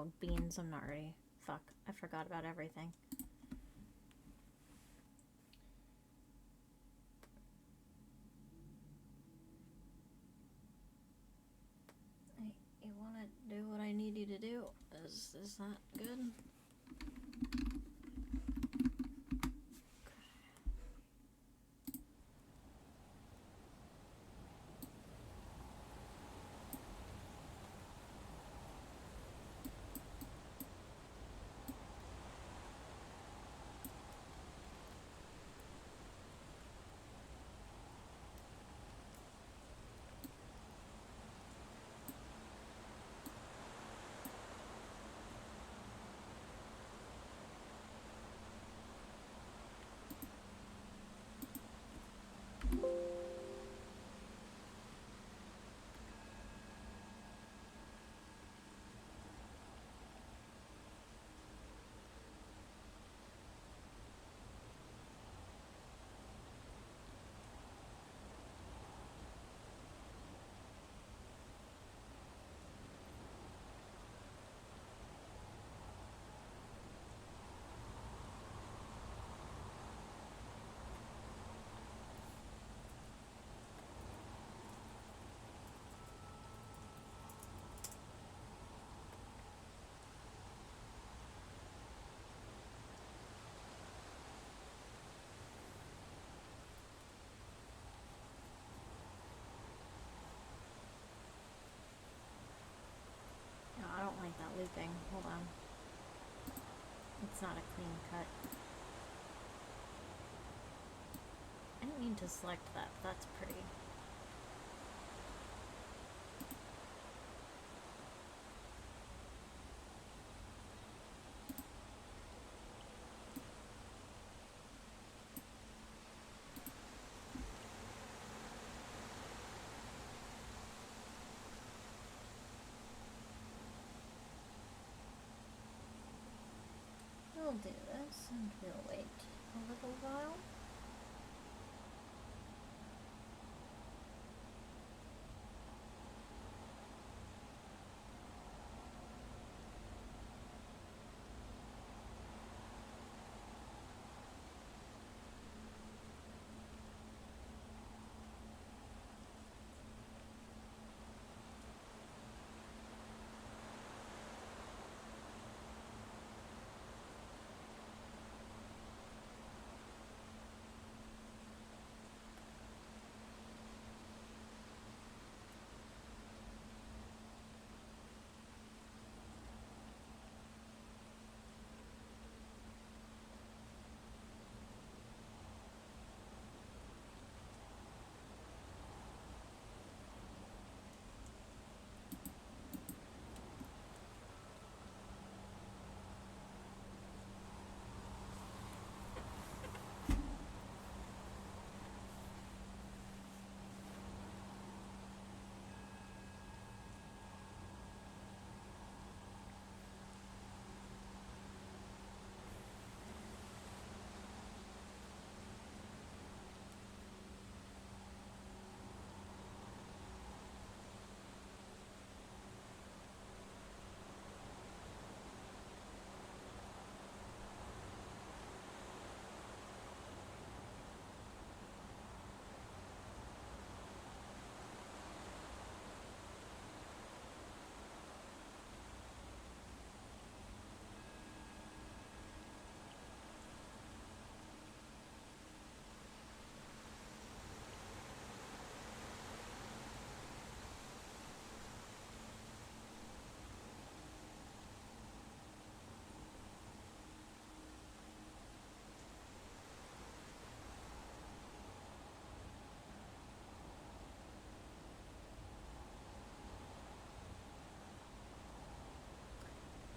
Oh, beans, I'm not ready. Fuck, I forgot about everything. You wanna do what I need you to do? Is that good? No, I don't like that looping. Hold on. It's not a clean cut. I didn't mean to select that. That's pretty. We'll do this and we'll wait a little while.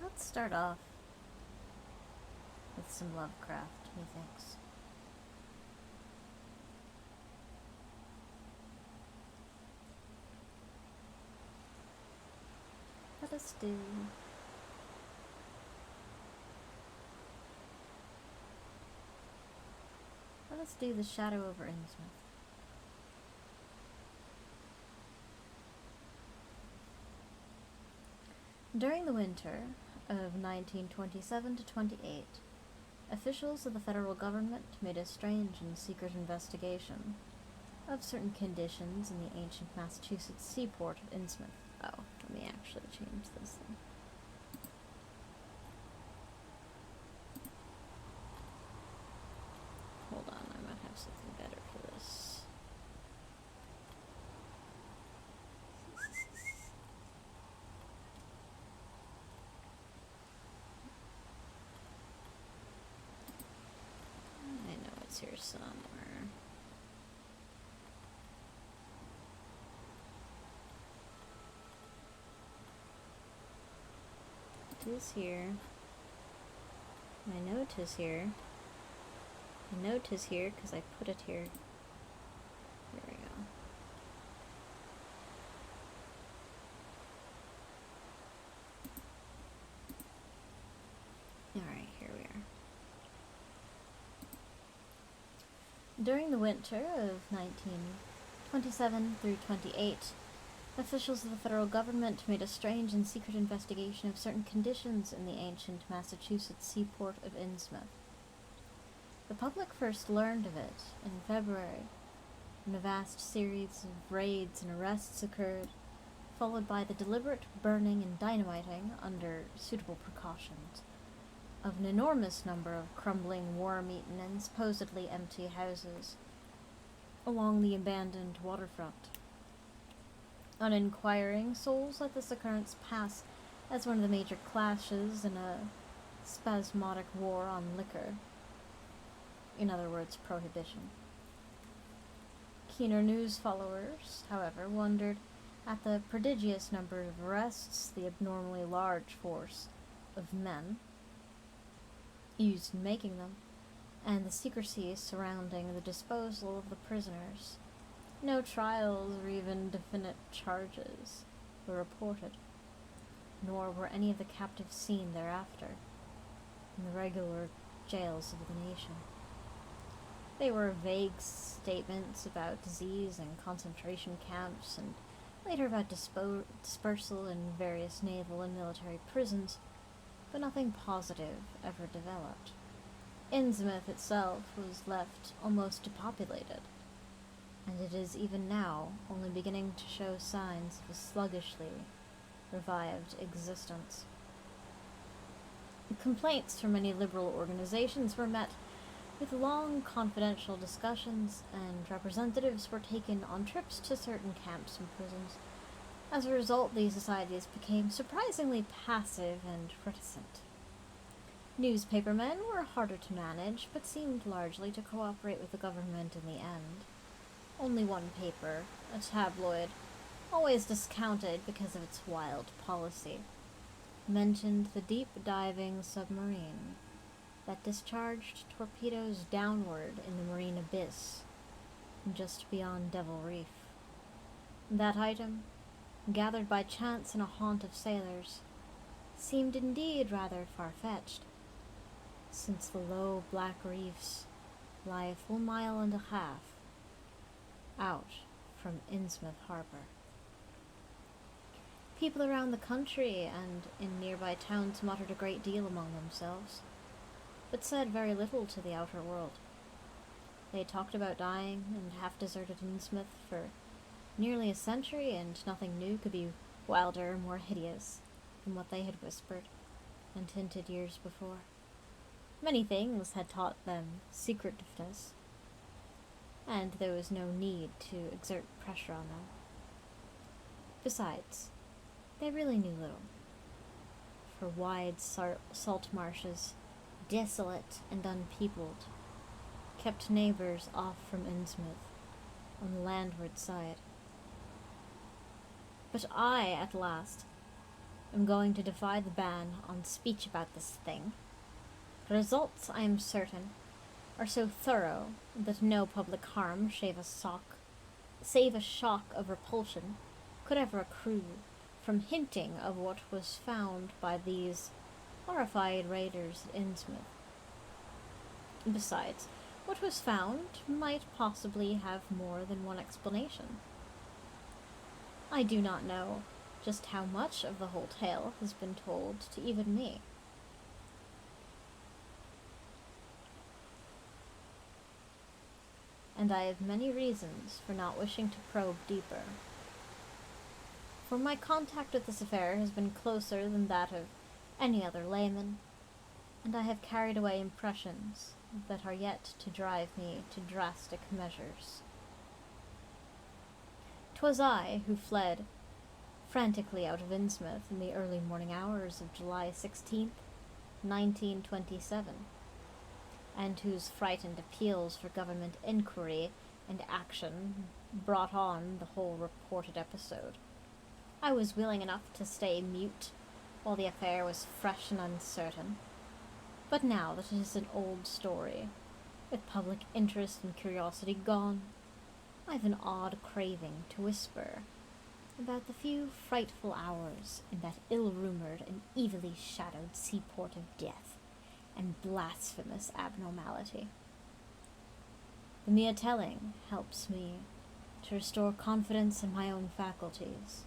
Let's start off with some Lovecraft, methinks. Let us do... Let us do The Shadow over Innsmouth. During the winter, of 1927 to 28, officials of the federal government made a strange and secret investigation of certain conditions in the ancient Massachusetts seaport of Innsmouth. Oh, let me actually change this thing. Hold on, I might have something better for this. I know it's here somewhere. It is here. I know it is here. I know it is here because I put it here. There we go. Alright, here we are. During the winter of 1927 through 28, officials of the federal government made a strange and secret investigation of certain conditions in the ancient Massachusetts seaport of Innsmouth. The public first learned of it in February, when a vast series of raids and arrests occurred, followed by the deliberate burning and dynamiting, under suitable precautions, of an enormous number of crumbling, worm-eaten, and supposedly empty houses along the abandoned waterfront. Uninquiring souls let this occurrence pass as one of the major clashes in a spasmodic war on liquor. In other words, prohibition. Keener news followers, however, wondered at the prodigious number of arrests, the abnormally large force of men used in making them, and the secrecy surrounding the disposal of the prisoners. No trials or even definite charges were reported, nor were any of the captives seen thereafter in the regular jails of the nation. They were vague statements about disease and concentration camps, and later about dispersal in various naval and military prisons, but nothing positive ever developed. Innsmouth itself was left almost depopulated, and it is even now only beginning to show signs of a sluggishly revived existence. Complaints from many liberal organizations were met with long confidential discussions, and representatives were taken on trips to certain camps and prisons. As a result, these societies became surprisingly passive and reticent. Newspapermen were harder to manage, but seemed largely to cooperate with the government in the end. Only one paper, a tabloid, always discounted because of its wild policy, mentioned the deep-diving submarine that discharged torpedoes downward in the marine abyss, just beyond Devil Reef. That item, gathered by chance in a haunt of sailors, seemed indeed rather far-fetched, since the low black reefs lie a full mile and a half out from Innsmouth harbor. People around the country and in nearby towns muttered a great deal among themselves, but said very little to the outer world. They talked about dying and half-deserted Innsmouth for nearly a century, and nothing new could be wilder or more hideous than what they had whispered and hinted years before. Many things had taught them secretiveness, and there was no need to exert pressure on them. Besides, they really knew little, for wide salt marshes, desolate and unpeopled, kept neighbors off from Innsmouth on the landward side. But I, at last, am going to defy the ban on speech about this thing. The results, I am certain, are so thorough that no public harm, save a shock of repulsion, could ever accrue from hinting of what was found by these horrified raiders at Innsmouth. Besides, what was found might possibly have more than one explanation. I do not know just how much of the whole tale has been told to even me. and I have many reasons for not wishing to probe deeper. For my contact with this affair has been closer than that of any other layman, and I have carried away impressions that are yet to drive me to drastic measures. 'Twas I who fled frantically out of Innsmouth in the early morning hours of July 16th, 1927, and whose frightened appeals for government inquiry and action brought on the whole reported episode. I was willing enough to stay mute while the affair was fresh and uncertain, but now that it is an old story, with public interest and curiosity gone, I've an odd craving to whisper about the few frightful hours in that ill-rumored and evilly shadowed seaport of death and blasphemous abnormality. The mere telling helps me to restore confidence in my own faculties,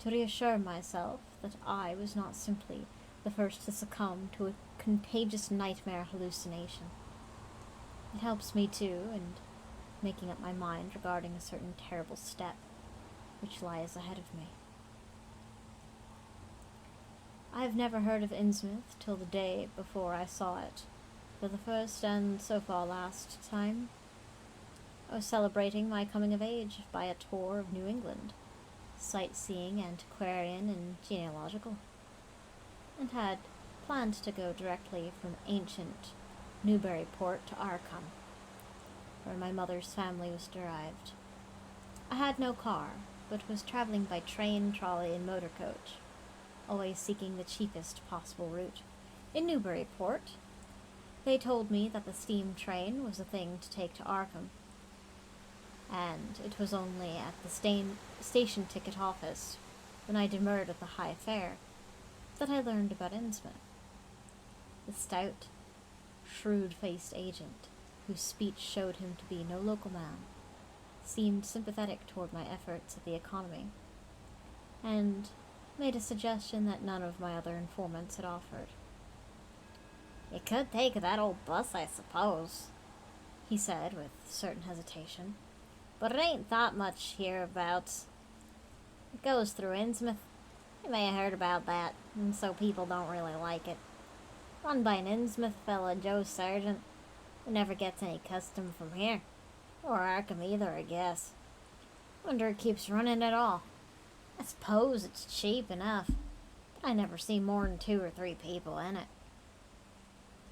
to reassure myself that I was not simply the first to succumb to a contagious nightmare hallucination. It helps me, too, in making up my mind regarding a certain terrible step which lies ahead of me. I have never heard of Innsmouth till the day before I saw it for the first and so far last time. I was celebrating my coming of age by a tour of New England, sightseeing, antiquarian, and genealogical, and had planned to go directly from ancient Newburyport to Arkham, where my mother's family was derived. I had no car, but was traveling by train, trolley, and motor coach, always seeking the cheapest possible route. In Newburyport, they told me that the steam train was the thing to take to Arkham, and it was only at the station ticket office, when I demurred at the high fare, that I learned about Innsmouth. The stout, shrewd-faced agent, whose speech showed him to be no local man, seemed sympathetic toward my efforts at the economy, and made a suggestion that none of my other informants had offered. "You could take that old bus, I suppose," he said with certain hesitation, "but it ain't that much hereabouts. It goes through Innsmouth. You may have heard about that, and so people don't really like it. Run by an Innsmouth fella, Joe Sargent, who never gets any custom from here. Or Arkham either, I guess. Wonder it keeps running at all. I suppose it's cheap enough, but I never see more'n 2 or 3 people in it.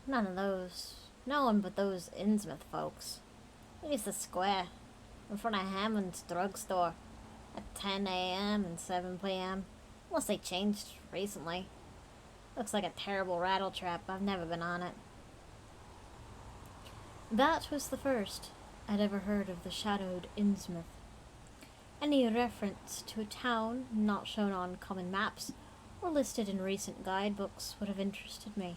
No one but those Innsmouth folks. Use the square, in front of Hammond's drugstore, at 10 a.m. and 7 p.m., unless they changed recently. Looks like a terrible rattletrap. I've never been on it." That was the first I'd ever heard of the shadowed Innsmouth. Any reference to a town not shown on common maps or listed in recent guidebooks would have interested me,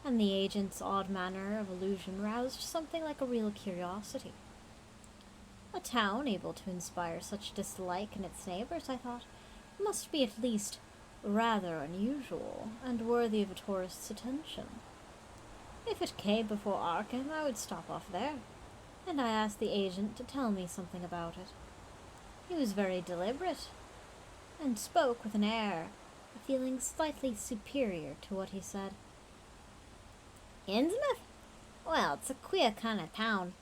and the agent's odd manner of allusion roused something like a real curiosity. A town able to inspire such dislike in its neighbors, I thought, must be at least rather unusual and worthy of a tourist's attention. If it came before Arkham, I would stop off there, and I asked the agent to tell me something about it. He was very deliberate, and spoke with an air of feeling slightly superior to what he said. "Innsmouth? Well, it's a queer kind of town,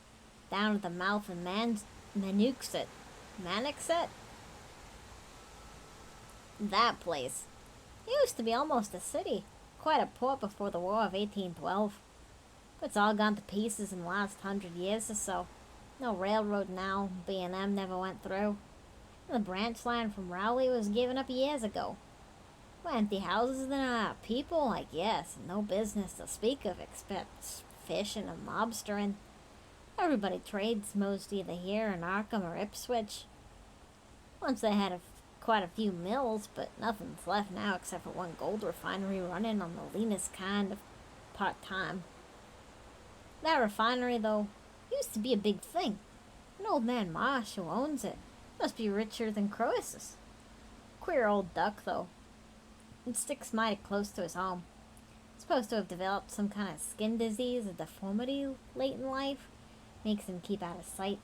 down at the mouth of Manuxet. Manixet? That place. It used to be almost a city, quite a port before the War of 1812. But it's all gone to pieces in the last 100 years or so. No railroad now, B&M never went through. And the branch line from Rowley was given up years ago. Well, empty houses and people, I guess, and no business to speak of except fishing and mobstering. Everybody trades most either here in Arkham or Ipswich. Once they had quite a few mills, but nothing's left now except for one gold refinery running on the leanest kind of part-time. That refinery, though, used to be a big thing. An old man Marsh who owns it must be richer than Croesus. Queer old duck, though. It sticks mighty close to his home. Supposed to have developed some kind of skin disease or deformity late in life, makes him keep out of sight.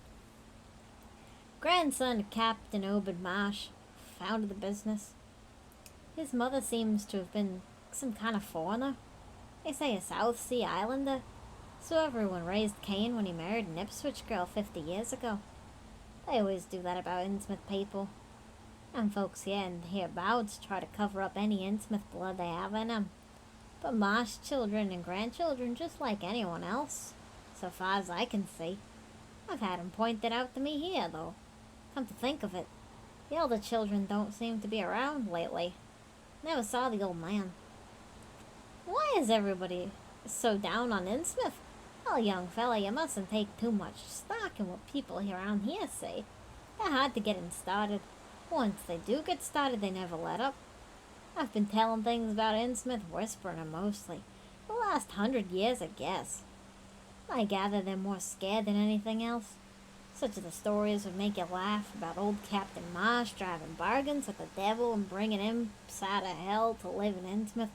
Grandson of Captain Obed Marsh founded the business. His mother seems to have been some kind of foreigner. They say a South Sea Islander. So everyone raised Cain when he married an Ipswich girl 50 years ago. They always do that about Innsmouth people. And folks here and hereabouts try to cover up any Innsmouth blood they have in them. But Marsh children and grandchildren just like anyone else, so far as I can see. I've had 'em pointed out to me here, though. Come to think of it, the elder children don't seem to be around lately. Never saw the old man. Why is everybody so down on Innsmouth? Well, young fella, you mustn't take too much stock in what people around here say. They're hard to get 'em started. Once they do get started, they never let up. I've been telling things about Innsmouth, whispering 'em mostly. The last 100 years, I guess. I gather they're more scared than anything else. Such of the stories would make you laugh about old Captain Marsh driving bargains with the devil and bringing him out of hell to live in Innsmouth.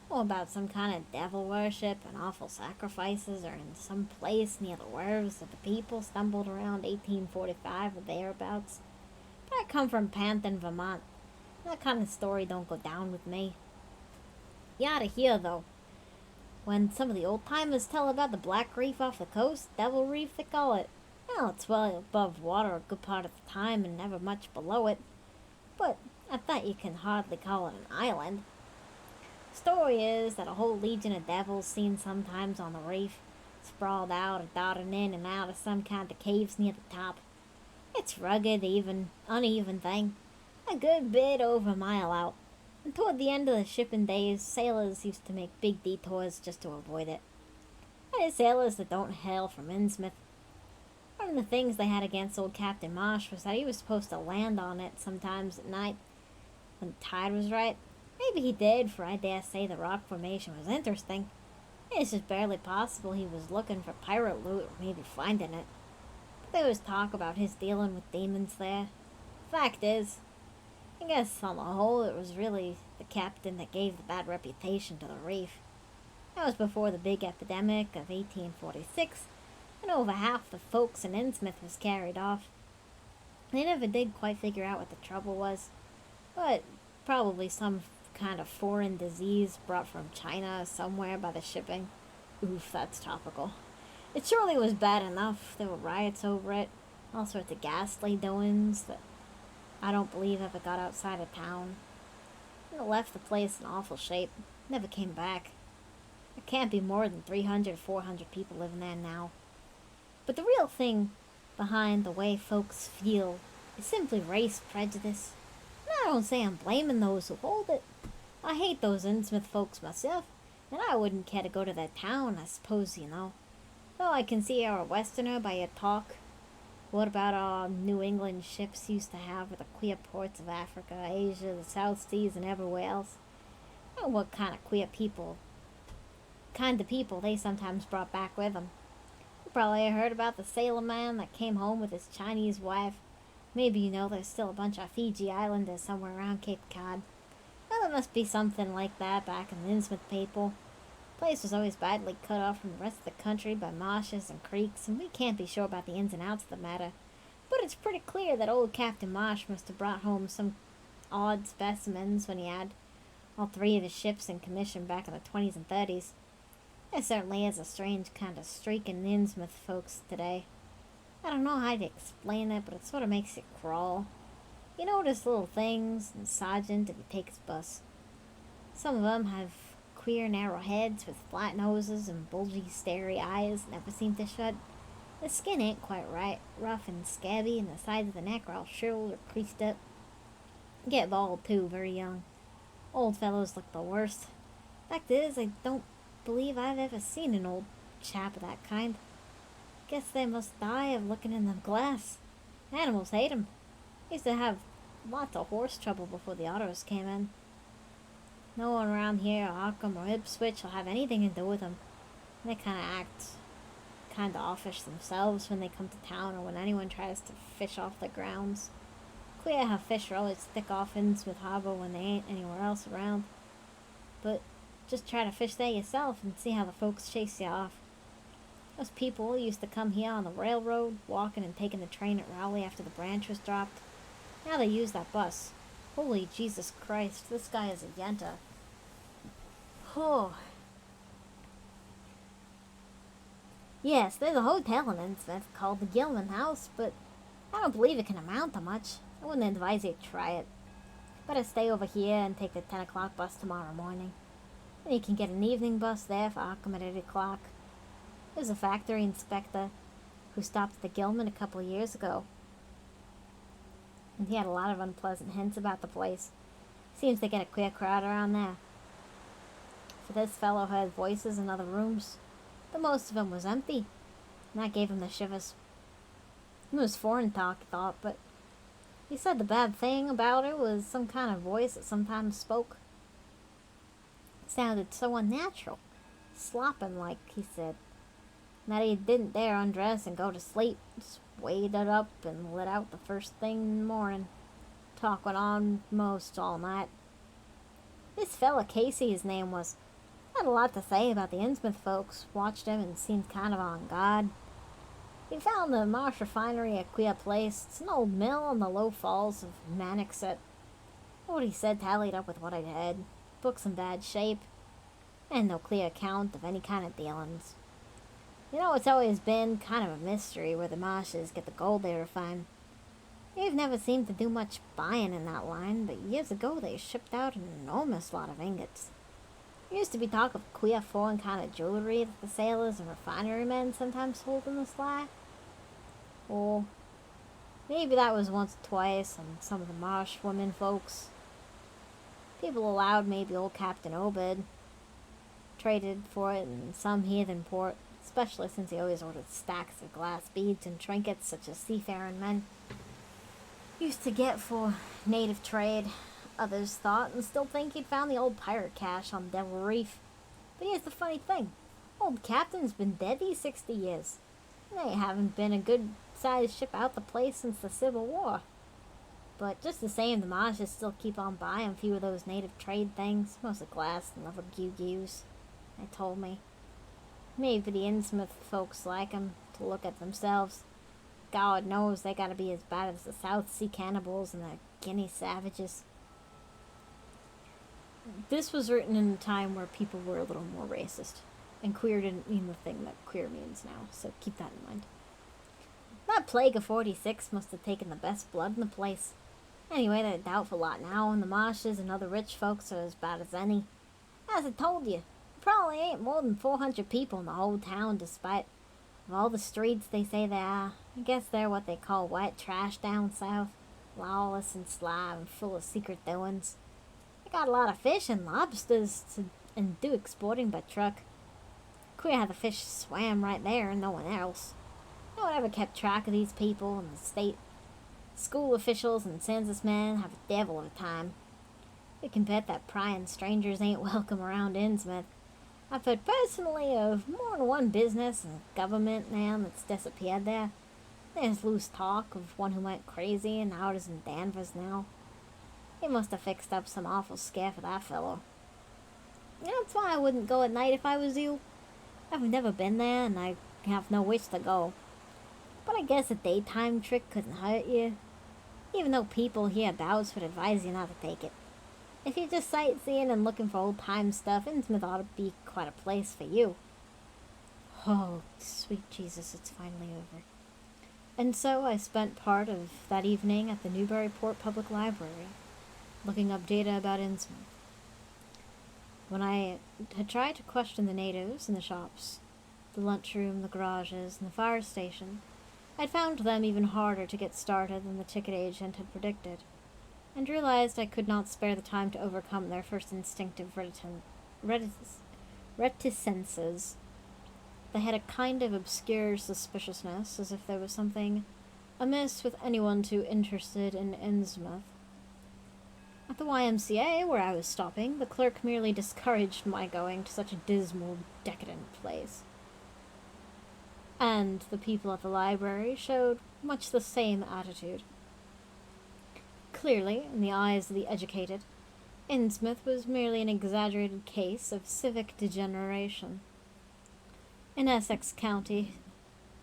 Or about some kind of devil worship and awful sacrifices, or in some place near the wharves that the people stumbled around 1845 or thereabouts. But I come from Panton, Vermont. That kind of story don't go down with me. You oughta hear, though, when some of the old-timers tell about the Black Reef off the coast, Devil Reef they call it. Well, it's well above water a good part of the time and never much below it. But I thought you can hardly call it an island. Story is that a whole legion of devils seen sometimes on the reef, sprawled out or dotted in and out of some kind of caves near the top. It's rugged, uneven thing, a good bit over a mile out, and toward the end of the shipping days, sailors used to make big detours just to avoid it. That is, sailors that don't hail from Innsmouth. One of the things they had against old Captain Marsh was that he was supposed to land on it sometimes at night when the tide was right. Maybe he did, for I dare say the rock formation was interesting. It's just barely possible he was looking for pirate loot or maybe finding it. But there was talk about his dealing with demons there. Fact is, I guess on the whole it was really the captain that gave the bad reputation to the reef. That was before the big epidemic of 1846, and over half the folks in Innsmouth was carried off. They never did quite figure out what the trouble was, but probably some kind of foreign disease brought from China somewhere by the shipping. Oof, that's topical. It surely was bad enough. There were riots over it, all sorts of ghastly doings that I don't believe ever got outside of town. It left the place in awful shape. Never came back. There can't be more than 300, 400 people living there now. But the real thing behind the way folks feel is simply race prejudice. And I don't say I'm blaming those who hold it. I hate those Innsmouth folks myself, and I wouldn't care to go to their town, I suppose, you know. Though I can see you're a Westerner by your talk. What about our New England ships used to have with the queer ports of Africa, Asia, the South Seas, and everywhere else? And what kind of people they sometimes brought back with them. You probably heard about the sailor man that came home with his Chinese wife. Maybe you know there's still a bunch of Fiji Islanders somewhere around Cape Cod. Well, there must be something like that back in the Innsmouth people. The place was always badly cut off from the rest of the country by marshes and creeks, and we can't be sure about the ins and outs of the matter. But it's pretty clear that old Captain Marsh must have brought home some odd specimens when he had all three of his ships in commission back in the 20s and 30s. There certainly is a strange kind of streak in Innsmouth folks today. I don't know how to explain it, but it sort of makes you crawl. You notice little things in Sergeant if you take his bus. Some of them have queer narrow heads with flat noses and bulgy starry eyes that never seem to shut. The skin ain't quite right, rough and scabby, and the sides of the neck are all shriveled or creased up. Get bald too, very young. Old fellows look the worst. Fact is, I don't believe I've ever seen an old chap of that kind. Guess they must die of looking in the glass. Animals hate 'em. Used to have lots of horse trouble before the autos came in. No one around here, Occam or Ipswich, will have anything to do with them. They kind of act kind of offish themselves when they come to town or when anyone tries to fish off the grounds. Queer how fish are always thick off Innsmouth Harbor when they ain't anywhere else around. But just try to fish there yourself and see how the folks chase you off. Those people used to come here on the railroad, walking and taking the train at Rowley after the branch was dropped. Now they use that bus. Holy Jesus Christ, this guy is a yenta. Oh. Yes, there's a hotel in Innsmouth called the Gilman House, but I don't believe it can amount to much. I wouldn't advise you to try it. Better stay over here and take the 10 o'clock bus tomorrow morning. Then you can get an evening bus there for Arkham at 8 o'clock. There's a factory inspector who stopped at the Gilman a couple of years ago, and he had a lot of unpleasant hints about the place. Seems they get a queer crowd around there. For this fellow heard voices in other rooms, but most of them was empty, and that gave him the shivers. It was foreign talk, he thought, but he said the bad thing about it was some kind of voice that sometimes spoke. It sounded so unnatural, slopping like, he said, that he didn't dare undress and go to sleep. Just waited up and lit out the first thing in the morning. Talk went on most all night. This fella Casey, his name was, had a lot to say about the Innsmouth folks. Watched him and seemed kind of on guard. He found the Marsh Refinery a queer place. It's an old mill on the low falls of Manixet. What he said tallied up with what I'd heard. Book's in bad shape, and no clear account of any kind of dealings. You know, it's always been kind of a mystery where the Marshes get the gold they refine. They've never seemed to do much buying in that line, but years ago they shipped out an enormous lot of ingots. There used to be talk of queer foreign kind of jewelry that the sailors and refinery men sometimes sold in the sly. Or maybe that was once or twice on some of the Marsh women folks. People allowed maybe old Captain Obed traded for it in some heathen port, especially since he always ordered stacks of glass beads and trinkets such as seafaring men used to get for native trade. Others thought and still think he'd found the old pirate cache on Devil Reef. But here's the funny thing. Old Captain's been dead these 60 years. They haven't been a good-sized ship out the place since the Civil War. But just the same, the Marshes still keep on buying a few of those native trade things, mostly glass and little gew-gews, they told me. Maybe the Innsmouth folks like 'em to look at themselves. God knows they gotta be as bad as the South Sea cannibals and the Guinea savages. This was written in a time where people were a little more racist, and queer didn't mean the thing that queer means now, so keep that in mind. That plague of 46 must have taken the best blood in the place. Anyway, they're a doubtful lot now, and the Marshes and other rich folks are as bad as any. As I told you, there probably ain't more than 400 people in the whole town, despite of all the streets they say they are. I guess they're what they call white trash down south, lawless and sly and full of secret doings. They got a lot of fish and lobsters and do exporting by truck. Queer how the fish swam right there and no one else. No one ever kept track of these people, and the state school officials and census men have a devil of a time. You can bet that prying strangers ain't welcome around Innsmouth. I've heard personally of more than one business and government man that's disappeared there. There's loose talk of one who went crazy and out is in Danvers now. He must have fixed up some awful scare for that fellow. That's why I wouldn't go at night if I was you. I've never been there, and I have no wish to go. But I guess a daytime trick couldn't hurt you, even though people hereabouts would advise you not to take it. If you're just sightseeing and looking for old-time stuff, Innsmouth ought to be quite a place for you. Oh, sweet Jesus, it's finally over. And so I spent part of that evening at the Newburyport Public Library, looking up data about Innsmouth. When I had tried to question the natives in the shops, the lunchroom, the garages, and the fire station, I'd found them even harder to get started than the ticket agent had predicted, and realized I could not spare the time to overcome their first instinctive reticences. They had a kind of obscure suspiciousness, as if there was something amiss with anyone too interested in Innsmouth. At the YMCA, where I was stopping, the clerk merely discouraged my going to such a dismal, decadent place. And the people at the library showed much the same attitude. Clearly, in the eyes of the educated, Innsmouth was merely an exaggerated case of civic degeneration. in Essex County.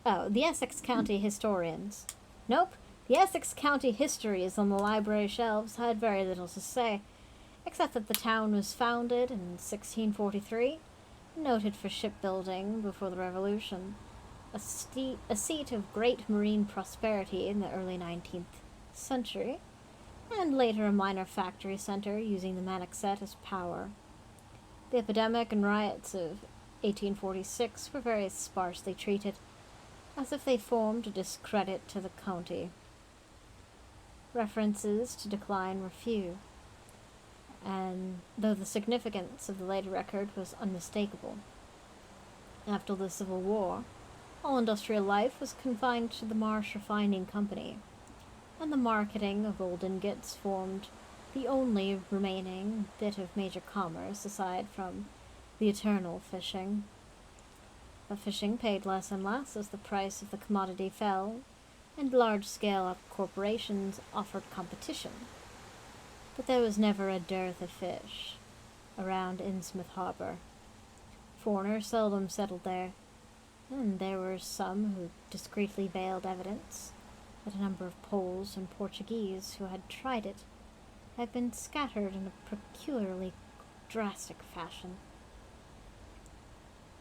Oh, the Essex County historians. Nope, the Essex County histories on the library shelves had very little to say, except that the town was founded in 1643, noted for shipbuilding before the Revolution, a seat of great marine prosperity in the early 19th century, and later a minor factory center using the Manic-set as power. The epidemic and riots of 1846 were very sparsely treated, as if they formed a discredit to the county. References to decline were few, and though the significance of the later record was unmistakable. After the Civil War, all industrial life was confined to the Marsh Refining Company, and the marketing of old ingots formed the only remaining bit of major commerce aside from the eternal fishing. But fishing paid less and less as the price of the commodity fell, and large-scale corporations offered competition. But there was never a dearth of fish around Innsmouth harbor. Foreigners seldom settled there, and there were some who discreetly veiled evidence that a number of Poles and Portuguese who had tried it had been scattered in a peculiarly drastic fashion.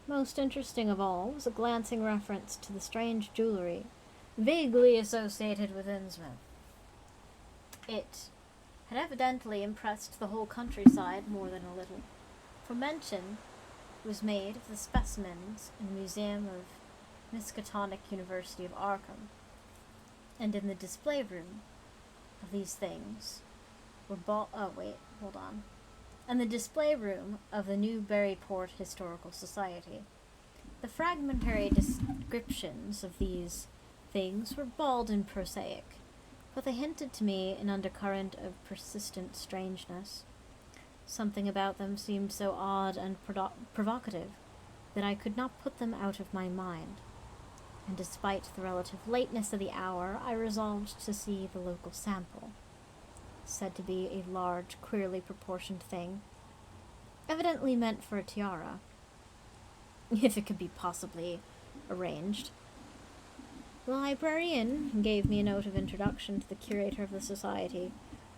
Most interesting of all was a glancing reference to the strange jewelry vaguely associated with Innsmouth. It had evidently impressed the whole countryside more than a little, for mention was made of the specimens in the Museum of Miskatonic University of Arkham, and in the display room of these things were and the display room of the Newburyport Historical Society. The fragmentary descriptions of these things were bald and prosaic, but they hinted to me an undercurrent of persistent strangeness. Something about them seemed so odd and provocative that I could not put them out of my mind, and despite the relative lateness of the hour, I resolved to see the local sample, said to be a large, queerly proportioned thing, evidently meant for a tiara, if it could be possibly arranged. The librarian gave me a note of introduction to the curator of the society,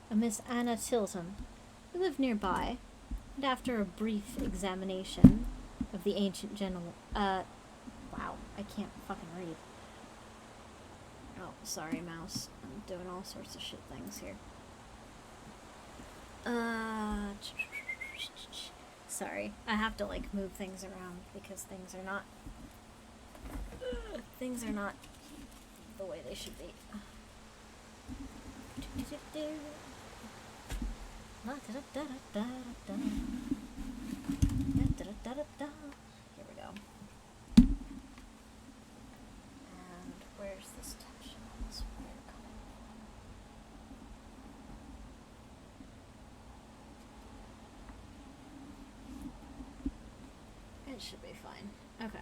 a Miss Anna Tilton, who lived nearby, and after a brief examination of the ancient wow, I can't fucking read. Oh, sorry, mouse. I'm doing all sorts of shit things here. Sorry. I have to, move things around because things are not the way they should be. Here we go. And where's this tension on this wire coming from? It should be fine. Okay.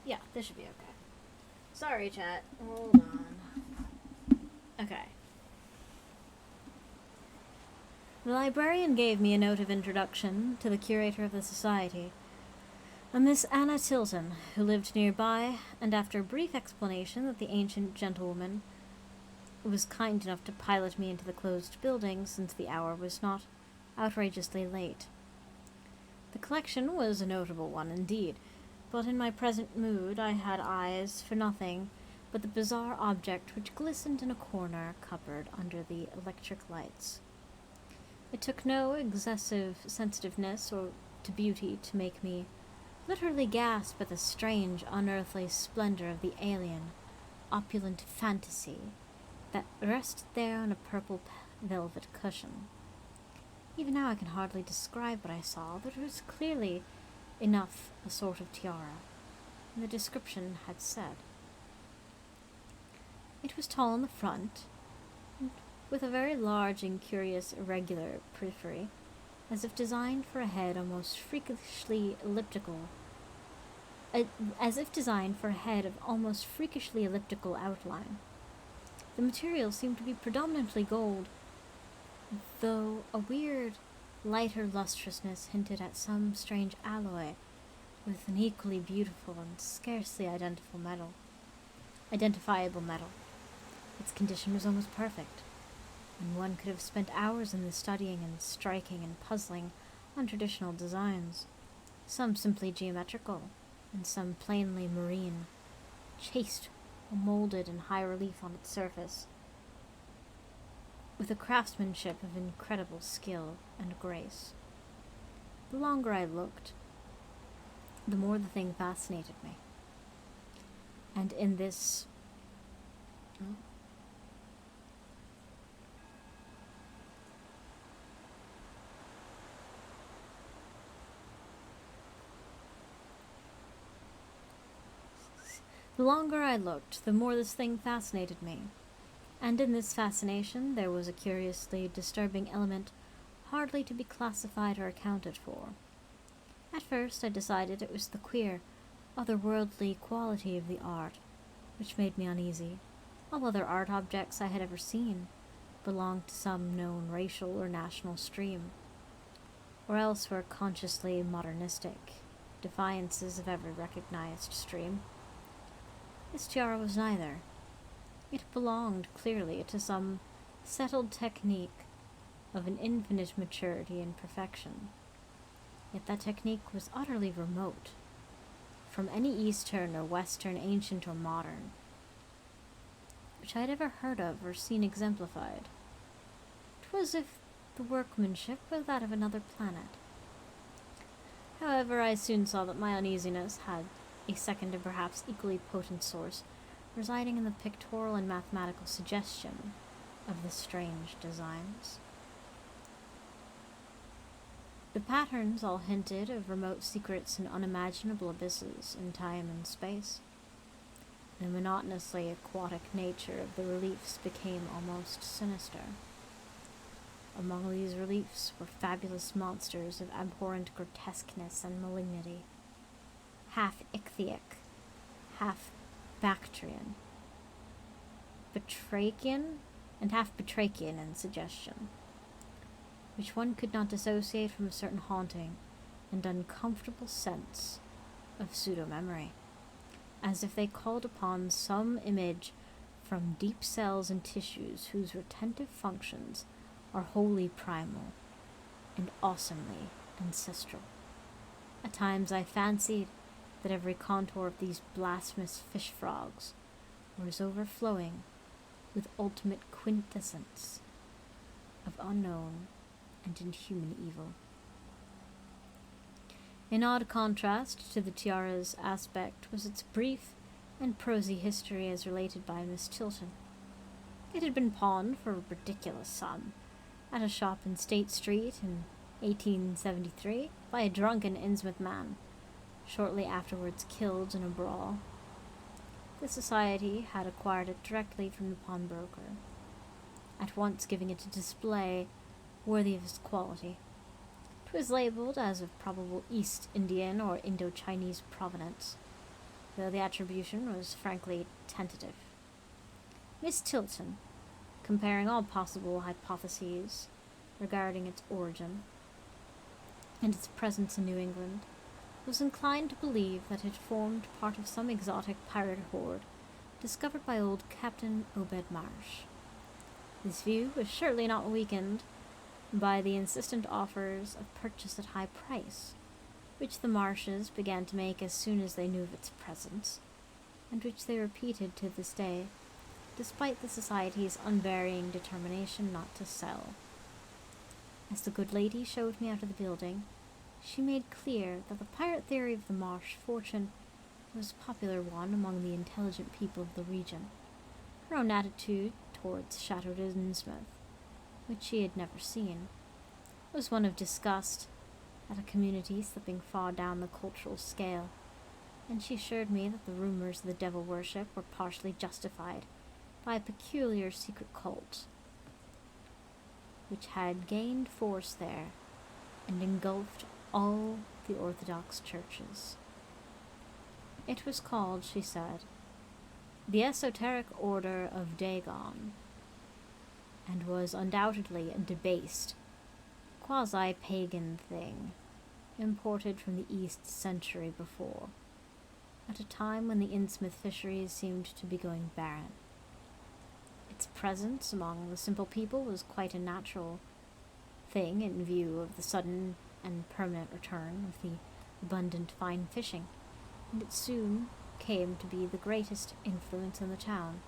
Yeah, this should be okay. Sorry, chat. Hold on. Okay. The librarian gave me a note of introduction to the curator of the society, a Miss Anna Tilton, who lived nearby, and after a brief explanation that the ancient gentlewoman was kind enough to pilot me into the closed building since the hour was not outrageously late. The collection was a notable one indeed, but in my present mood I had eyes for nothing but the bizarre object which glistened in a corner cupboard under the electric lights. It took no excessive sensitiveness or to beauty to make me literally gasp at the strange, unearthly splendor of the alien, opulent fantasy that rested there on a purple velvet cushion. Even now I can hardly describe what I saw, but it was clearly enough a sort of tiara, and the description had said. It was tall in the front, with a very large and curious irregular periphery, as if designed for a head almost freakishly elliptical, of almost freakishly elliptical outline. The material seemed to be predominantly gold, though a weird, lighter lustrousness hinted at some strange alloy with an equally beautiful and scarcely identifiable metal. Its condition was almost perfect, and one could have spent hours in the studying and striking and puzzling on traditional designs, some simply geometrical, and some plainly marine, chased or molded in high relief on its surface, with a craftsmanship of incredible skill and grace. The longer I looked, the more the thing fascinated me. And in this... The longer I looked, the more this thing fascinated me. And in this fascination there was a curiously disturbing element hardly to be classified or accounted for. At first I decided it was the queer, otherworldly quality of the art, which made me uneasy. All other art objects I had ever seen belonged to some known racial or national stream, or else were consciously modernistic defiances of every recognized stream. This tiara was neither. It belonged clearly to some settled technique of an infinite maturity and perfection. Yet that technique was utterly remote from any Eastern or Western, ancient or modern, which I had ever heard of or seen exemplified. It was as if the workmanship were that of another planet. However, I soon saw that my uneasiness had a second and perhaps equally potent source residing in the pictorial and mathematical suggestion of the strange designs. The patterns all hinted of remote secrets and unimaginable abysses in time and space. The monotonously aquatic nature of the reliefs became almost sinister. Among these reliefs were fabulous monsters of abhorrent grotesqueness and malignity, half ichthyaic, half Bactrian, batrachian, and half batrachian in suggestion, which one could not dissociate from a certain haunting and uncomfortable sense of pseudo-memory, as if they called upon some image from deep cells and tissues whose retentive functions are wholly primal and awesomely ancestral. At times I fancied that every contour of these blasphemous fish frogs was overflowing with ultimate quintessence of unknown and inhuman evil. In odd contrast to the tiara's aspect was its brief and prosy history as related by Miss Tilton. It had been pawned for a ridiculous sum at a shop in State Street in 1873 by a drunken Innsmouth man, shortly afterwards killed in a brawl. The society had acquired it directly from the pawnbroker, at once giving it a display worthy of its quality. It was labeled as of probable East Indian or Indo-Chinese provenance, though the attribution was frankly tentative. Miss Tilton, comparing all possible hypotheses regarding its origin and its presence in New England, was inclined to believe that it formed part of some exotic pirate horde discovered by old Captain Obed Marsh. This view was surely not weakened by the insistent offers of purchase at high price, which the Marshes began to make as soon as they knew of its presence, and which they repeated to this day, despite the Society's unvarying determination not to sell. As the good lady showed me out of the building, she made clear that the pirate theory of the Marsh fortune was a popular one among the intelligent people of the region. Her own attitude towards Shattered Innsmouth, which she had never seen, was one of disgust at a community slipping far down the cultural scale, and she assured me that the rumors of the devil worship were partially justified by a peculiar secret cult, which had gained force there and engulfed all the Orthodox churches. It was called, she said, the Esoteric Order of Dagon, and was undoubtedly a debased, quasi-pagan thing, imported from the East century before, at a time when the Innsmouth fisheries seemed to be going barren. Its presence among the simple people was quite a natural thing in view of the sudden and permanent return of the abundant fine fishing, and it soon came to be the greatest influence in the town,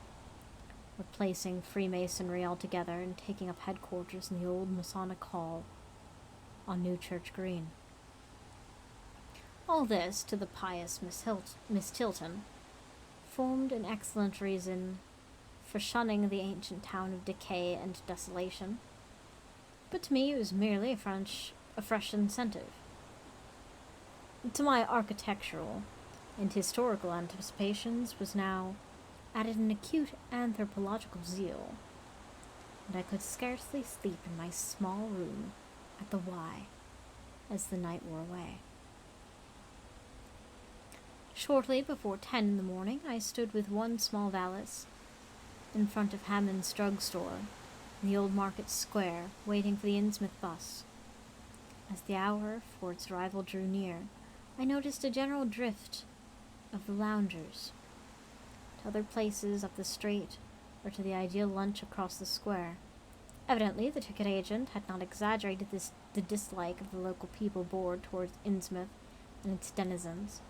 replacing Freemasonry altogether and taking up headquarters in the old Masonic Hall on New Church Green. All this, to the pious Miss Tilton, formed an excellent reason for shunning the ancient town of decay and desolation, but to me it was merely a fresh incentive. To my architectural and historical anticipations was now added an acute anthropological zeal, and I could scarcely sleep in my small room at the Y as the night wore away. Shortly before 10 in the morning, I stood with one small valise in front of Hammond's drugstore in the old market square, waiting for the Innsmouth bus. As the hour for its arrival drew near, I noticed a general drift of the loungers to other places up the street or to the ideal lunch across the square. Evidently, the ticket agent had not exaggerated the dislike of the local people bore towards Innsmouth and its denizens.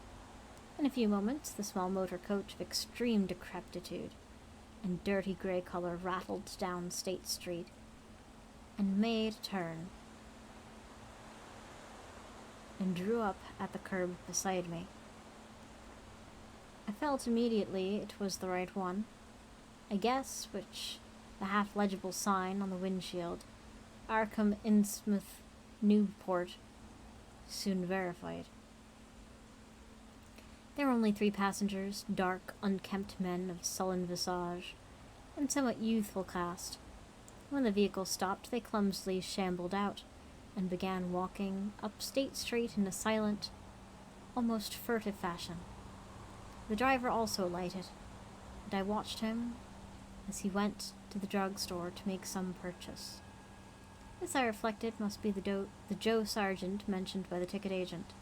In a few moments, the small motor coach of extreme decrepitude and dirty grey colour rattled down State Street and made a turn and drew up at the curb beside me. I felt immediately it was the right one, a guess which the half-legible sign on the windshield, Arkham Innsmouth Newport, soon verified. There were only 3 passengers, dark, unkempt men of sullen visage and somewhat youthful cast. When the vehicle stopped, they clumsily shambled out and began walking up State Street in a silent, almost furtive fashion. The driver also alighted, and I watched him as he went to the drugstore to make some purchase. This, I reflected, must be the Joe Sargent mentioned by the ticket agent,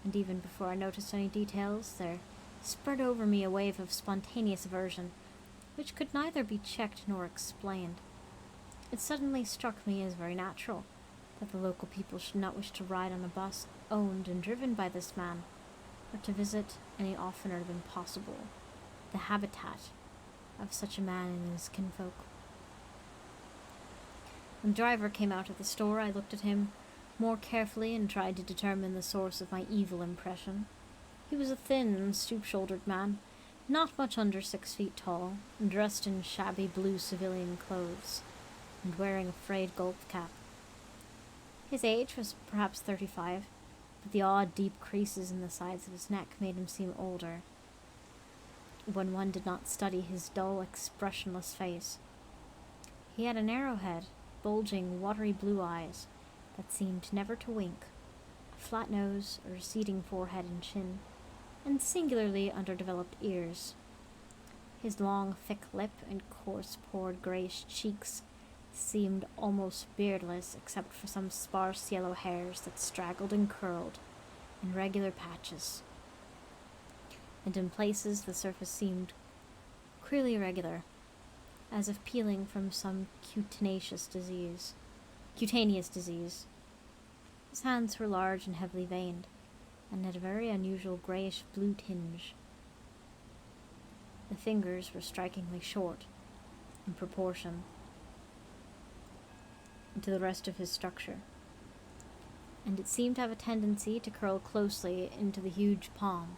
and even before I noticed any details, there spread over me a wave of spontaneous aversion, which could neither be checked nor explained. It suddenly struck me as very natural that the local people should not wish to ride on a bus owned and driven by this man, or to visit any oftener than possible the habitat of such a man and his kinfolk. When the driver came out of the store, I looked at him more carefully and tried to determine the source of my evil impression. He was a thin and stoop-shouldered man, not much under 6 feet tall, and dressed in shabby blue civilian clothes, and wearing a frayed golf cap. His age was perhaps 35, but the odd deep creases in the sides of his neck made him seem older, when one did not study his dull, expressionless face. He had a narrow head, bulging, watery blue eyes that seemed never to wink, a flat nose, a receding forehead and chin, and singularly underdeveloped ears. His long, thick lip and coarse-pored greyish cheeks seemed almost beardless, except for some sparse yellow hairs that straggled and curled in regular patches, and in places the surface seemed queerly irregular, as if peeling from some cutaneous disease. His hands were large and heavily veined, and had a very unusual greyish-blue tinge. The fingers were strikingly short in proportion to the rest of his structure, and it seemed to have a tendency to curl closely into the huge palm.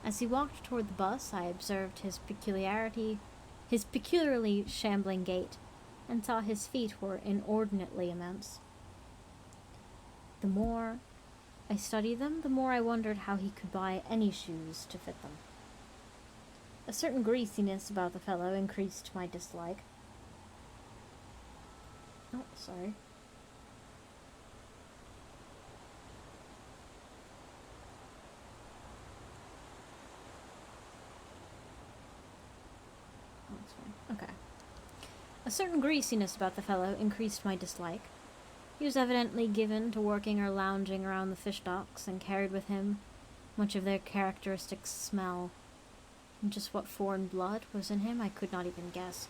As he walked toward the bus, I observed his peculiarly shambling gait, and saw his feet were inordinately immense. The more I studied them, the more I wondered how he could buy any shoes to fit them. A certain greasiness about the fellow increased my dislike. Oh, sorry. Oh, that's fine. Okay. A certain greasiness about the fellow increased my dislike, He was evidently given to working or lounging around the fish docks and carried with him much of their characteristic smell. And just what foreign blood was in him I could not even guess.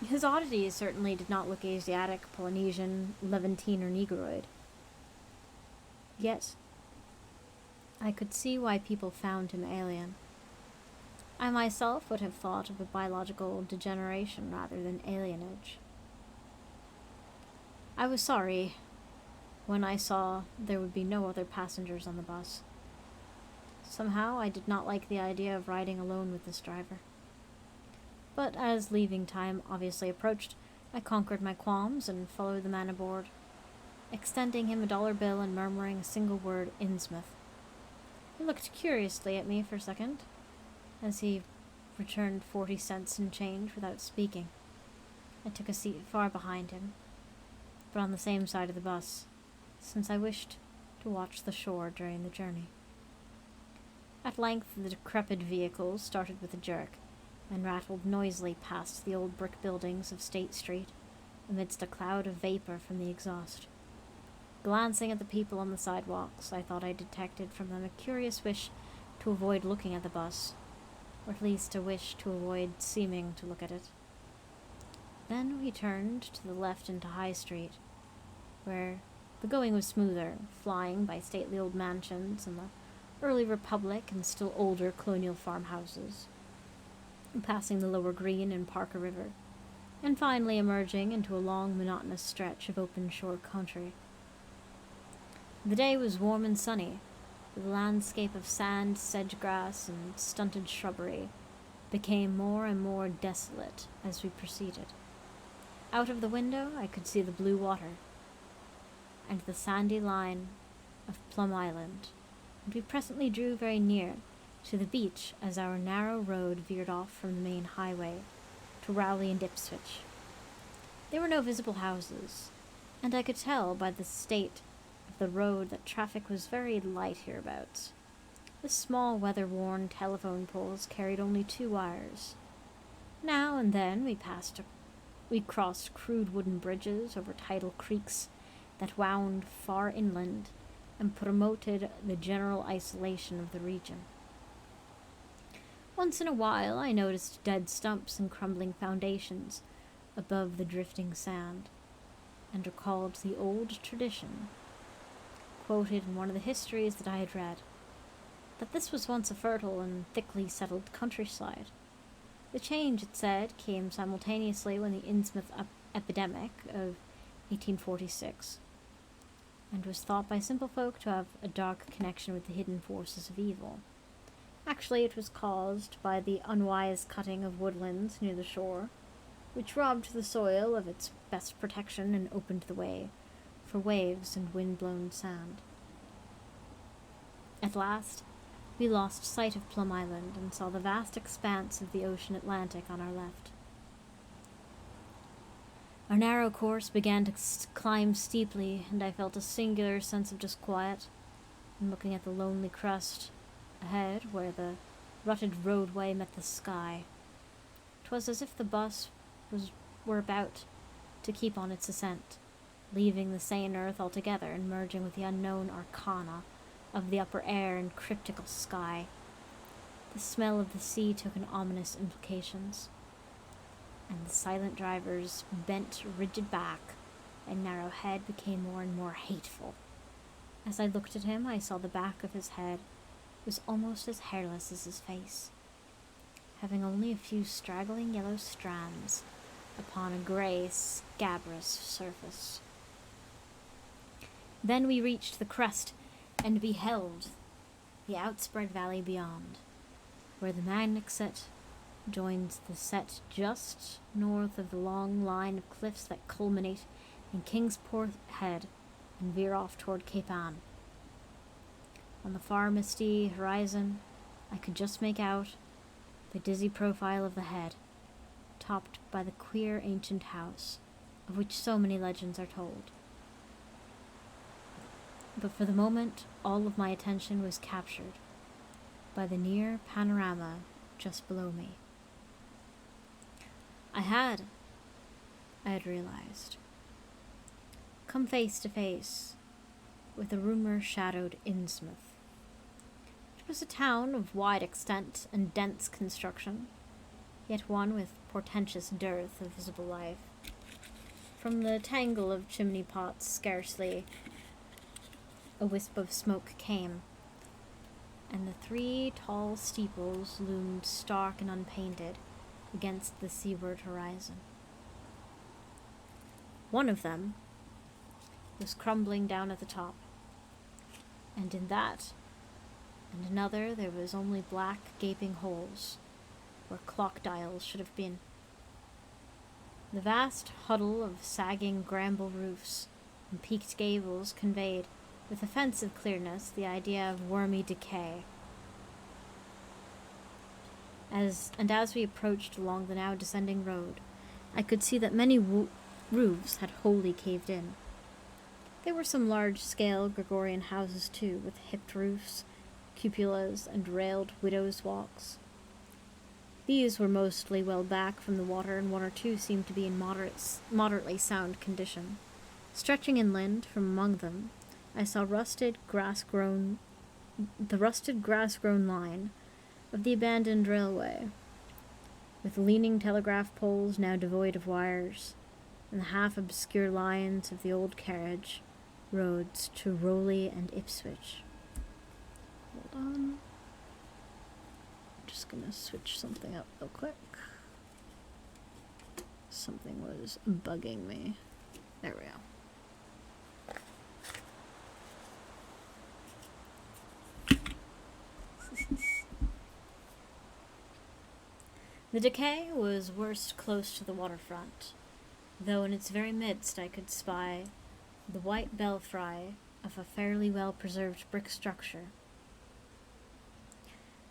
His oddities certainly did not look Asiatic, Polynesian, Levantine, or Negroid. Yet, I could see why people found him alien. I myself would have thought of a biological degeneration rather than alienage. I was sorry when I saw there would be no other passengers on the bus. Somehow I did not like the idea of riding alone with this driver. But as leaving time obviously approached, I conquered my qualms and followed the man aboard, extending him a dollar bill and murmuring a single word, Innsmouth. He looked curiously at me for a second, as he returned 40 cents in change without speaking. I took a seat far behind him, but on the same side of the bus, since I wished to watch the shore during the journey. At length the decrepit vehicle started with a jerk, and rattled noisily past the old brick buildings of State Street, amidst a cloud of vapor from the exhaust. Glancing at the people on the sidewalks, I thought I detected from them a curious wish to avoid looking at the bus, or at least a wish to avoid seeming to look at it. Then we turned to the left into High Street, where the going was smoother, flying by stately old mansions and the early Republic and still older colonial farmhouses, passing the Lower Green and Parker River, and finally emerging into a long, monotonous stretch of open shore country. The day was warm and sunny, but the landscape of sand, sedge-grass, and stunted shrubbery became more and more desolate as we proceeded. Out of the window I could see the blue water and the sandy line of Plum Island, and we presently drew very near to the beach as our narrow road veered off from the main highway to Rowley and Ipswich. There were no visible houses, and I could tell by the state of the road that traffic was very light hereabouts. The small weather-worn telephone poles carried only 2 wires. Now and then we crossed crude wooden bridges over tidal creeks that wound far inland and promoted the general isolation of the region. Once in a while I noticed dead stumps and crumbling foundations above the drifting sand, and recalled the old tradition, quoted in one of the histories that I had read, that this was once a fertile and thickly settled countryside. The change, it said, came simultaneously when the Innsmouth epidemic of 1846, and was thought by simple folk to have a dark connection with the hidden forces of evil. Actually, it was caused by the unwise cutting of woodlands near the shore, which robbed the soil of its best protection and opened the way for waves and wind-blown sand. At last, we lost sight of Plum Island and saw the vast expanse of the ocean Atlantic on our left. Our narrow course began to climb steeply, and I felt a singular sense of disquiet in looking at the lonely crest ahead where the rutted roadway met the sky. 'Twas as if the bus were about to keep on its ascent, leaving the sane earth altogether and merging with the unknown arcana of the upper air and cryptical sky. The smell of the sea took on ominous implications, and the silent driver's bent, rigid back and narrow head became more and more hateful. As I looked at him, I saw the back of his head was almost as hairless as his face, having only a few straggling yellow strands upon a grey, scabrous surface. Then we reached the crest and beheld the outspread valley beyond, where the Magnificent joins the set just north of the long line of cliffs that culminate in Kingsport Head and veer off toward Cape Ann. On the far misty horizon, I could just make out the dizzy profile of the head, topped by the queer ancient house, of which so many legends are told. But for the moment, all of my attention was captured by the near panorama just below me. I had realized, come face to face with a rumor-shadowed Innsmouth. It was a town of wide extent and dense construction, yet one with portentous dearth of visible life. From the tangle of chimney pots, scarcely a wisp of smoke came, and the 3 tall steeples loomed stark and unpainted against the seaward horizon. One of them was crumbling down at the top, and in that and another there was only black gaping holes where clock dials should have been. The vast huddle of sagging bramble roofs and peaked gables conveyed with offensive clearness the idea of wormy decay. As we approached along the now descending road, I could see that many roofs had wholly caved in. There were some large-scale Gregorian houses, too, with hipped roofs, cupolas, and railed widows' walks. These were mostly well back from the water, and 1 or 2 seemed to be in moderately sound condition. Stretching inland from among them, I saw the rusted grass-grown line of the abandoned railway, with leaning telegraph poles now devoid of wires, and the half-obscure lines of the old carriage roads to Rowley and Ipswich. Hold on. I'm just gonna switch something up real quick. Something was bugging me. There we go. The decay was worst close to the waterfront, though in its very midst I could spy the white belfry of a fairly well-preserved brick structure,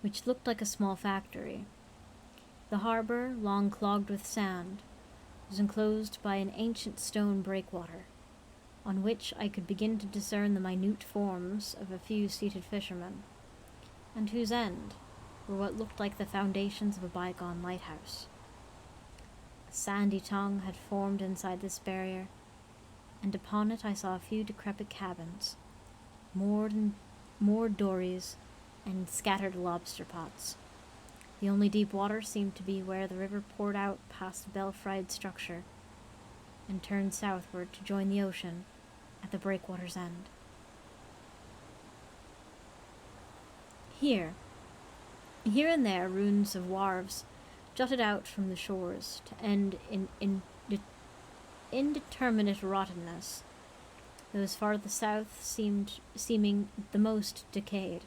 which looked like a small factory. The harbour, long clogged with sand, was enclosed by an ancient stone breakwater, on which I could begin to discern the minute forms of a few seated fishermen, and whose end were what looked like the foundations of a bygone lighthouse. A sandy tongue had formed inside this barrier, and upon it I saw a few decrepit cabins, moored dories, and scattered lobster pots. The only deep water seemed to be where the river poured out past the belfried structure and turned southward to join the ocean at the breakwater's end. Here and there, ruins of wharves jutted out from the shores to end in indeterminate rottenness, those far to the south seeming the most decayed.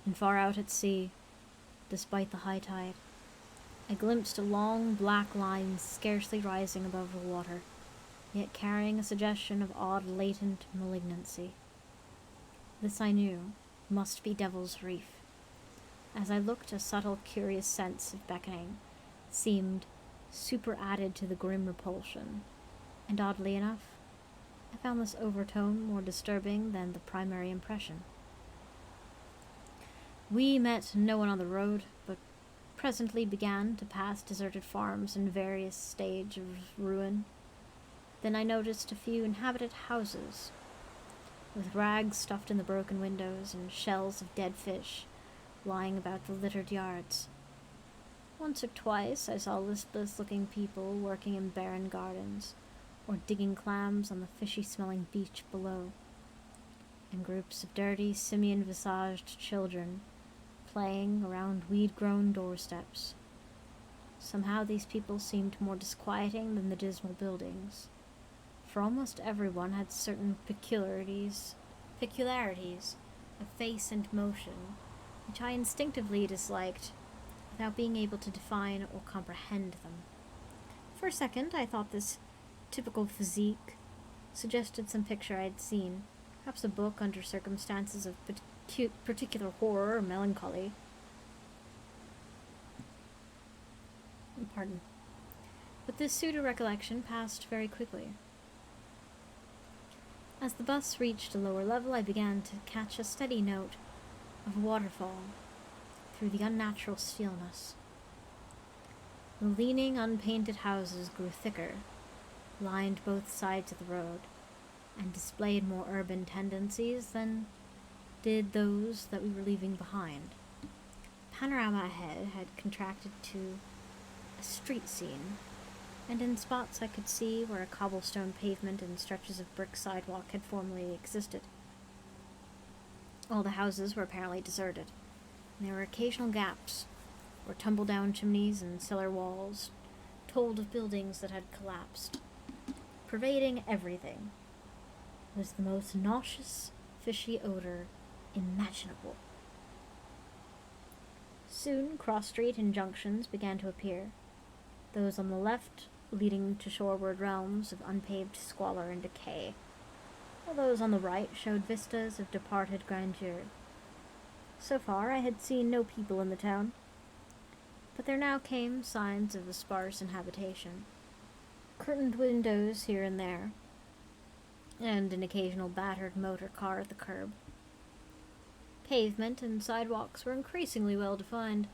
And far out at sea, despite the high tide, I glimpsed a long black line scarcely rising above the water, yet carrying a suggestion of odd latent malignancy. This I knew must be Devil's Reef. As I looked, a subtle, curious sense of beckoning seemed superadded to the grim repulsion, and oddly enough, I found this overtone more disturbing than the primary impression. We met no one on the road, but presently began to pass deserted farms in various stage of ruin. Then I noticed a few inhabited houses, with rags stuffed in the broken windows and shells of dead fish lying about the littered yards. Once or twice I saw listless-looking people working in barren gardens, or digging clams on the fishy-smelling beach below, and groups of dirty, simian-visaged children playing around weed-grown doorsteps. Somehow these people seemed more disquieting than the dismal buildings, for almost everyone had certain peculiarities of face and motion, which I instinctively disliked, without being able to define or comprehend them. For a second I thought this typical physique suggested some picture I had seen, perhaps a book under circumstances of particular horror or melancholy. Pardon. But this pseudo-recollection passed very quickly. As the bus reached a lower level, I began to catch a steady note of waterfall through the unnatural stillness. The leaning, unpainted houses grew thicker, lined both sides of the road, and displayed more urban tendencies than did those that we were leaving behind. Panorama ahead had contracted to a street scene, and in spots I could see where a cobblestone pavement and stretches of brick sidewalk had formerly existed. All the houses were apparently deserted, and there were occasional gaps where tumble-down chimneys and cellar walls told of buildings that had collapsed. Pervading everything was the most nauseous, fishy odor imaginable. Soon, cross-street and junctions began to appear, those on the left leading to shoreward realms of unpaved squalor and decay, while those on the right showed vistas of departed grandeur. So far, I had seen no people in the town, but there now came signs of a sparse inhabitation. Curtained windows here and there, and an occasional battered motor car at the curb. Pavement and sidewalks were increasingly well defined,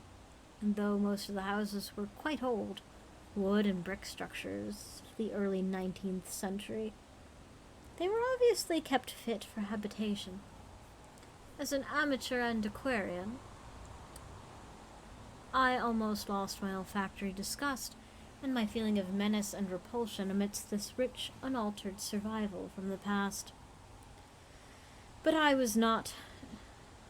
and though most of the houses were quite old, wood and brick structures of the early 19th century, they were obviously kept fit for habitation. As an amateur antiquarian, I almost lost my olfactory disgust and my feeling of menace and repulsion amidst this rich, unaltered survival from the past. But I was not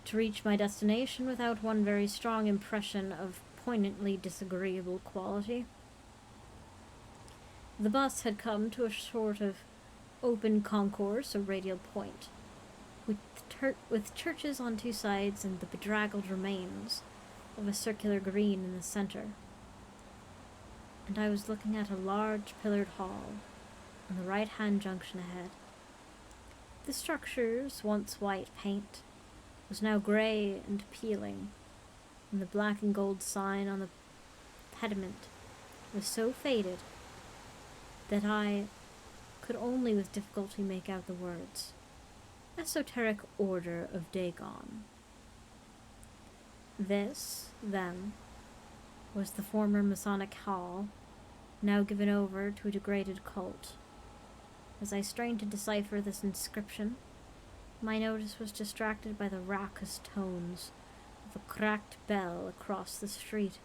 to reach my destination without one very strong impression of poignantly disagreeable quality. The bus had come to a sort of open concourse or radial point, with churches on two sides and the bedraggled remains of a circular green in the center. And I was looking at a large pillared hall on the right-hand junction ahead. The structure's once white paint was now grey and peeling, and the black and gold sign on the pediment was so faded that I could only with difficulty make out the words, "Esoteric Order of Dagon." This, then, was the former Masonic Hall, now given over to a degraded cult. As I strained to decipher this inscription, my notice was distracted by the raucous tones of a cracked bell across the street,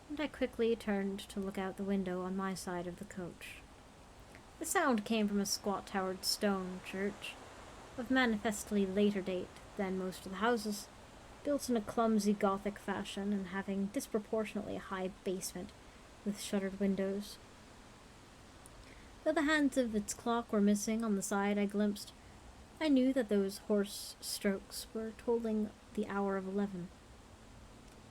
and I quickly turned to look out the window on my side of the coach. The sound came from a squat-towered stone church, of manifestly later date than most of the houses, built in a clumsy Gothic fashion and having disproportionately high basement with shuttered windows. Though the hands of its clock were missing on the side I glimpsed, I knew that those hoarse strokes were tolling the hour of 11.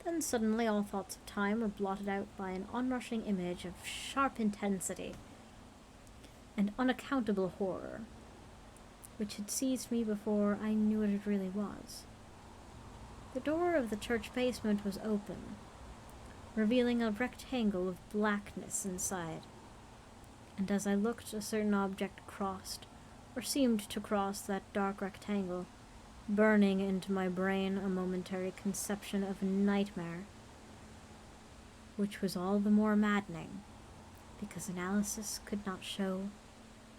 Then suddenly all thoughts of time were blotted out by an onrushing image of sharp intensity and unaccountable horror, which had seized me before I knew what it really was. The door of the church basement was open, revealing a rectangle of blackness inside, and as I looked, a certain object crossed, or seemed to cross that dark rectangle, burning into my brain a momentary conception of a nightmare, which was all the more maddening, because analysis could not show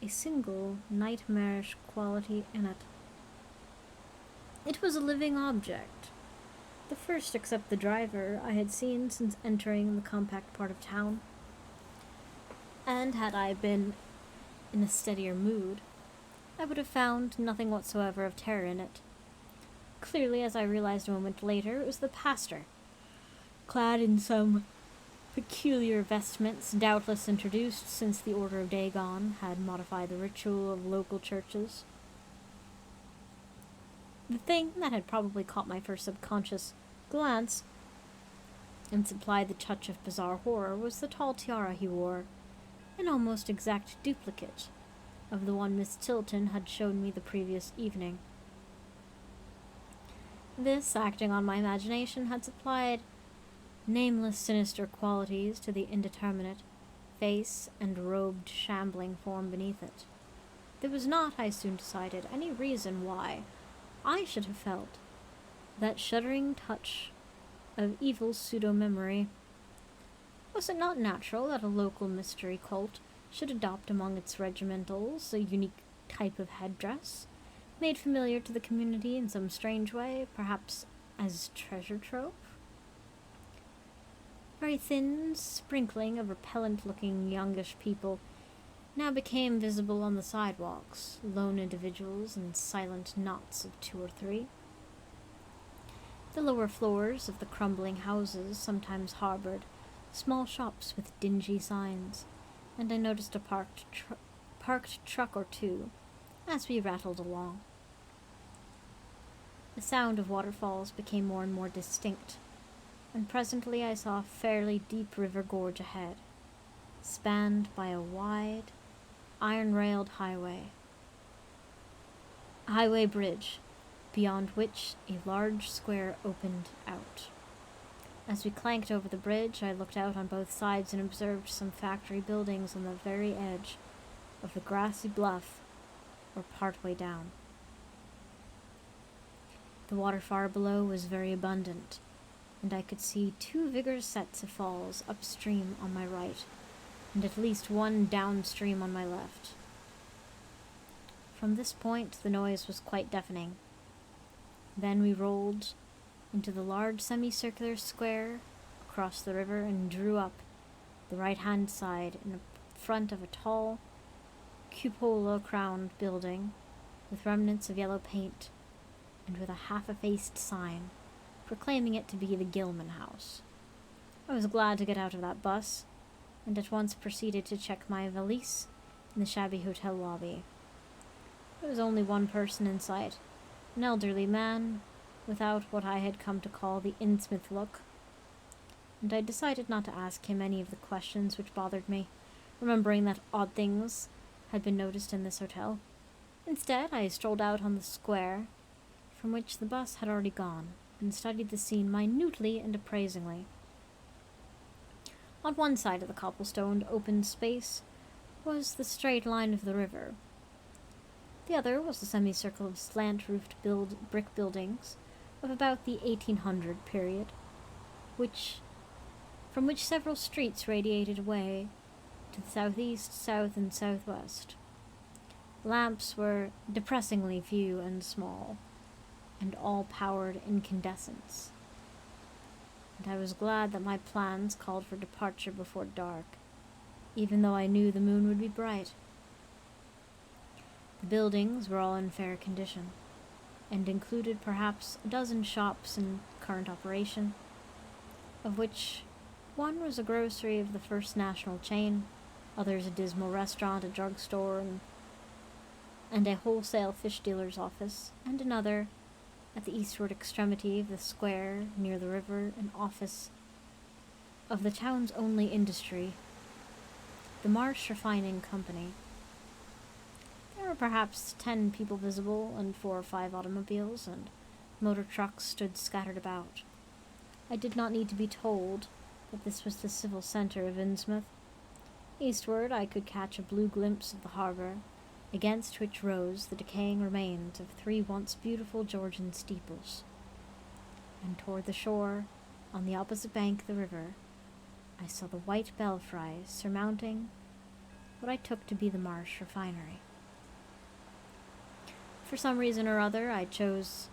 a single nightmarish quality in it. It was a living object, the first except the driver I had seen since entering the compact part of town, and had I been in a steadier mood, I would have found nothing whatsoever of terror in it. Clearly, as I realized a moment later, it was the pastor, clad in some peculiar vestments doubtless introduced since the Order of Dagon had modified the ritual of local churches. The thing that had probably caught my first subconscious glance and supplied the touch of bizarre horror was the tall tiara he wore, an almost exact duplicate of the one Miss Tilton had shown me the previous evening. This, acting on my imagination, had supplied nameless sinister qualities to the indeterminate face and robed shambling form beneath it. There was not, I soon decided, any reason why I should have felt that shuddering touch of evil pseudo-memory. Was it not natural that a local mystery cult should adopt among its regimentals a unique type of headdress, made familiar to the community in some strange way, perhaps as treasure trove. Very thin sprinkling of repellent-looking youngish people now became visible on the sidewalks, lone individuals in silent knots of 2 or 3. The lower floors of the crumbling houses sometimes harbored small shops with dingy signs, and I noticed a parked truck or two as we rattled along. The sound of waterfalls became more and more distinct, and presently I saw a fairly deep river gorge ahead, spanned by a wide, iron-railed highway bridge, beyond which a large square opened out. As we clanked over the bridge, I looked out on both sides and observed some factory buildings on the very edge of the grassy bluff, or partway down. The water far below was very abundant, and I could see 2 vigorous sets of falls upstream on my right, and at least one downstream on my left. From this point, the noise was quite deafening. Then we rolled into the large semicircular square across the river and drew up the right-hand side in front of a tall, cupola-crowned building with remnants of yellow paint and with a half-effaced sign proclaiming it to be the Gilman House. I was glad to get out of that bus, and at once proceeded to check my valise in the shabby hotel lobby. There was only one person in sight, an elderly man without what I had come to call the Innsmouth look, and I decided not to ask him any of the questions which bothered me, remembering that odd things had been noticed in this hotel. Instead, I strolled out on the square, from which the bus had already gone, and studied the scene minutely and appraisingly. On one side of the cobblestoned open space was the straight line of the river. The other was a semicircle of slant-roofed brick buildings of about the 1800 period, from which several streets radiated away to the southeast, south, and southwest. Lamps were depressingly few and small, and all powered incandescents, and I was glad that my plans called for departure before dark, even though I knew the moon would be bright. The buildings were all in fair condition, and included perhaps a dozen shops in current operation, of which one was a grocery of the First National chain, others a dismal restaurant, a drugstore, and a wholesale fish dealer's office, and another, at the eastward extremity of the square near the river, an office of the town's only industry, the Marsh Refining Company. There were perhaps 10 people visible, and 4 or 5 automobiles and motor trucks stood scattered about. I did not need to be told that this was the civil center of Innsmouth. Eastward I could catch a blue glimpse of the harbor, against which rose the decaying remains of 3 once beautiful Georgian steeples. And toward the shore, on the opposite bank of the river, I saw the white belfry surmounting what I took to be the Marsh Refinery. For some reason or other, I chose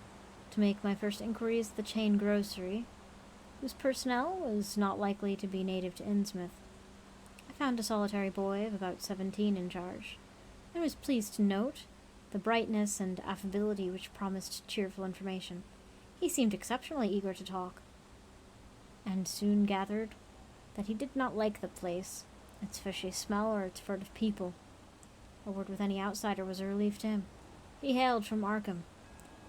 to make my first inquiries at the chain grocery, whose personnel was not likely to be native to Innsmouth. I found a solitary boy of about 17 in charge, and was pleased to note the brightness and affability which promised cheerful information. He seemed exceptionally eager to talk, and soon gathered that he did not like the place, its fishy smell, or its furtive people. A word with any outsider was a relief to him. He hailed from Arkham,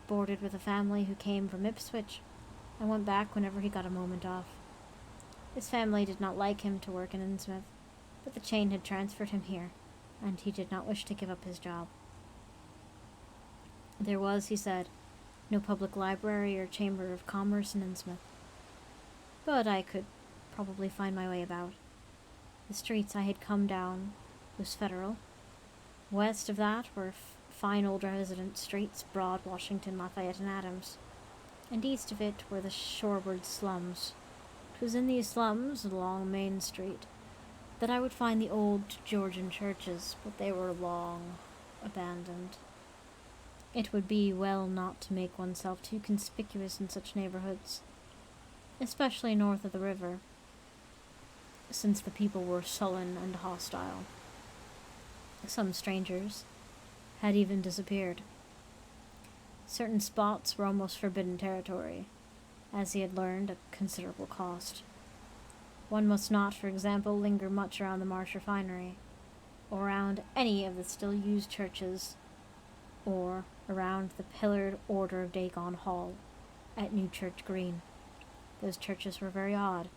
boarded with a family who came from Ipswich, and went back whenever he got a moment off. His family did not like him to work in Innsmouth, but the chain had transferred him here, and he did not wish to give up his job. There was, he said, no public library or chamber of commerce in Innsmouth, but I could probably find my way about. The streets I had come down was Federal. West of that were fine old residence streets, Broad, Washington, Lafayette, and Adams, and east of it were the shoreward slums. 'Twas in these slums, along Main Street, that I would find the old Georgian churches, but they were long abandoned. It would be well not to make oneself too conspicuous in such neighborhoods, especially north of the river, since the people were sullen and hostile. Some strangers had even disappeared. Certain spots were almost forbidden territory, as he had learned at considerable cost. One must not, for example, linger much around the Marsh refinery, or around any of the still used churches, or around the pillared Order of Dagon Hall at New Church Green. Those churches were very odd,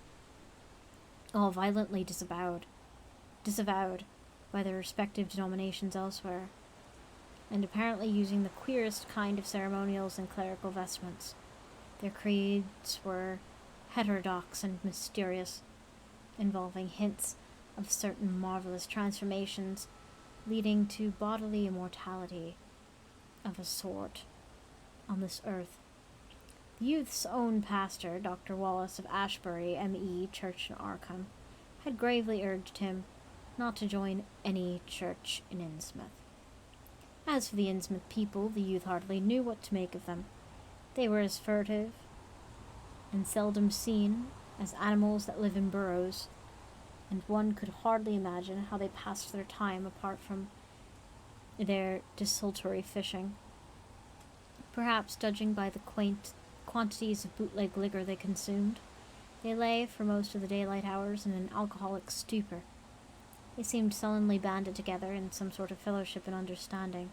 all violently disavowed by their respective denominations elsewhere, and apparently using the queerest kind of ceremonials and clerical vestments. Their creeds were heterodox and mysterious, involving hints of certain marvelous transformations leading to bodily immortality of a sort on this earth. The youth's own pastor, Dr. Wallace of Ashbury, M.E., Church in Arkham, had gravely urged him not to join any church in Innsmouth. As for the Innsmouth people, the youth hardly knew what to make of them. They were as furtive and seldom seen as animals that live in burrows, and one could hardly imagine how they passed their time apart from their desultory fishing. Perhaps, judging by the quaint quantities of bootleg liquor they consumed, they lay for most of the daylight hours in an alcoholic stupor. They seemed sullenly banded together in some sort of fellowship and understanding,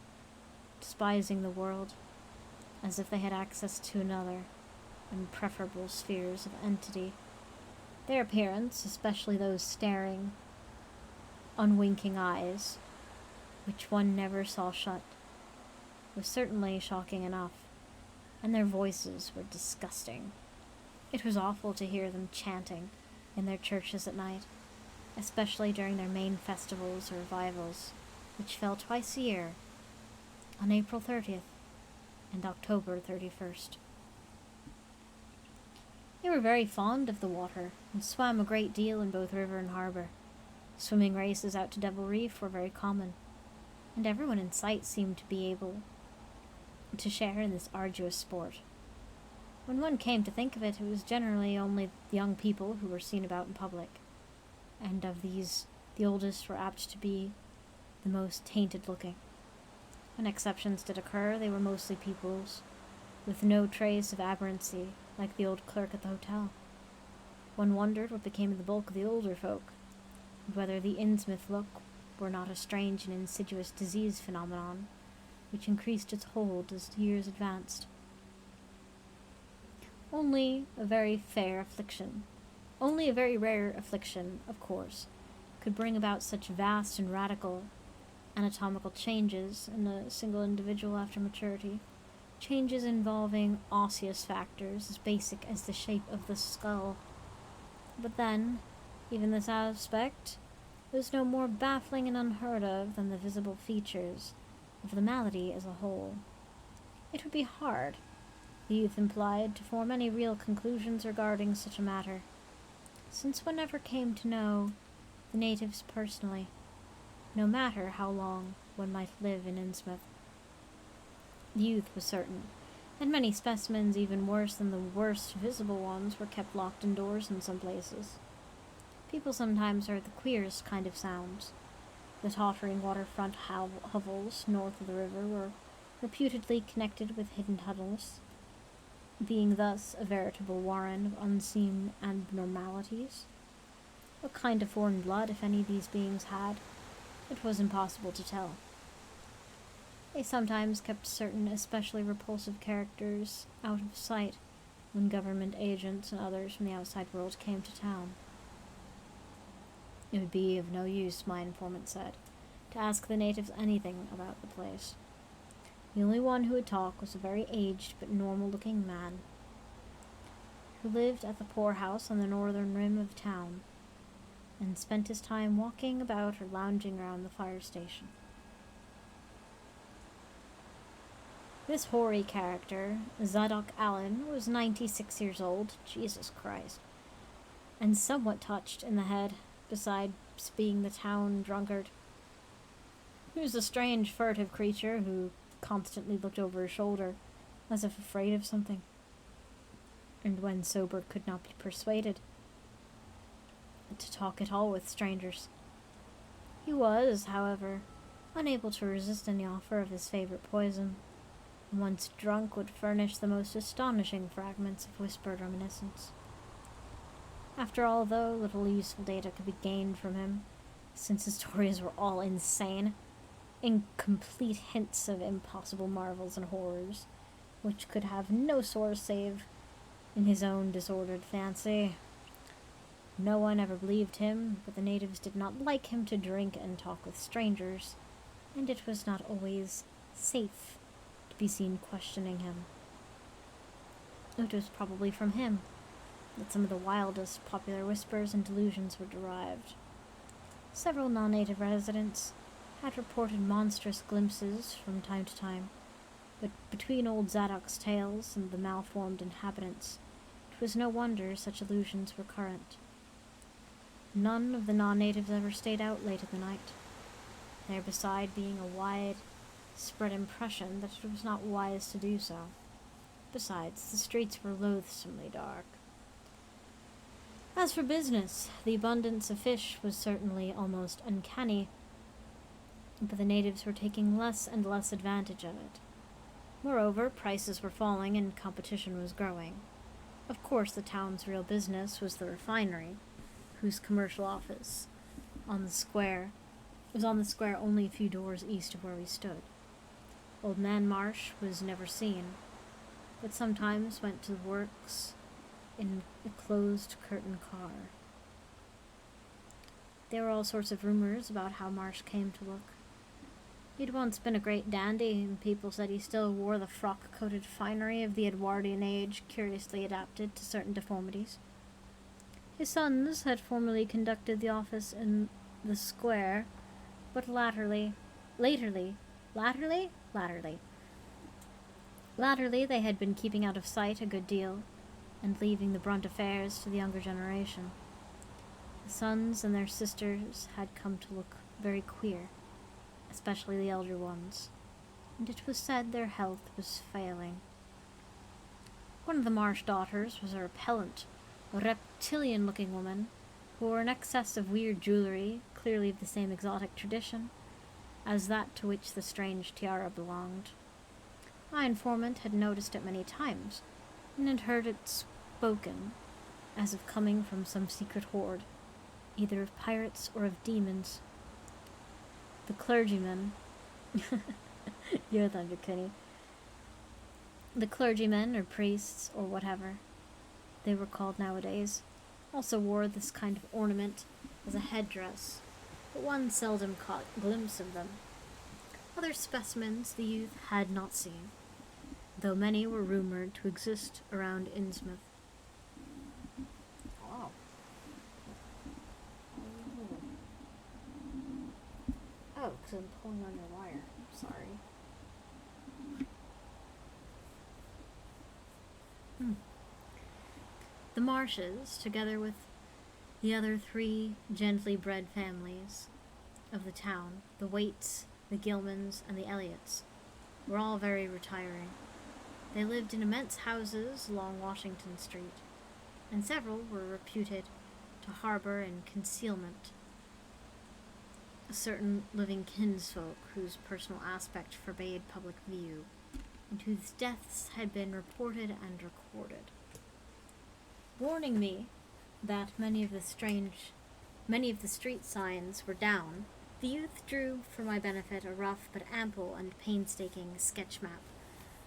despising the world, as if they had access to another and preferable spheres of entity. Their appearance, especially those staring, unwinking eyes, which one never saw shut, was certainly shocking enough, and their voices were disgusting. It was awful to hear them chanting in their churches at night, especially during their main festivals or revivals, which fell twice a year, on April 30th and October 31st. They were very fond of the water, and swam a great deal in both river and harbour. Swimming races out to Devil Reef were very common, and everyone in sight seemed to be able to share in this arduous sport. When one came to think of it, it was generally only young people who were seen about in public, and of these, the oldest were apt to be the most tainted-looking. When exceptions did occur, they were mostly pupils, with no trace of aberrancy, like the old clerk at the hotel. One wondered what became of the bulk of the older folk, and whether the Innsmouth look were not a strange and insidious disease phenomenon, which increased its hold as years advanced. Only a very rare affliction, of course, could bring about such vast and radical anatomical changes in a single individual after maturity, changes involving osseous factors as basic as the shape of the skull. But then, even this aspect was no more baffling and unheard of than the visible features of the malady as a whole. It would be hard, the youth implied, to form any real conclusions regarding such a matter, since one never came to know the natives personally, no matter how long one might live in Innsmouth. The youth was certain that many specimens even worse than the worst visible ones were kept locked indoors in some places. People sometimes heard the queerest kind of sounds. The tottering waterfront hovels north of the river were reputedly connected with hidden tunnels, being thus a veritable warren of unseen abnormalities. What kind of foreign blood, if any, these beings had, it was impossible to tell. They sometimes kept certain especially repulsive characters out of sight when government agents and others from the outside world came to town. It would be of no use, my informant said, to ask the natives anything about the place. The only one who would talk was a very aged but normal-looking man who lived at the poorhouse on the northern rim of town and spent his time walking about or lounging around the fire station. This hoary character, Zadok Allen, was 96 years old, Jesus Christ, and somewhat touched in the head. besides being the town drunkard. He was a strange, furtive creature who constantly looked over his shoulder, as if afraid of something, and when sober could not be persuaded to talk at all with strangers. He was, however, unable to resist any offer of his favorite poison, and once drunk would furnish the most astonishing fragments of whispered reminiscence. After all, though, little useful data could be gained from him, since his stories were all insane, incomplete hints of impossible marvels and horrors, which could have no source save in his own disordered fancy. No one ever believed him, but the natives did not like him to drink and talk with strangers, and it was not always safe to be seen questioning him. It was probably from him that some of the wildest popular whispers and delusions were derived. Several non-native residents had reported monstrous glimpses from time to time, but between old Zadok's tales and the malformed inhabitants, it was no wonder such illusions were current. None of the non-natives ever stayed out late at the night, there beside being a wide-spread impression that it was not wise to do so. Besides, the streets were loathsomely dark. As for business, the abundance of fish was certainly almost uncanny, but the natives were taking less and less advantage of it. Moreover, prices were falling and competition was growing. Of course, the town's real business was the refinery, whose commercial office was on the square only a few doors east of where we stood. Old Man Marsh was never seen, but sometimes went to the works in a closed curtain car. There were all sorts of rumors about how Marsh came to look. He'd once been a great dandy, and people said he still wore the frock-coated finery of the Edwardian age, curiously adapted to certain deformities. His sons had formerly conducted the office in the square, but latterly they had been keeping out of sight a good deal, and leaving the brunt affairs to the younger generation. The sons and their sisters had come to look very queer, especially the elder ones, and it was said their health was failing. One of the Marsh daughters was a repellent, reptilian-looking woman who wore an excess of weird jewelry, clearly of the same exotic tradition as that to which the strange tiara belonged. My informant had noticed it many times, and had heard it spoken as of coming from some secret horde, either of pirates or of demons. The clergyman you're Thundercunny. The clergymen or priests or whatever they were called nowadays also wore this kind of ornament as a headdress, but one seldom caught a glimpse of them. Other specimens the youth had not seen, though many were rumored to exist around Innsmouth. Wow. Oh, because I'm pulling on your wire. I'm sorry. The Marshes, together with the other 3 gently bred families of the town, the Waits, the Gilmans, and the Elliots, were all very retiring. They lived in immense houses along Washington Street, and several were reputed to harbor in concealment a certain living kinsfolk whose personal aspect forbade public view, and whose deaths had been reported and recorded. Warning me that many of the street signs were down, the youth drew for my benefit a rough but ample and painstaking sketch map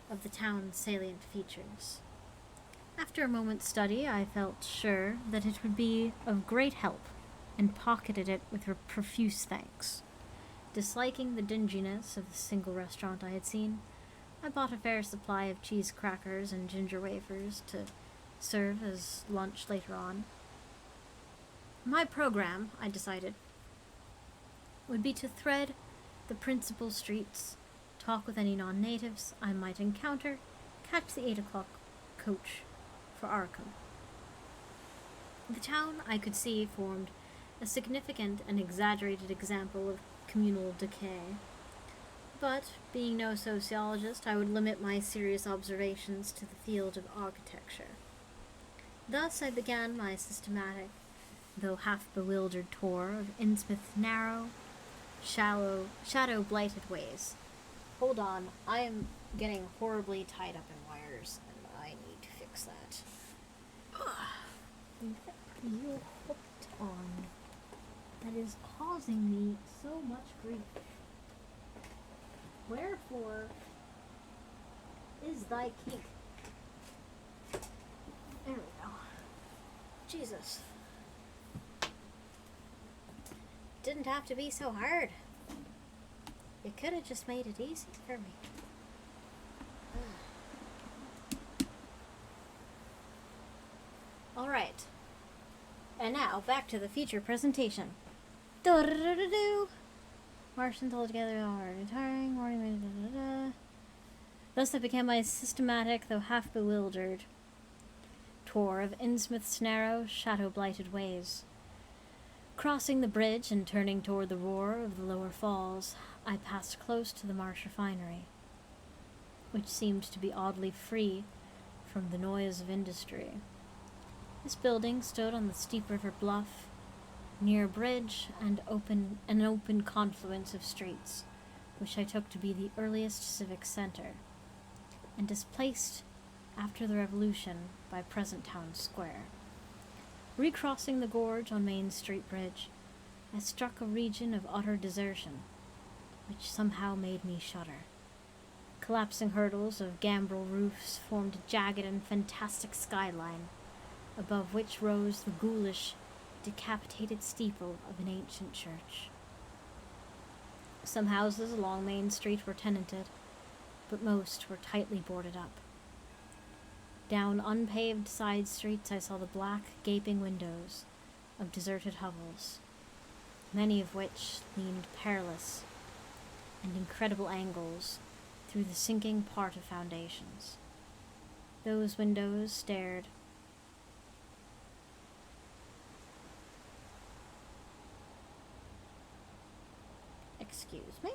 of the town's salient features. After a moment's study, I felt sure that it would be of great help, and pocketed it with profuse thanks. Disliking the dinginess of the single restaurant I had seen, I bought a fair supply of cheese crackers and ginger wafers to serve as lunch later on. My program, I decided, would be to thread the principal streets, talk with any non-natives I might encounter, catch the 8 o'clock coach for Arkham. The town, I could see, formed a significant and exaggerated example of communal decay. But, being no sociologist, I would limit my serious observations to the field of architecture. Thus I began my systematic, though half-bewildered tour of Innsmouth's narrow, shadow-blighted ways. Hold on, I am getting horribly tied up in wires, and I need to fix that. You're hooked on. That is causing me so much grief. Wherefore is thy kink? There we go. Jesus. Didn't have to be so hard. You could have just made it easy for me. Alright. And now, back to the feature presentation. Martians all together are retiring, morning, Thus I began my systematic, though half-bewildered, tour of Innsmouth's narrow, shadow-blighted ways. Crossing the bridge and turning toward the roar of the lower falls, I passed close to the Marsh refinery, which seemed to be oddly free from the noise of industry. This building stood on the steep river bluff, near a bridge and an open confluence of streets, which I took to be the earliest civic center, and displaced after the Revolution by present town square. Recrossing the gorge on Main Street Bridge, I struck a region of utter desertion, which somehow made me shudder. Collapsing hurdles of gambrel roofs formed a jagged and fantastic skyline, above which rose the ghoulish, decapitated steeple of an ancient church. Some houses along Main Street were tenanted, but most were tightly boarded up. Down unpaved side streets I saw the black, gaping windows of deserted hovels, many of which leaned perilous and incredible angles through the sinking part of foundations. Those windows stared Excuse me?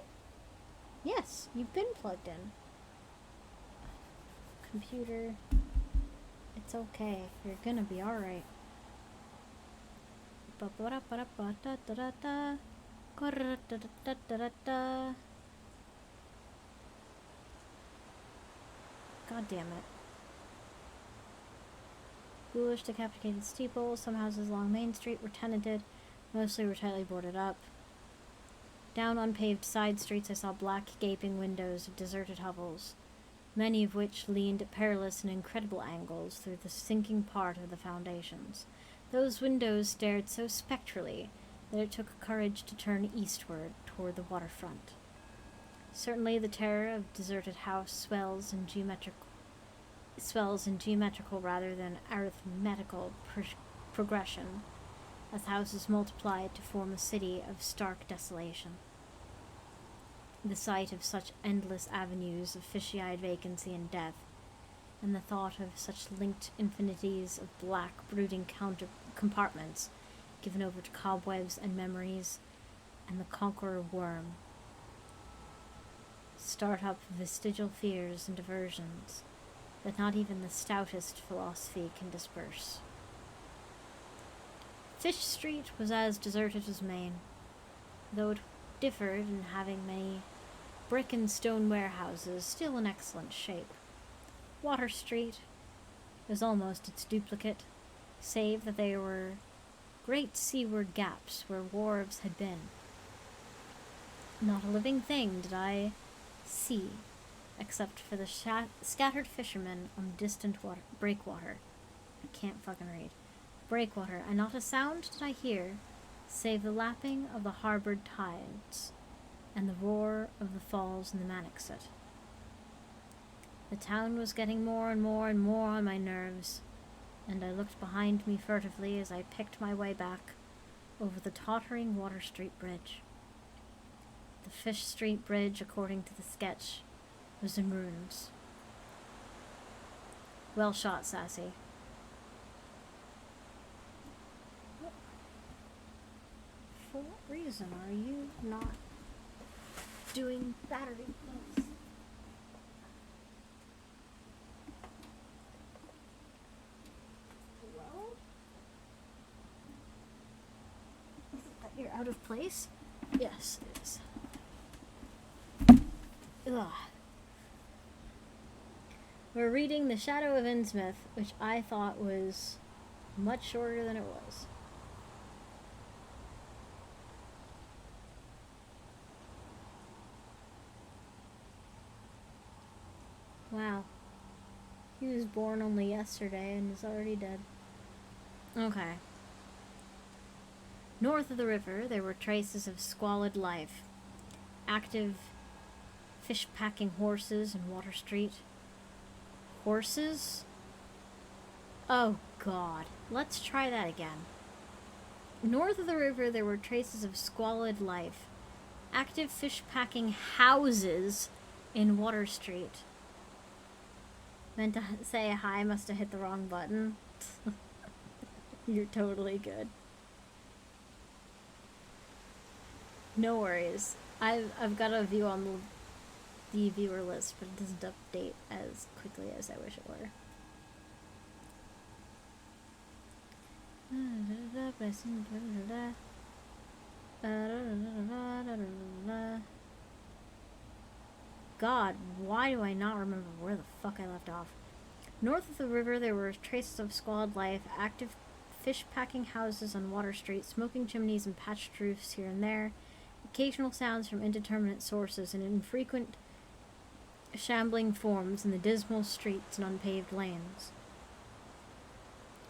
Yes, you've been plugged in. Computer. It's okay. You're gonna be alright. God damn it. Ghoulish, decapitated steeples. Some houses along Main Street were tenanted. Mostly were tightly boarded up. Down unpaved side streets I saw black, gaping windows of deserted hovels, many of which leaned at perilous and incredible angles through the sinking part of the foundations. Those windows stared so spectrally that it took courage to turn eastward toward the waterfront. Certainly the terror of deserted house swells in geometrical rather than arithmetical progression, as houses multiplied to form a city of stark desolation. The sight of such endless avenues of fishy-eyed vacancy and death, and the thought of such linked infinities of black, brooding compartments given over to cobwebs and memories, and the conqueror worm, start up vestigial fears and aversions that not even the stoutest philosophy can disperse. Fish Street was as deserted as Main, though it differed in having many brick and stone warehouses still in excellent shape. Water Street was almost its duplicate, save that there were great seaward gaps where wharves had been. Not a living thing did I see, except for the scattered fishermen on distant breakwater. I can't fucking read. Breakwater, and not a sound did I hear, save the lapping of the harbored tides and the roar of the falls in the Manixet. The town was getting more and more and more on my nerves, and I looked behind me furtively as I picked my way back over the tottering Water Street Bridge. The Fish Street Bridge, according to the sketch, was in ruins. Well shot, Sassy. reason are you not doing battery plugs? Well, is it that you're out of place? Yes, it is. Ugh. We're reading The Shadow of Innsmouth, which I thought was much shorter than it was. Wow. He was born only yesterday and is already dead. Okay. North of the river, there were traces of squalid life. Active fish-packing horses in Water Street. Horses? Oh, God. Let's try that again. North of the river, there were traces of squalid life. Active fish-packing houses in Water Street. Meant to say hi, must have hit the wrong button. You're totally good. No worries. I've got a view on the viewer list, but it doesn't update as quickly as I wish it were. God, why do I not remember where the fuck I left off? North of the river, there were traces of squalid life, active fish-packing houses on Water Street, smoking chimneys and patched roofs here and there, occasional sounds from indeterminate sources, and infrequent shambling forms in the dismal streets and unpaved lanes.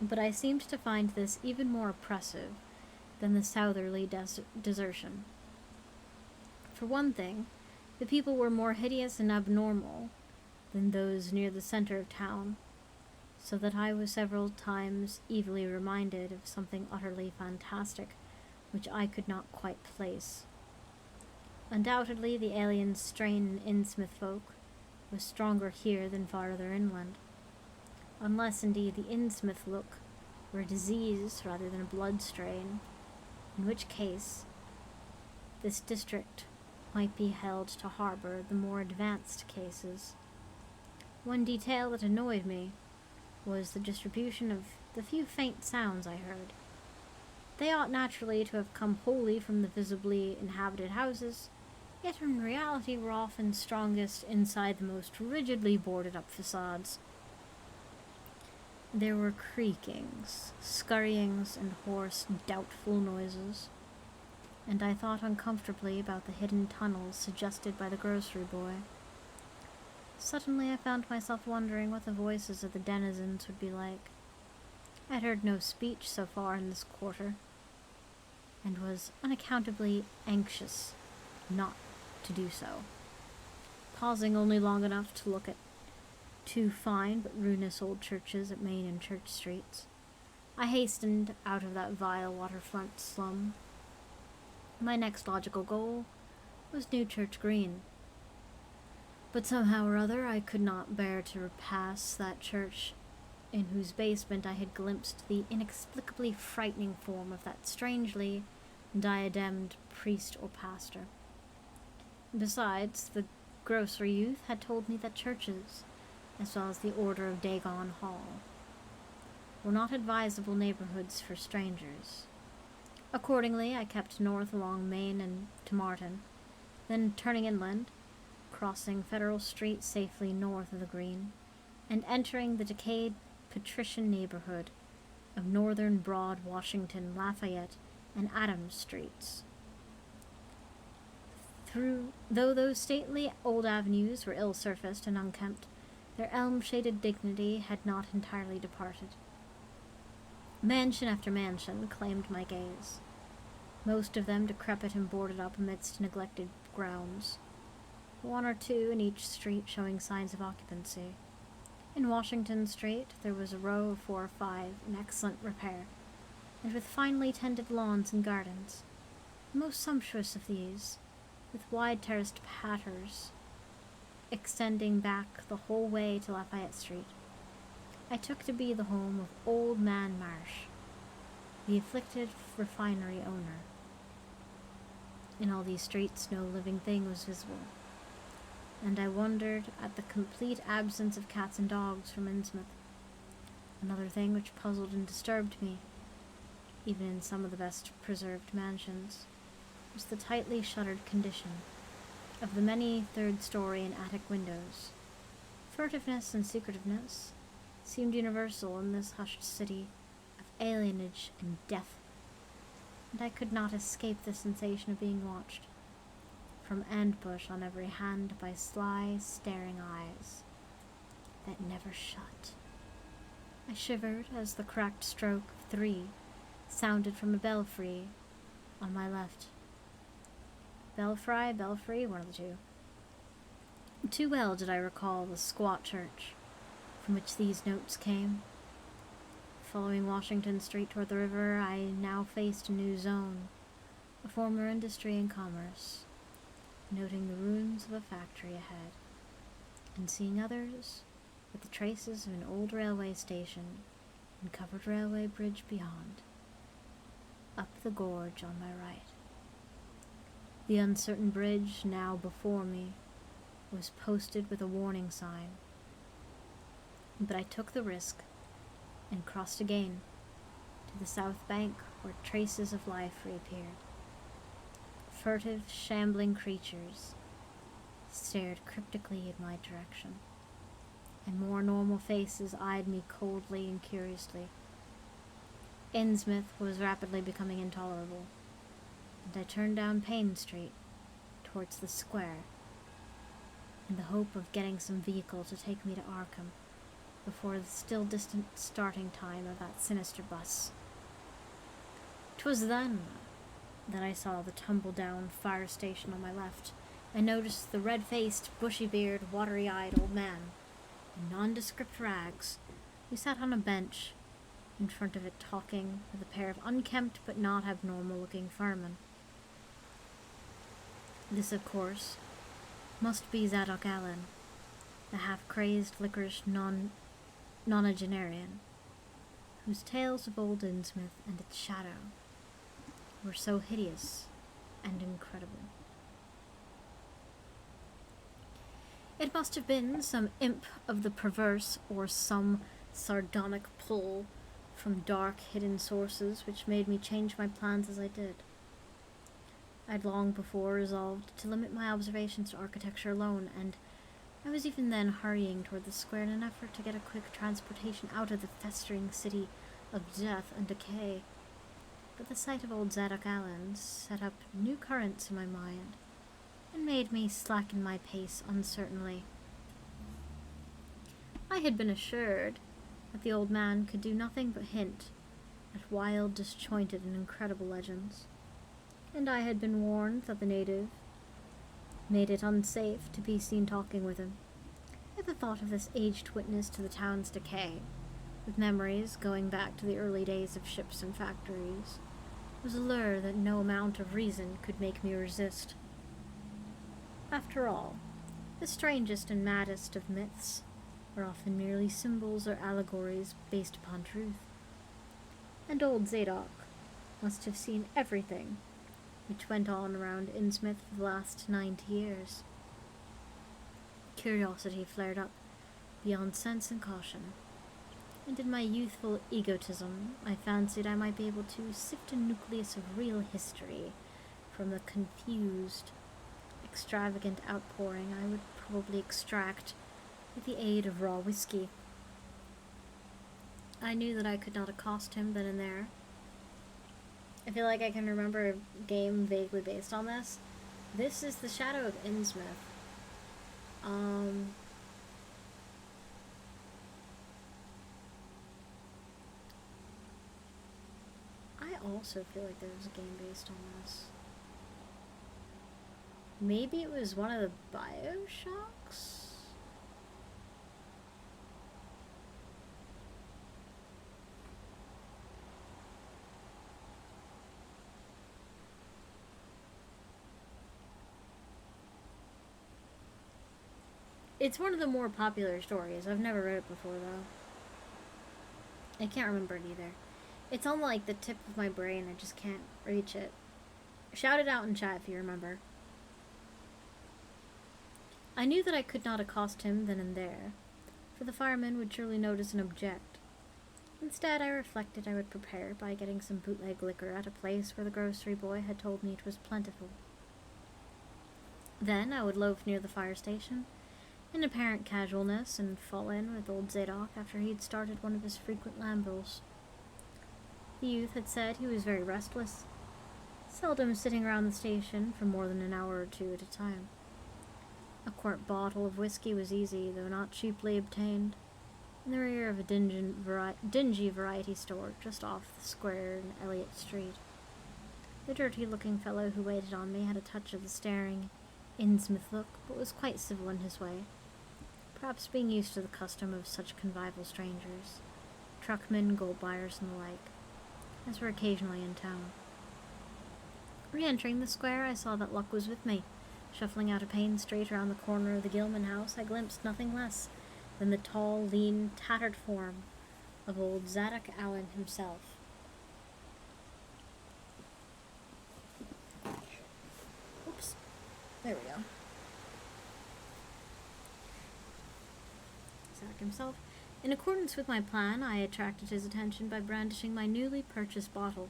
But I seemed to find this even more oppressive than the southerly desertion. For one thing, the people were more hideous and abnormal than those near the center of town, so that I was several times evilly reminded of something utterly fantastic which I could not quite place. Undoubtedly, the alien strain in Innsmouth folk was stronger here than farther inland, unless indeed the Innsmouth look were a disease rather than a blood strain, in which case this district might be held to harbor the more advanced cases. One detail that annoyed me was the distribution of the few faint sounds I heard. They ought naturally to have come wholly from the visibly inhabited houses, yet in reality were often strongest inside the most rigidly boarded-up facades. There were creakings, scurryings, and hoarse, doubtful noises, and I thought uncomfortably about the hidden tunnels suggested by the grocery boy. Suddenly I found myself wondering what the voices of the denizens would be like. I had heard no speech so far in this quarter, and was unaccountably anxious not to do so. Pausing only long enough to look at two fine but ruinous old churches at Main and Church Streets, I hastened out of that vile waterfront slum. My next logical goal was New Church Green. But somehow or other I could not bear to pass that church in whose basement I had glimpsed the inexplicably frightening form of that strangely diademed priest or pastor. Besides, the grocery youth had told me that churches, as well as the Order of Dagon Hall, were not advisable neighborhoods for strangers. Accordingly, I kept north along Main and to Martin, then turning inland, crossing Federal Street safely north of the Green, and entering the decayed patrician neighborhood of northern Broad, Washington, Lafayette, and Adams Streets. Though those stately old avenues were ill-surfaced and unkempt, their elm-shaded dignity had not entirely departed. Mansion after mansion claimed my gaze, most of them decrepit and boarded up amidst neglected grounds, one or two in each street showing signs of occupancy. In Washington Street there was a row of 4 or 5 in excellent repair, and with finely tended lawns and gardens, the most sumptuous of these, with wide terraced patters extending back the whole way to Lafayette Street, I took to be the home of Old Man Marsh, the afflicted refinery owner. In all these streets, no living thing was visible, and I wondered at the complete absence of cats and dogs from Innsmouth. Another thing which puzzled and disturbed me, even in some of the best preserved mansions, was the tightly shuttered condition of the many third-story and attic windows. Furtiveness and secretiveness seemed universal in this hushed city of alienage and death, and I could not escape the sensation of being watched from ambush on every hand by sly, staring eyes that never shut. I shivered as the cracked stroke of 3 sounded from a belfry on my left. Belfry, one of the two. Too well did I recall the squat church from which these notes came. Following Washington Street toward the river, I now faced a new zone, a former industry and commerce, noting the ruins of a factory ahead, and seeing others with the traces of an old railway station and covered railway bridge beyond. Up the gorge on my right. The uncertain bridge, now before me, was posted with a warning sign, but I took the risk and crossed again to the south bank where traces of life reappeared. Furtive, shambling creatures stared cryptically in my direction, and more normal faces eyed me coldly and curiously. Innsmouth was rapidly becoming intolerable, and I turned down Payne Street towards the square in the hope of getting some vehicle to take me to Arkham before the still distant starting time of that sinister bus. 'Twas then that I saw the tumble-down fire station on my left, and noticed the red-faced, bushy-bearded, watery-eyed old man in nondescript rags who sat on a bench in front of it talking with a pair of unkempt but not abnormal-looking firemen. This, of course, must be Zadok Allen, the half-crazed licorice nonagenarian, whose tales of old Innsmouth and its shadow were so hideous and incredible. It must have been some imp of the perverse or some sardonic pull from dark, hidden sources which made me change my plans as I did. I'd long before resolved to limit my observations to architecture alone, and I was even then hurrying toward the square in an effort to get a quick transportation out of the festering city of death and decay. But the sight of old Zadok Allen set up new currents in my mind, and made me slacken my pace uncertainly. I had been assured that the old man could do nothing but hint at wild, disjointed, and incredible legends, and I had been warned that the native made it unsafe to be seen talking with him. Yet the thought of this aged witness to the town's decay, with memories going back to the early days of ships and factories, was a lure that no amount of reason could make me resist. After all, the strangest and maddest of myths are often merely symbols or allegories based upon truth, and old Zadok must have seen everything which went on around Innsmouth for the last 90 years. Curiosity flared up beyond sense and caution, and in my youthful egotism I fancied I might be able to sift a nucleus of real history from the confused, extravagant outpouring I would probably extract with the aid of raw whiskey. I knew that I could not accost him then and there. I feel like I can remember a game vaguely based on this. This is The Shadow of Innsmouth. I also feel like there was a game based on this. Maybe it was one of the BioShocks? It's one of the more popular stories. I've never read it before, though. I can't remember it either. It's on, like, the tip of my brain. I just can't reach it. Shout it out in chat if you remember. I knew that I could not accost him then and there, for the fireman would surely notice and object. Instead, I reflected I would prepare by getting some bootleg liquor at a place where the grocery boy had told me it was plentiful. Then I would loaf near the fire station, in apparent casualness, and fall in with old Zadok after he'd started one of his frequent lambles. The youth had said he was very restless, seldom sitting around the station for more than an hour or two at a time. A quart bottle of whiskey was easy, though not cheaply obtained, in the rear of a dingy variety store just off the square in Elliott Street. The dirty-looking fellow who waited on me had a touch of the staring Innsmouth look, but was quite civil in his way, perhaps being used to the custom of such convivial strangers, truckmen, gold buyers, and the like, as were occasionally in town. Re-entering the square, I saw that luck was with me. Shuffling out a Payne Street around the corner of the Gilman house, I glimpsed nothing less than the tall, lean, tattered form of old Zadok Allen himself. Oops. There we go. Zadok himself. In accordance with my plan, I attracted his attention by brandishing my newly purchased bottle,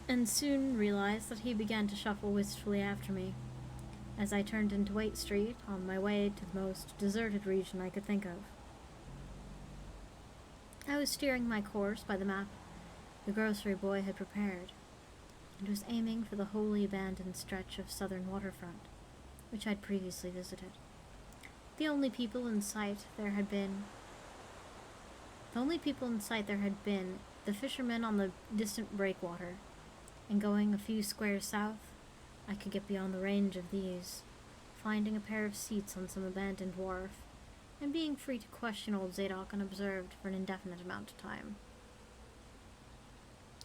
and soon realized that he began to shuffle wistfully after me, as I turned into Waite Street on my way to the most deserted region I could think of. I was steering my course by the map the grocery boy had prepared, and was aiming for the wholly abandoned stretch of southern waterfront, which I'd previously visited. The only people in sight there had been the fishermen on the distant breakwater, and going a few squares south, I could get beyond the range of these, finding a pair of seats on some abandoned wharf, and being free to question old Zadok unobserved for an indefinite amount of time.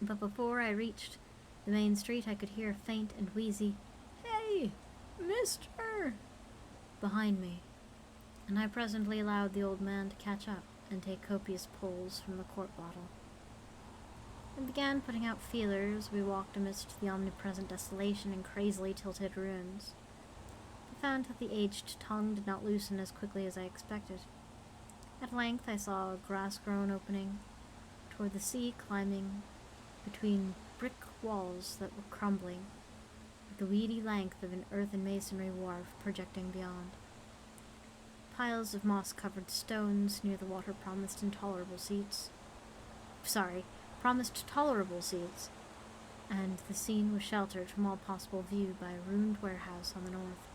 But before I reached the main street, I could hear a faint and wheezy, "Hey, mister!" behind me, and I presently allowed the old man to catch up and take copious pulls from the quart bottle. I began putting out feelers. We walked amidst the omnipresent desolation and crazily tilted ruins. I found that the aged tongue did not loosen as quickly as I expected. At length I saw a grass-grown opening toward the sea, climbing between brick walls that were crumbling, with the weedy length of an earth and masonry wharf projecting beyond. Piles of moss-covered stones near the water promised tolerable seats, and the scene was sheltered from all possible view by a ruined warehouse on the north.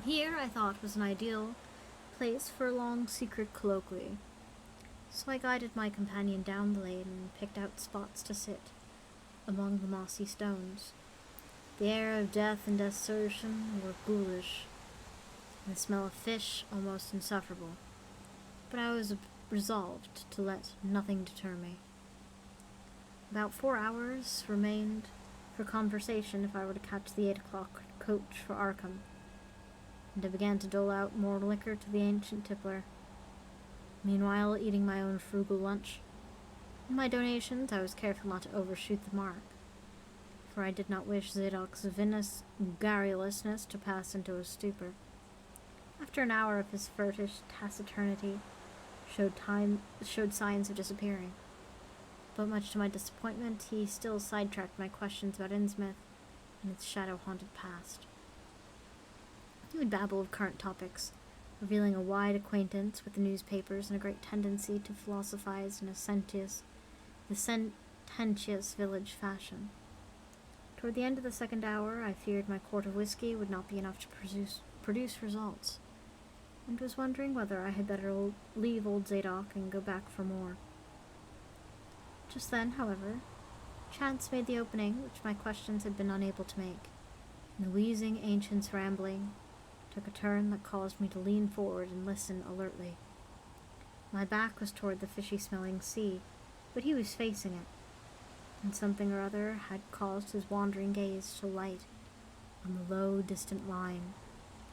Here, I thought, was an ideal place for a long secret colloquy, so I guided my companion down the lane and picked out spots to sit among the mossy stones. The air of death and desertion were ghoulish, and the smell of fish almost insufferable, but I was resolved to let nothing deter me. About 4 hours remained for conversation if I were to catch the 8 o'clock coach for Arkham, and I began to dole out more liquor to the ancient tippler, meanwhile eating my own frugal lunch. In my donations I was careful not to overshoot the mark, for I did not wish Zadok's vinous garrulousness to pass into a stupor. After an hour of his furtish taciturnity showed signs of disappearing, but much to my disappointment, he still sidetracked my questions about Innsmouth and its shadow-haunted past. He would babble of current topics, revealing a wide acquaintance with the newspapers and a great tendency to philosophize in the sententious village fashion. Toward the end of the second hour, I feared my quart of whiskey would not be enough to produce results, and was wondering whether I had better leave old Zadok and go back for more. Just then, however, chance made the opening which my questions had been unable to make, and the wheezing ancient's rambling took a turn that caused me to lean forward and listen alertly. My back was toward the fishy-smelling sea, but he was facing it, and something or other had caused his wandering gaze to light on the low, distant line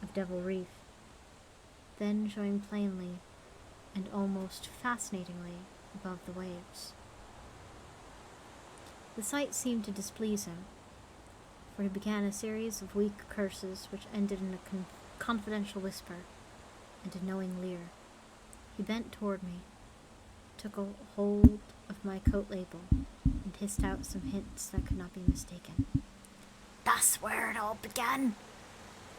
of Devil Reef, then showing plainly and almost fascinatingly above the waves. The sight seemed to displease him, for he began a series of weak curses which ended in a confidential whisper and a knowing leer. He bent toward me, took a hold of my coat label, and hissed out some hints that could not be mistaken. That's where it all began.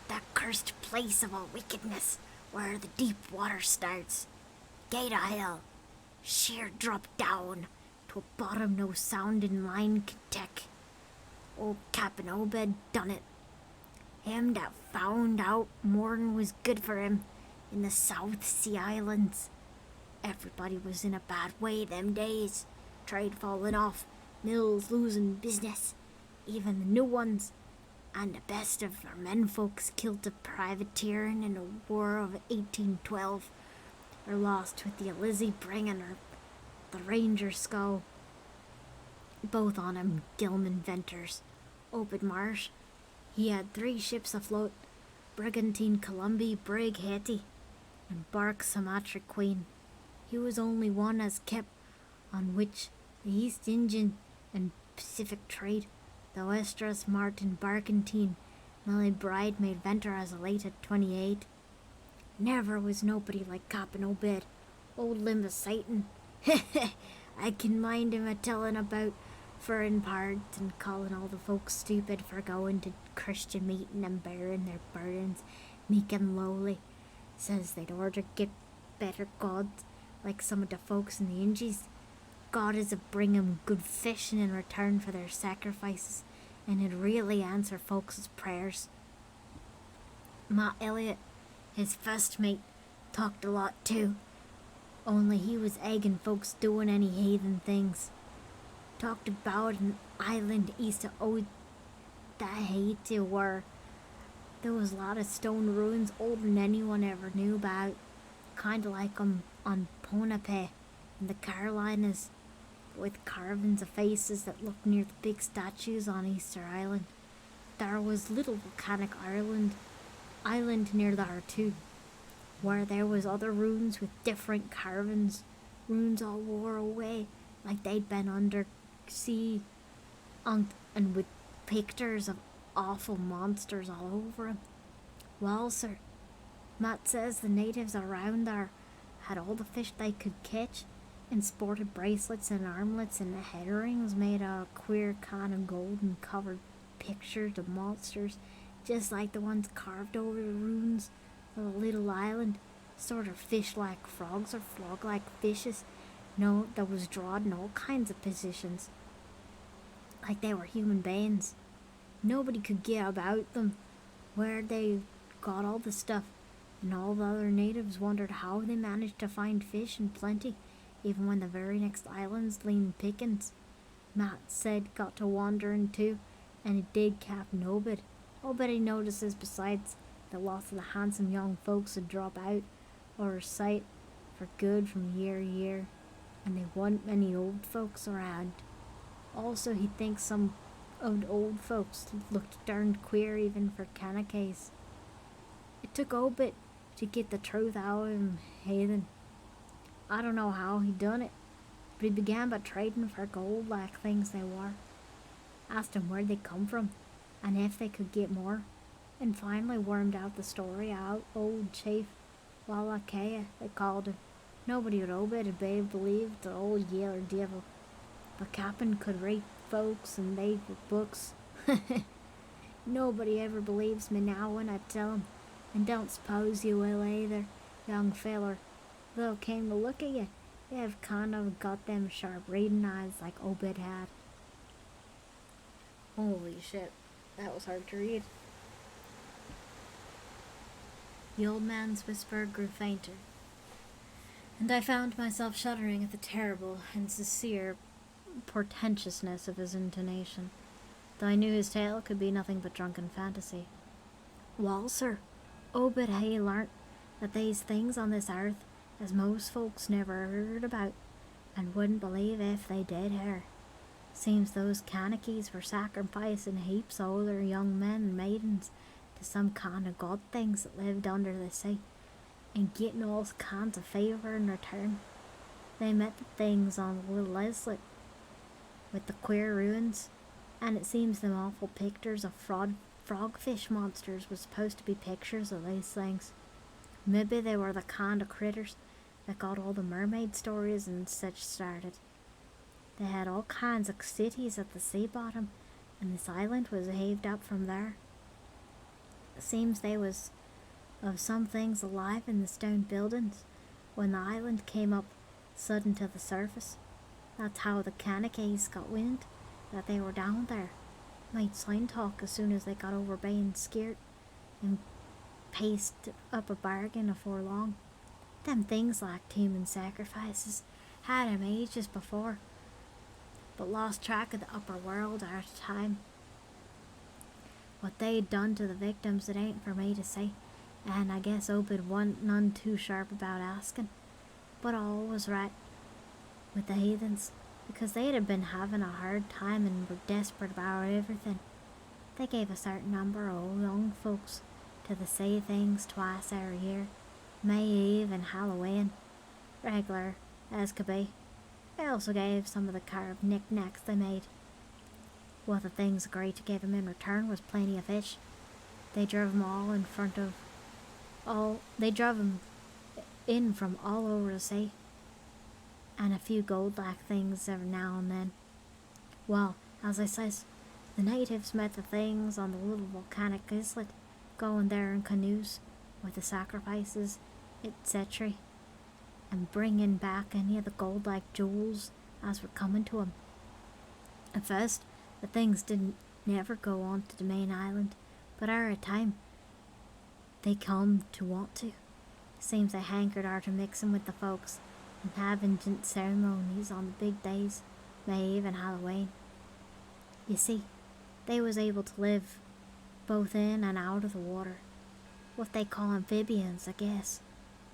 That cursed place of all wickedness, where the deep water starts. Gate of hell. Sheer drop down to a bottom no sound in line could take. Old Cap'n Obed done it. Him that found out more'n was good for him in the South Sea Islands. Everybody was in a bad way them days. Trade falling off, mills losing business, even the new ones. And the best of their menfolks killed to privateering in the War of 1812, or lost with the Elizabeth bringing her the Ranger Skull. Both on him Gilman Venters. Obed Marsh, he had 3 ships afloat, Brigantine Columbia, Brig Hetty, and bark Sumatra Queen. He was only one as kept on which the East Indian and Pacific trade, the Westras Martin Barkentine, Millie Bride made Venter as late at 28. Never was nobody like Cap'n Obed, old limb of Satan. I can mind him a telling about furrin parts and calling all the folks stupid for going to Christian meeting and bearing their burdens meek and lowly. Says they'd orter get better gods like some of the folks in the Injies. God is a bring 'em good fishing in return for their sacrifices, and he'd really answer folks' prayers. Matt Elliot, his first mate, talked a lot too, only he was egging folks doing any heathen things. Talked about an island east of Haiti where there was a lot of stone ruins older than anyone ever knew about, kinda like on Ponape in the Carolinas, with carvings of faces that looked near the big statues on Easter Island. There was little volcanic island near there too, where there was other ruins with different carvings. Ruins all wore away like they'd been under sea, and with pictures of awful monsters all over 'em. Well, sir, Matt says the natives around there had all the fish they could catch, and sported bracelets and armlets and head rings made out of queer kind of gold and covered pictures of monsters, just like the ones carved over the ruins of a little island, sort of fish like frogs or frog like fishes. No, that was drawn in all kinds of positions, like they were human beings. Nobody could get about them, where they got all the stuff, and all the other natives wondered how they managed to find fish in plenty, even when the very next islands leaned pickings. Matt said got to wandering too, and it did Captain Obed. Obed he notices besides that lots of the handsome young folks would drop out or sight for good from year to year, and they wasn't many old folks around. Also, he thinks some of the old folks looked darned queer even for Kanakas. It took Obed to get the truth out of him, heathen. I don't know how he done it, but he began by trading for gold like things they were. Asked him where they come from, and if they could get more, and finally wormed out the story out old Chief Wallachia, they called him. Nobody would Obed had believed the old yeller devil. The captain could read folks and they were books. Nobody ever believes me now when I tell 'em, and don't suppose you will either, young feller. Though came to look at you, you've kind of got them sharp reading eyes like Obed had. Holy shit, that was hard to read. The old man's whisper grew fainter, and I found myself shuddering at the terrible and sincere portentousness of his intonation, though I knew his tale could be nothing but drunken fantasy. Well, sir, Obed hay learnt that these things on this earth as most folks never heard about, and wouldn't believe if they did hear. Seems those Kanakas were sacrificing heaps of other young men and maidens to some kind of god things that lived under the sea, and getting all kinds of favour in return. They met the things on the little islet, with the queer ruins, and it seems them awful pictures of frogfish monsters was supposed to be pictures of these things. Maybe they were the kind of critters that got all the mermaid stories and such started. They had all kinds of cities at the sea bottom, and this island was heaved up from there. It seems they was of some things alive in the stone buildings when the island came up sudden to the surface. That's how the Kanakas got wind that they were down there. Made sign talk as soon as they got over being scared and paced up a bargain afore long. Them things like human sacrifices had 'em ages before, but lost track of the upper world at the time. What they'd done to the victims it ain't for me to say, and I guess Obed wasn't none too sharp about asking. But all was right with the heathens, because they'd have been having a hard time and were desperate about everything. They gave a certain number of young folks to the sea things twice every year, May Eve and Halloween, regular as could be. They also gave some of the carved knickknacks they made. What the things agreed to give 'em in return was plenty of fish. They drove 'em in from all over the sea, and a few gold-like things every now and then. Well, as I says, the natives met the things on the little volcanic islet, going there in canoes with the sacrifices, etc., and bringing back any of the gold-like jewels as were coming to 'em. At first, the things didn't never go on to the main island, but after a time, they come to want to. Seems they hankered arter mixing with the folks and having ceremonies on the big days, May Eve and Halloween. You see, they was able to live both in and out of the water. What they call amphibians, I guess.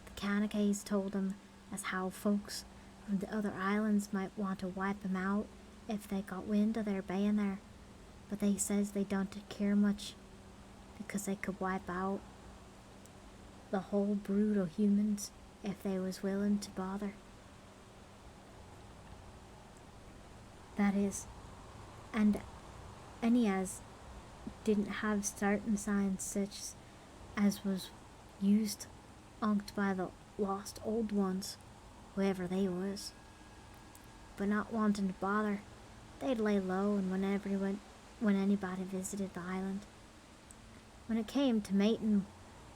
The Kanakas told them as how folks from the other islands might want to wipe 'em out if they got wind of their being there, but they says they don't care much, because they could wipe out the whole brood of humans if they was willing to bother. That is, and any as didn't have certain signs such as was used onked by the lost old ones, whoever they was. But not wanting to bother, they'd lay low and when anybody visited the island. When it came to mating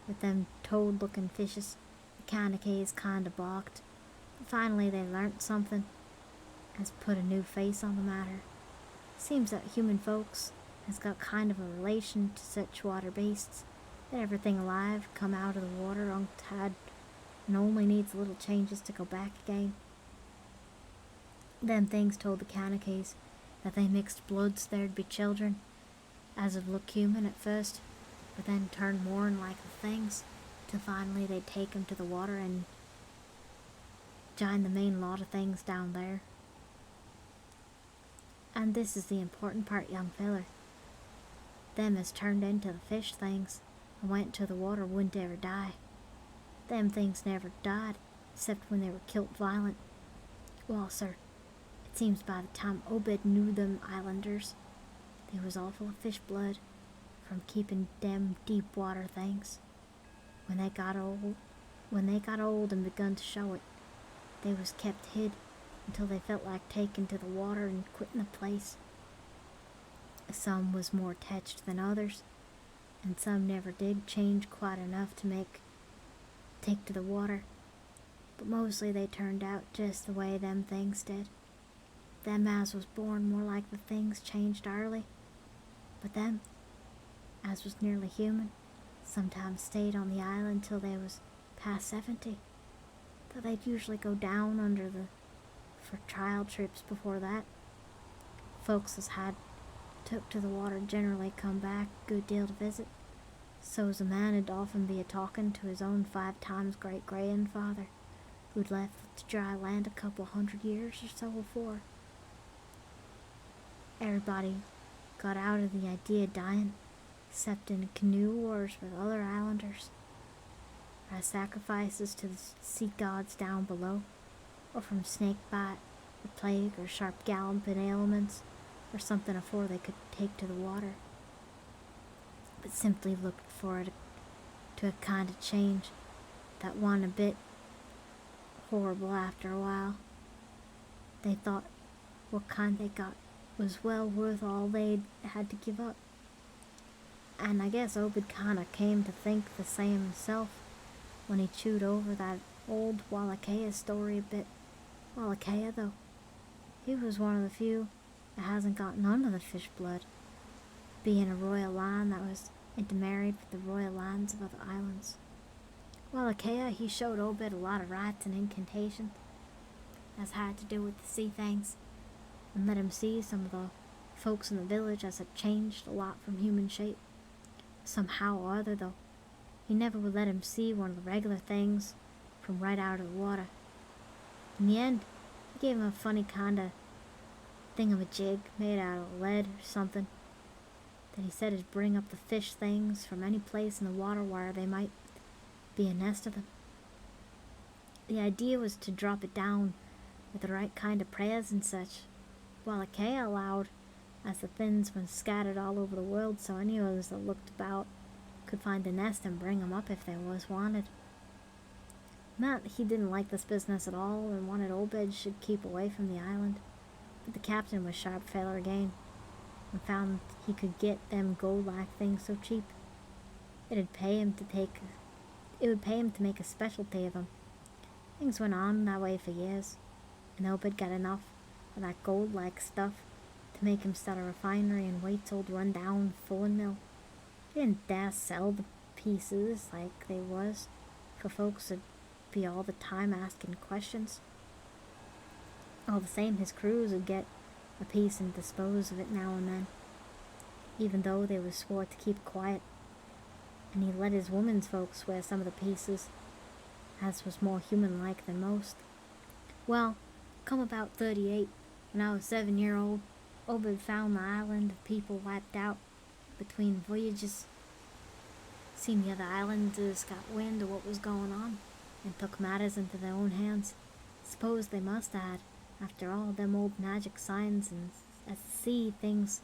with them toad-looking fishes, the Kanakas kinda balked, but finally they learnt something, as put a new face on the matter. Seems that human folks has got kind of a relation to such water beasts, that everything alive come out of the water untad and only needs little changes to go back again. Them things told the Kanakas that they mixed bloods there'd be children, as 'ud look human at first, but then turn more'n like the things, till finally they'd take 'em to the water and join the main lot of things down there. And this is the important part, young feller. Them as turned into the fish things and went to the water wouldn't ever die. Them things never died, except when they were killed violent. Well, sir, it seems by the time Obed knew them islanders, they was all full of fish blood from keeping them deep water things. When they got old and begun to show it, they was kept hid until they felt like taking to the water and quitting the place. Some was more attached than others, and some never did change quite enough to take to the water, but mostly they turned out just the way them things did. Them as was born more like the things changed early, but them as was nearly human sometimes stayed on the island till they was past 70, though they'd usually go down under for trial trips before that. Folks as had took to the water generally come back a good deal to visit, so's a man 'ud often be a-talking to his own 5 times great-grandfather, who'd left the dry land a couple 100 years or so before. Everybody got out of the idea of dying, except in canoe wars with other islanders, as sacrifices to the sea gods down below, or from snake bite the plague or sharp galloping ailments, or something afore they could take to the water, but simply looked forward to a kind of change that wa'n't a bit horrible after a while. They thought what kind they got was well worth all they'd had to give up. And I guess Obed kinda came to think the same himself when he chewed over that old Wallachia story a bit. Wallachia, though, he was one of the few that hasn't got none of the fish blood, being a royal line that was intermarried with the royal lines of other islands. Wallachia, he showed Obed a lot of rites and incantations as had to do with the sea things, and let him see some of the folks in the village as had changed a lot from human shape. Somehow or other, though, he never would let him see one of the regular things from right out of the water. In the end, he gave him a funny kind of thingamajig made out of lead or something that he said would bring up the fish things from any place in the water where they might be a nest of them. The idea was to drop it down with the right kind of prayers and such, while Achaia allowed, as the things were scattered all over the world, so any of us that looked about could find the nest and bring 'em up if they was wanted. Not he didn't like this business at all and wanted Obed should keep away from the island, but the captain was sharp feller again, and found he could get them gold-like things so cheap. It would pay him to make a specialty of 'em. Things went on that way for years, and Obed got enough of that gold-like stuff to make him start a refinery in Waite's old run-down fulling mill. He didn't dare sell the pieces like they was, for folks would be all the time asking questions. All the same, his crews would get a piece and dispose of it now and then, even though they was swore to keep quiet, and he let his women's folks wear some of the pieces, as was more human-like than most. Well, come about 38, when I was 7-year-old, Obed found the island of people wiped out between voyages. Seen the other islanders got wind of what was going on, and took matters into their own hands. Suppose they must have had, after all them old magic signs and as the sea things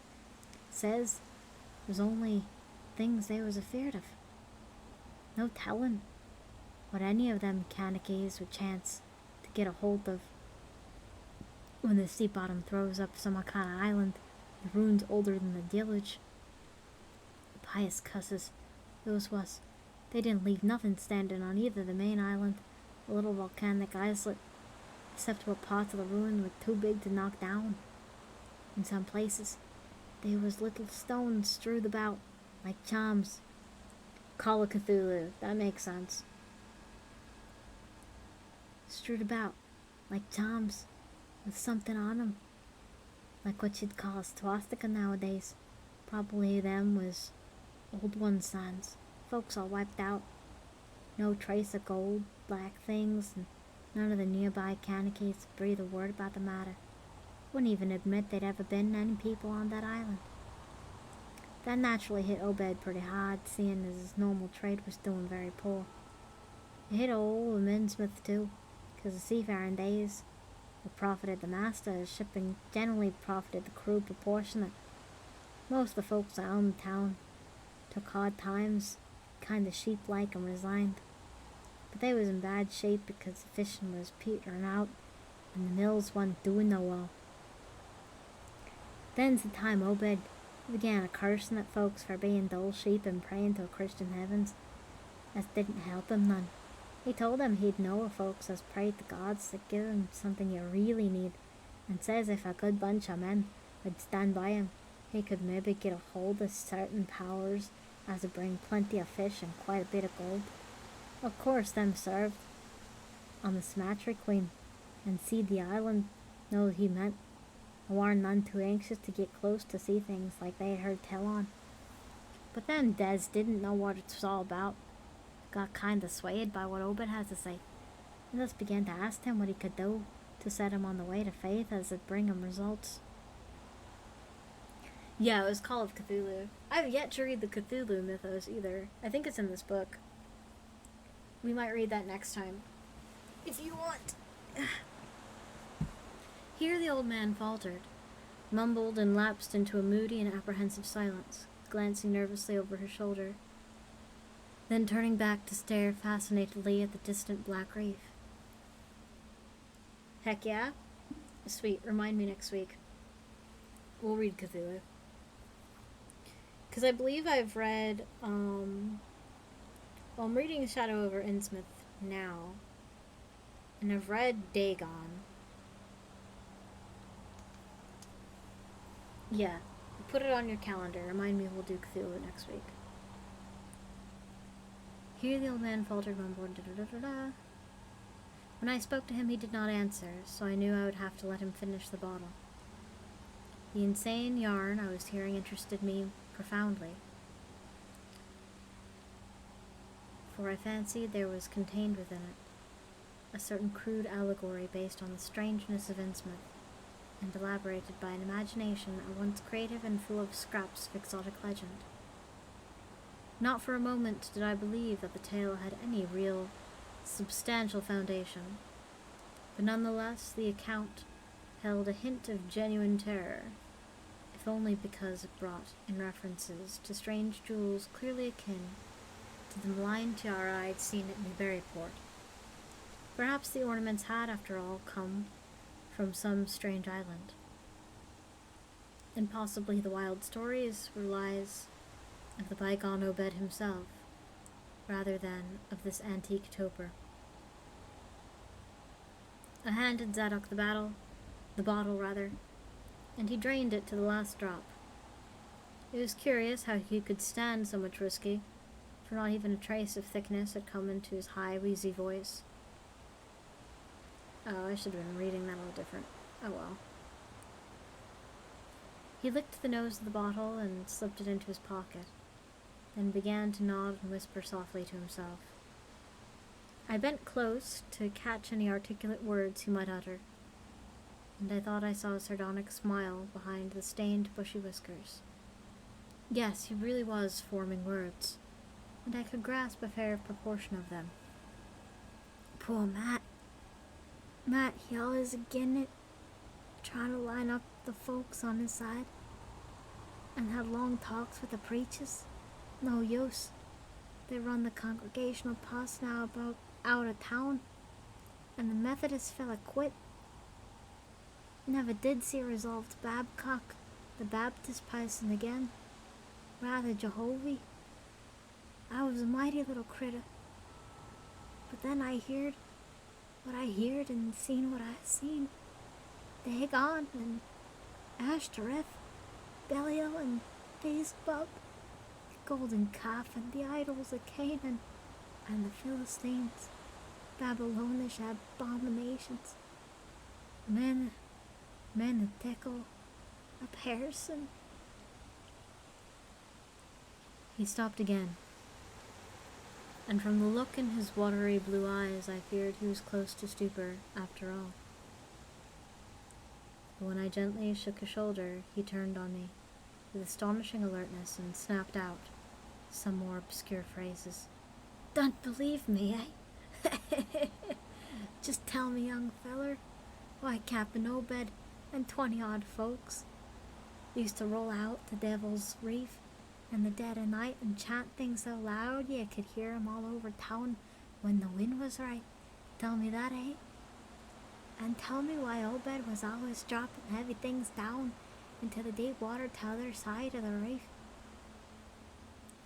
says, was only things they was afeard of. No telling what any of them Kanakas would chance to get a hold of when the sea bottom throws up some kind of island, the ruins older than the village. Pious cusses, those was. They didn't leave nothing standing on either the main island, the little volcanic islet, except what parts of the ruin were too big to knock down. In some places, there was little stones strewed about, like charms. Call of Cthulhu, that makes sense. Strewed about, like charms, with something on 'em, like what you'd call a swastika nowadays. Probably them was old one signs. Folks all wiped out. No trace of gold, black things, and none of the nearby Kanakas breathe a word about the matter. Wouldn't even admit they'd ever been any people on that island. That naturally hit Obed pretty hard, seeing as his normal trade was doing very poor. It hit old Innsmouth too, 'cause the seafaring days what profited the master, as shipping generally profited the crew proportionate. Most of the folks around the town took hard times, kinda sheep-like, and resigned. But they was in bad shape because the fishing was petering out and the mills wasn't doing no well. Then's the time Obed began a cursing at folks for being dull sheep and praying to a Christian heavens as didn't help him none. He told them he'd know of folks as prayed to gods to give him something you really need, and says if a good bunch of men would stand by him, he could maybe get a hold of certain powers as would bring plenty of fish and quite a bit of gold. Of course, them served on the Smattery Queen and seed the island know what he meant, and warn't none too anxious to get close to see things like they had heard tell on. But them Des didn't know what it was all about. Got kinda swayed by what Obed had to say, and thus began to ask him what he could do to set him on the way to faith as it'd bring him results. Yeah, it was Call of Cthulhu. I have yet to read the Cthulhu mythos either. I think it's in this book. We might read that next time, if you want. Here the old man faltered, mumbled, and lapsed into a moody and apprehensive silence, glancing nervously over her shoulder, then turning back to stare fascinatedly at the distant black reef. Heck yeah? Sweet, remind me next week. We'll read Cthulhu. Because I believe I've read, I'm reading Shadow over Innsmouth now, and I've read Dagon. Yeah, put it on your calendar. Remind me we'll do Cthulhu next week. Here the old man faltered, mumbled, da-da-da-da-da. When I spoke to him, he did not answer, so I knew I would have to let him finish the bottle. The insane yarn I was hearing interested me profoundly, for I fancied there was contained within it a certain crude allegory based on the strangeness of Innsmouth, and elaborated by an imagination at once creative and full of scraps of exotic legend. Not for a moment did I believe that the tale had any real, substantial foundation, but nonetheless the account held a hint of genuine terror, if only because it brought in references to strange jewels clearly akin to the malign tiara I'd seen at Newburyport. Perhaps the ornaments had, after all, come from some strange island, and possibly the wild stories were lies of the bygone Obed himself, rather than of this antique toper. I handed Zadok the bottle, and he drained it to the last drop. It was curious how he could stand so much whiskey, for not even a trace of thickness had come into his high, wheezy voice. Oh, I should have been reading that a little different. Oh well. He licked the nose of the bottle and slipped it into his pocket, then began to nod and whisper softly to himself. I bent close to catch any articulate words he might utter, and I thought I saw a sardonic smile behind the stained, bushy whiskers. Yes, he really was forming words, and I could grasp a fair proportion of them. Poor Matt. Matt, he always agin it, trying to line up the folks on his side, and had long talks with the preachers. No use. They run the congregational post now about out of town, and the Methodist fella quit. Never did see resolved Babcock, the Baptist person again. Rather Jehovah. I was a mighty little critter. But then I heard what I heard and seen what I seen. Dagon and Ashtoreth, Belial and Beelzebub, the golden calf and the idols of Canaan, and the Philistines, Babylonish abominations. Men that tickle a person. He stopped again, and from the look in his watery blue eyes I feared he was close to stupor after all. But when I gently shook his shoulder, he turned on me with astonishing alertness and snapped out some more obscure phrases. Don't believe me, eh? Just tell me, young feller, why Captain Obed and 20-odd folks used to roll out the Devil's Reef in the dead of night and chant things so loud you could hear 'em all over town when the wind was right. Tell me that, eh? And tell me why Obed was always dropping heavy things down into the deep water to the other side of the reef,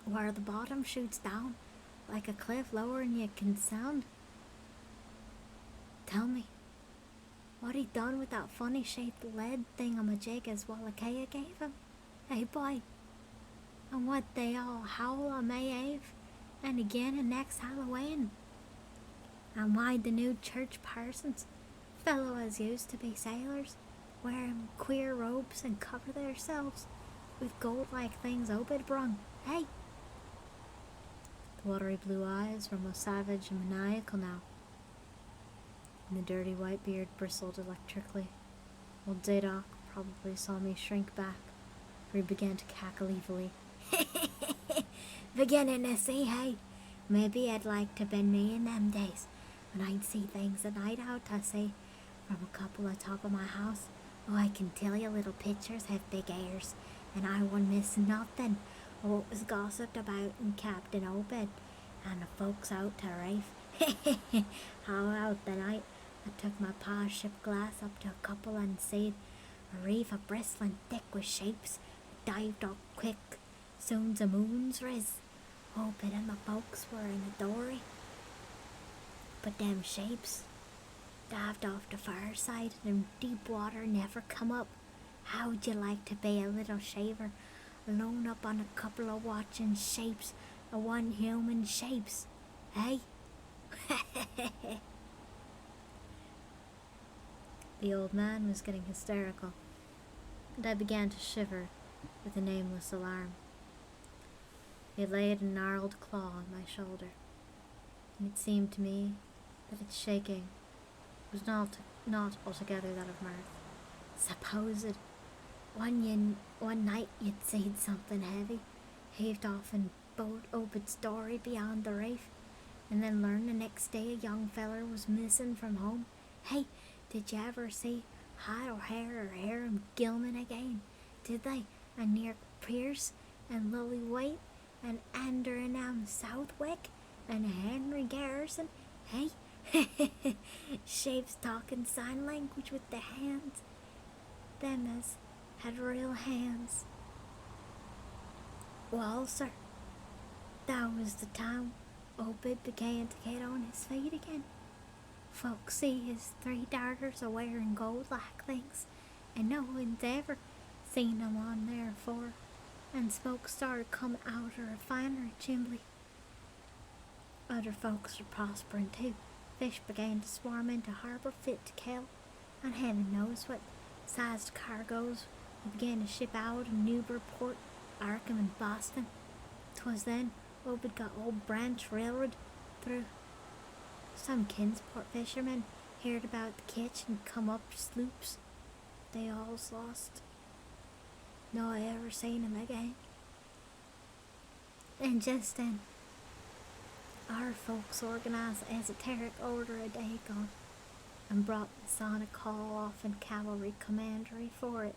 where the bottom shoots down like a cliff lower than you can sound. Tell me what he done with that funny shaped lead thingamajig as Wallachia gave him, hey boy? And what they all howl on May Eve and again in next Halloween? And why the new church parsons, fellow as used to be sailors, wearing queer robes and cover themselves with gold-like things Obed brung, hey? The watery blue eyes were most savage and maniacal now, and the dirty white beard bristled electrically. Old Zadok probably saw me shrink back, for he began to cackle evilly. Beginning to see, hey? Maybe I'd like to been me in them days, when I'd see things at night out, I say, from a couple atop of my house. Oh, I can tell you little pictures have big ears, and I wasn't missing nothing. Oh, it was gossiped about in Captain Obed, and the folks out to Rafe. How out the night I took my pa's ship glass up to a couple and said a reef of bristling thick with shapes. Dived up quick, soon's the moon's riz. Obed and my folks were in a dory, but them shapes dived off the far side and deep water never come up. How'd you like to be a little shaver, alone up on a couple of watching shapes, of one human shapes, eh? The old man was getting hysterical, and I began to shiver with a nameless alarm. He laid a gnarled claw on my shoulder, and it seemed to me that its shaking was not altogether that of mirth. Supposed one night you'd seen something heavy, heaved off in boat Obed's dory beyond the reef, and then learn the next day a young feller was missing from home. Hey, did you ever see Hot O'Hare or Aram Gilman again? Did they? And near Pierce and Lily White and Ander and Southwick and Henry Garrison? Hey, shapes talking sign language with their hands. Them as had real hands. Well, sir, that was the time Obed began to get on his feet again. Folks see his 3 daughters a wearing gold-like things, and no one's ever seen them on there afore, and smoke started coming out of a refinery chimney. Other folks were prospering too. Fish began to swarm into harbour fit to kill, and heaven knows what sized cargoes we began to ship out in Newburyport, Arkham, and Boston. 'Twas then Obed got Old Branch Railroad through. Some Kinsport fishermen heard about the kitch and come up sloops. They all's lost. No I ever seen 'em again. And just then, our folks organized an esoteric order a day gone, and brought the Masonic call off in cavalry commandery for it.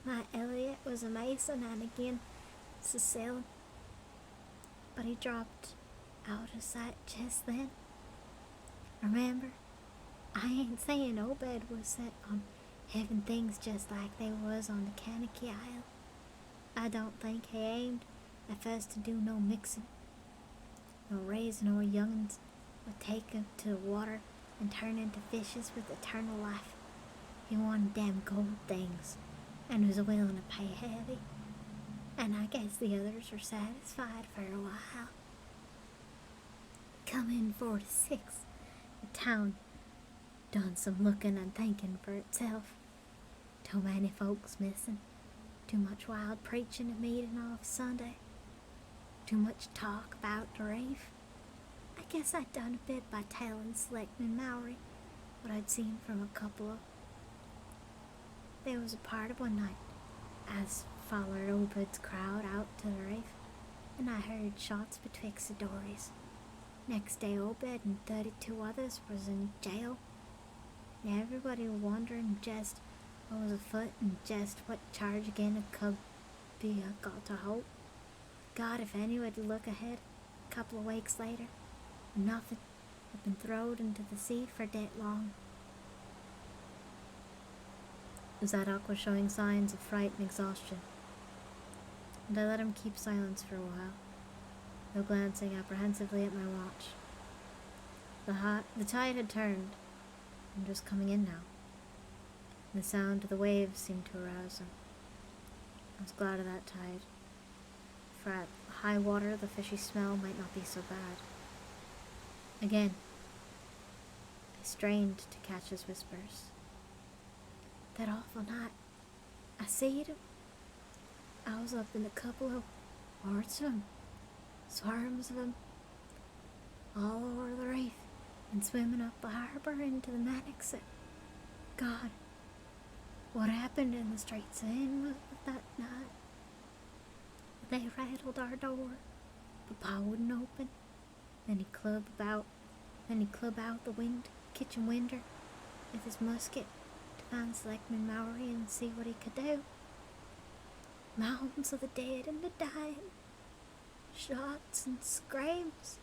My Elliot was a Mason and again Sicilian, but he dropped out of sight just then. Remember, I ain't saying Obed was set on having things just like they was on the Kankakee Isle. I don't think he aimed at first to do no mixing, no raising or young'uns would take 'em to the water and turn into fishes with eternal life. He wanted them gold things, and was willing to pay heavy. And I guess the others were satisfied for a while. Come in 46, the town done some looking and thinking for itself. Too many folks missing, too much wild preaching at meeting off Sunday, too much talk about the reef. I guess I'd done a bit by telling Slickman Mowry what I'd seen from a couple of. There was a part of one night as followed Obed's crowd out to the reef, and I heard shots betwixt the dories. Next day Obed and 32 others was in jail, and everybody wondering just what was afoot and just what charge again it could be got to hope. God, if any would look ahead, a couple of weeks later, nothing had been thrown into the sea for that long. Zadok was showing signs of fright and exhaustion, and I let him keep silence for a while, though glancing apprehensively at my watch. The tide had turned, and was coming in now. The sound of the waves seemed to arouse him. I was glad of that tide, for at high water the fishy smell might not be so bad. Again, I strained to catch his whispers. That awful night, I seed 'em. I was up in a couple of hordes of 'em, swarms of 'em, all over the reef, and swimming up the harbor into the Mannix. God, what happened in the Straits of Innsmouth that night? They rattled our door, but Pa wouldn't open. Then he clubbed out the wind kitchen window with his musket to find Selectman Mowry and see what he could do. Mounds of the dead and the dying, shots and screams,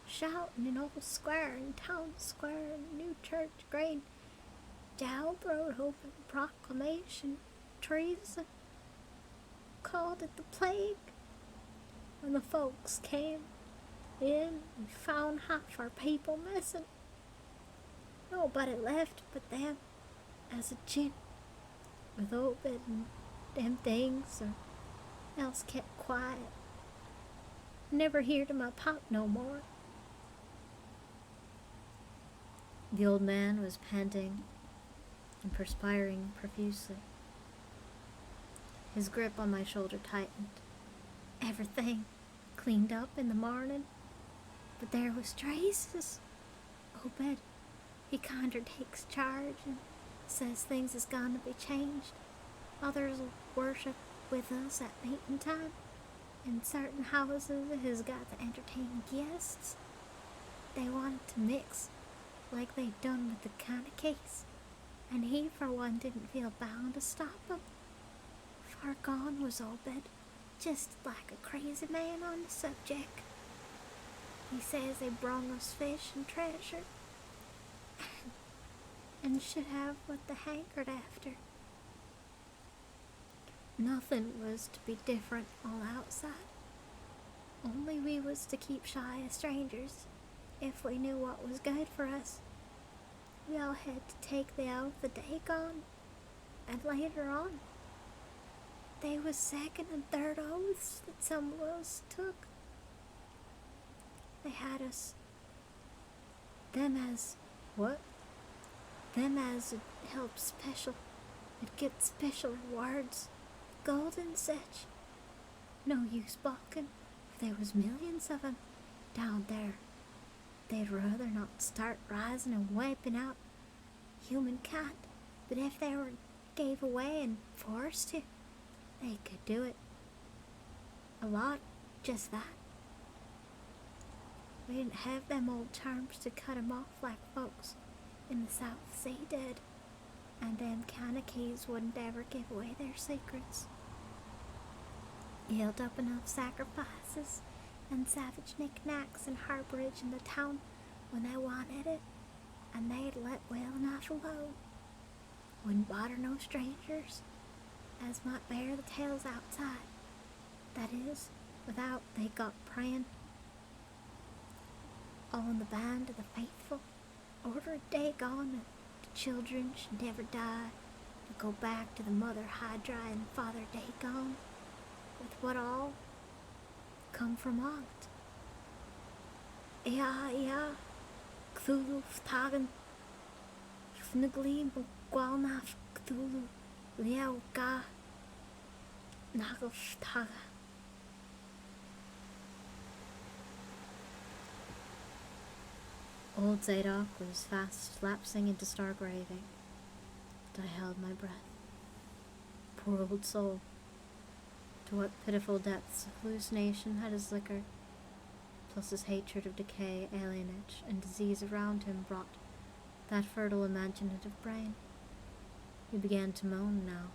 shouting in Old Square and Town Square and New Church Green. Dow throwed open proclamation, treason, called it the plague. When the folks came in, we found half our people missing. Nobody left but them as a gin, with Obed and them things, or else kept quiet. Never heard of my pop no more. The old man was panting and perspiring profusely. His grip on my shoulder tightened. Everything cleaned up in the morning, but there was traces. Obed, he kinder takes charge and says things is gonna be changed. Others will worship with us at meeting time. In certain houses, has got to entertain guests. They wanted to mix, like they'd done with the kind of case, and he, for one, didn't feel bound to stop them. Far gone was Obed, just like a crazy man on the subject. He says they brung us fish and treasure, and should have what they hankered after. Nothing was to be different all outside. Only we was to keep shy of strangers, if we knew what was good for us. We all had to take the oath the day gone, and later on, they was second and third oaths that some of us took. They had us, them as, what? Them as it helped special, it get special rewards, gold and such. No use balking, for there was millions of 'em down there. They'd rather not start rising and wiping out humankind, but if they were gave away and forced to, they could do it. A lot, just that. We didn't have them old terms to cut 'em off like folks in the South Sea did, and them Kanakees wouldn't ever give away their secrets. Yelled up enough sacrifices and savage knickknacks and harborage in the town when they wanted it, and they'd let well enough alone. Wouldn't bother no strangers, as might bear the tales outside. That is, without they got praying. All in the band of the faithful, order a day gone that the children should never die, to go back to the mother Hydra and father Dagon, with what all come from aunt. Ia, Cthulhu Ftagan, Fnugli Gwalnaf Cthulhu, Liao Ga, Nagel Ftaga. Old Zadok was fast lapsing into stark raving, but I held my breath. Poor old soul. To what pitiful depths of hallucination had his liquor, plus his hatred of decay, alienage, and disease around him brought that fertile imaginative brain? He began to moan now,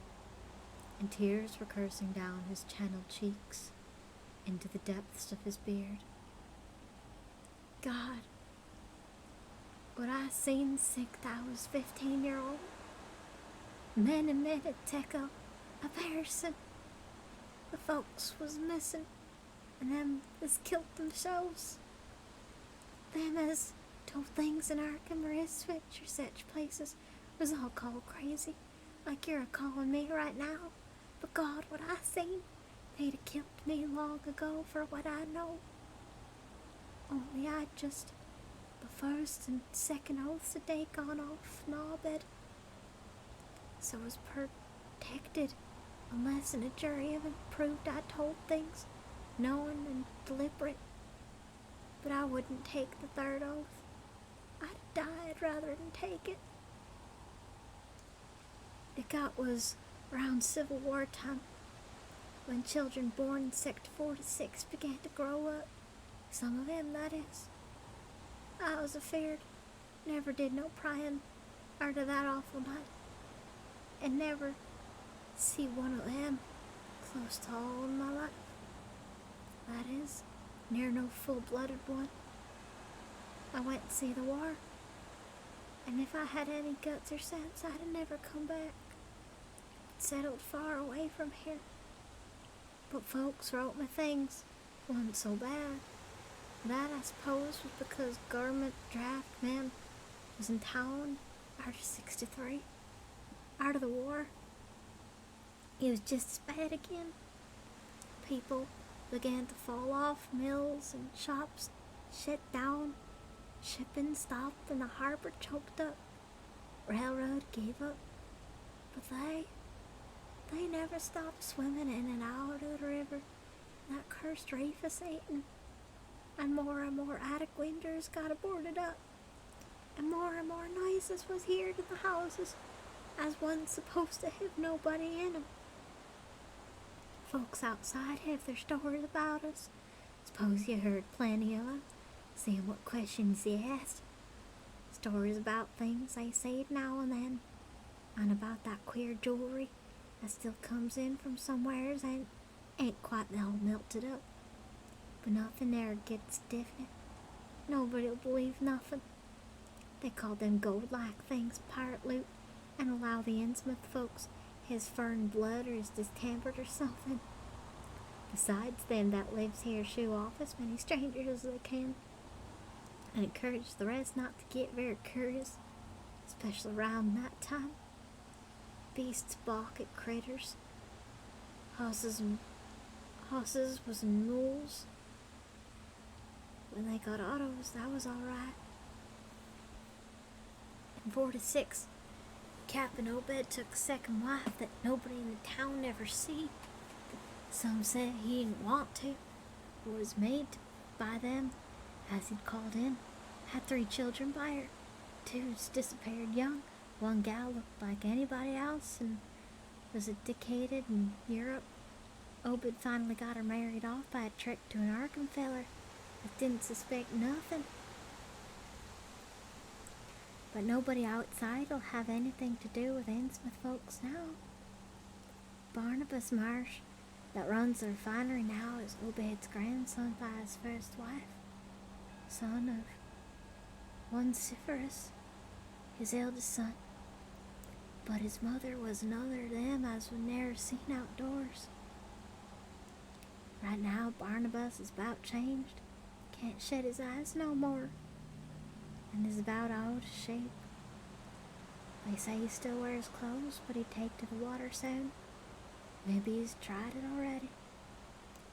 and tears were coursing down his channeled cheeks into the depths of his beard. God, what I seen sick I was 15-year-old. Men and men at Teco, a person. The folks was missing, and them as killed themselves. Them as told things in Arkham or Ipswich or such places was all called crazy, like you're a-calling me right now. But God, what I seen, they'd a killed me long ago for what I know. Only I just the first and second oaths a day gone off in all bed. So was protected, unless in a jury of it proved I told things, knowing and deliberate. But I wouldn't take the third oath. I'd died rather than take it. It got was around Civil War time, when children born in Sector 46 began to grow up. Some of them, that is. I was afeared. Never did no prying arter that awful night. And never see one of them close to all in my life. That is, near no full-blooded one. I went to see the war, and if I had any guts or sense, I'd have never come back. Settled far away from here. But folks wrote me things wasn't so bad. That, I suppose, was because government draft man was in town after 63, out of the war. It was just as bad again. People began to fall off, mills and shops shut down, shipping stopped and the harbor choked up, railroad gave up. But they never stopped swimming in and out of the river. That cursed reef is eating, and more attic windows got boarded up, and more noises was heard in the houses, as one's supposed to have nobody in 'em. Folks outside have their stories about us. Suppose you heard plenty of 'em, seeing what questions they asked. Stories about things they said now and then, and about that queer jewelry that still comes in from somewheres and ain't quite all melted up. But nothing there gets definite. Nobody'll believe nothing. They call them gold-like things pirate loot, and allow the Innsmouth folks his fern blood or is distempered or something. Besides, them that lives here shoo off as many strangers as they can, and encourage the rest not to get very curious, especially around that time. Beasts balk at critters. Horses was in mules. When they got autos, that was alright. In 46, Captain Obed took a second wife that nobody in the town ever see. Some said he didn't want to, but was made by them, as he'd called in. Had 3 children by her. 2's disappeared young. One gal looked like anybody else and was educated in Europe. Obed finally got her married off by a trick to an Arkham feller that didn't suspect nothing. But nobody outside will have anything to do with Innsmouth folks now. Barnabas Marsh, that runs the refinery now, is Obed's grandson by his first wife. Son of one Cyphorus, his eldest son. But his mother was another of them as was ne'er seen outdoors. Right now Barnabas is about changed, can't shut his eyes no more, and is about out of shape. They say he still wears clothes, but he'd take to the water soon. Maybe he's tried it already.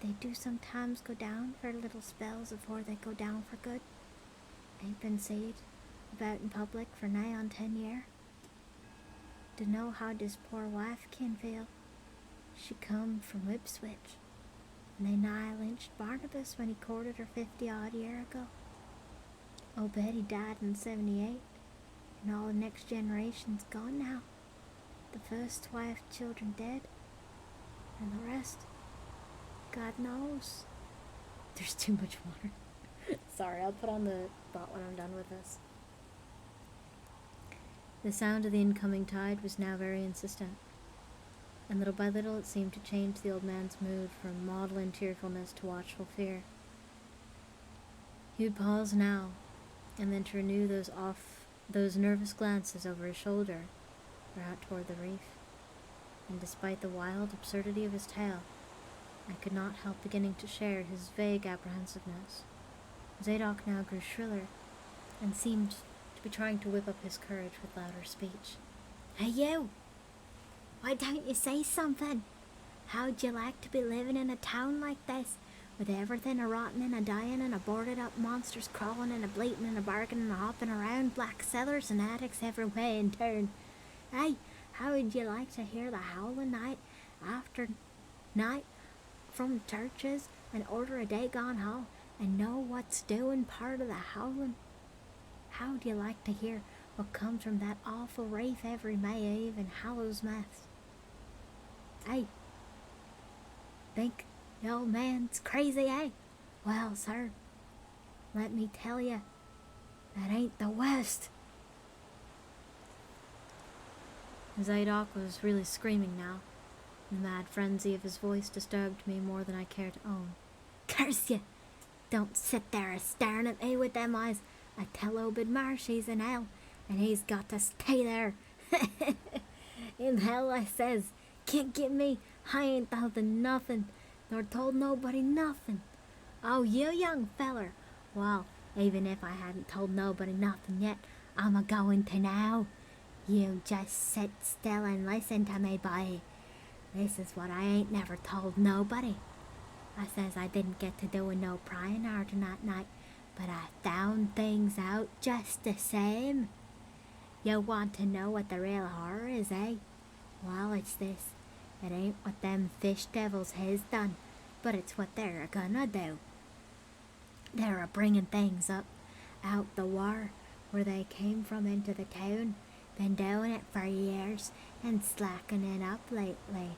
They do sometimes go down for little spells before they go down for good. Ain't been seen about in public for nigh on 10 year. To know how this poor wife can feel. She come from Ipswich, and they nigh lynched Barnabas when he courted her 50-odd year ago. Obed, he died in 78, and all the next generation's gone now. The first wife, children dead, and the rest, God knows. There's too much water. Sorry, I'll put on the bot when I'm done with this. The sound of the incoming tide was now very insistent, and little by little it seemed to change the old man's mood from maudlin cheerfulness to watchful fear. He would pause now, and then to renew those nervous glances over his shoulder or out toward the reef. And despite the wild absurdity of his tale, I could not help beginning to share his vague apprehensiveness. Zadok now grew shriller, and seemed to be trying to whip up his courage with louder speech. Hey you! Why don't you say something? How'd you like to be living in a town like this, with everything a-rotting and a-dying and a-boarded up monsters crawling and a-bleating and a-barking and a-hopping around, black cellars and attics every way in turn? Hey, how would you like to hear the howling night after night from the churches and order a day gone home and know what's doing part of the howling? How'd you like to hear what comes from that awful reef every May Eve in Hallowsmith? Hey, think the old man's crazy, eh? Well, sir, let me tell you, that ain't the West. Zadok was really screaming now. The mad frenzy of his voice disturbed me more than I cared to own. Curse you! Don't sit there a-staring at me with them eyes. I tell Obed Marsh he's in hell, and he's got to stay there. In hell, I says. Can't get me. I ain't told nothing, nor told nobody nothing. Oh, you young feller. Well, even if I hadn't told nobody nothing yet, I'm a-going to now. You just sit still and listen to me, boy. This is what I ain't never told nobody. I says I didn't get to doing no prying harder that night, but I found things out just the same. You want to know what the real horror is, eh? Well, it's this. It ain't what them fish devils has done, but it's what they're gonna do. They're a-bringing things up out the war where they came from into the town. Been doing it for years and slackening up lately.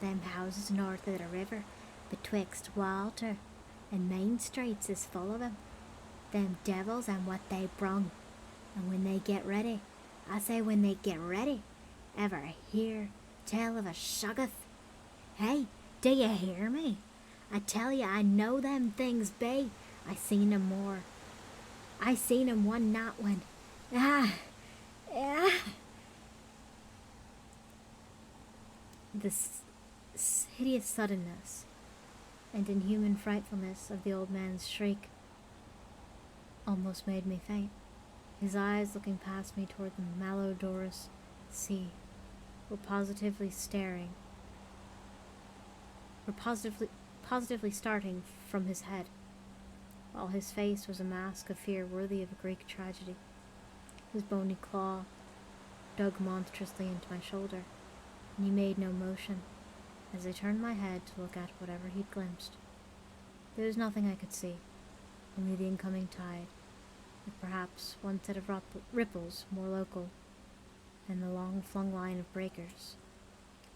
Them houses north of the river, betwixt Walter and Main Streets, is full of 'em. Them devils and what they brung. And when they get ready, I say when they get ready, ever hear tell of a shoggoth? Hey, do you hear me? I tell you, I know them things be. I seen 'em more. I seen 'em one night when... Ah! This hideous suddenness and inhuman frightfulness of the old man's shriek almost made me faint. His eyes, looking past me toward the malodorous sea, were positively starting from his head, while his face was a mask of fear worthy of a Greek tragedy. His bony claw dug monstrously into my shoulder, and he made no motion as I turned my head to look at whatever he'd glimpsed. There was nothing I could see, only the incoming tide, with perhaps one set of ripples more local than the long-flung line of breakers.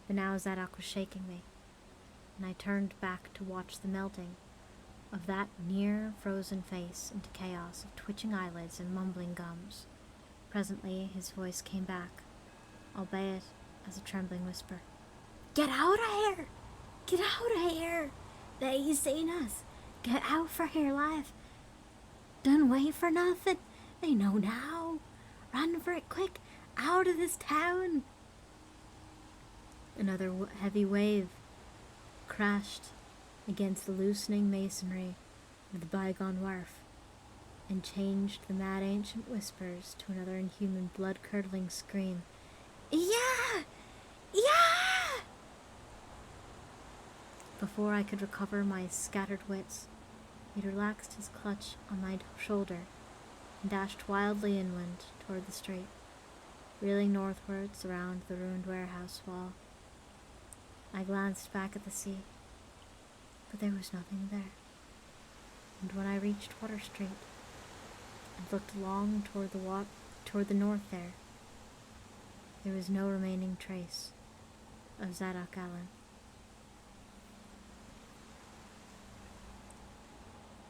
But now Zadok was shaking me, and I turned back to watch the melting of that near-frozen face into chaos of twitching eyelids and mumbling gums. Presently his voice came back, albeit as a trembling whisper. Get out of here! Get out of here! They seen us. Get out for your life. Don't wait for nothing. They know now. Run for it quick. Out of this town. Another heavy wave crashed against the loosening masonry of the bygone wharf, and changed the mad ancient whispers to another inhuman blood-curdling scream. Yeah! Yeah! Before I could recover my scattered wits, he relaxed his clutch on my shoulder and dashed wildly inland toward the street, reeling northwards around the ruined warehouse wall. I glanced back at the sea, but there was nothing there, and when I reached Water Street and looked along toward the north there was no remaining trace of Zadok Allen.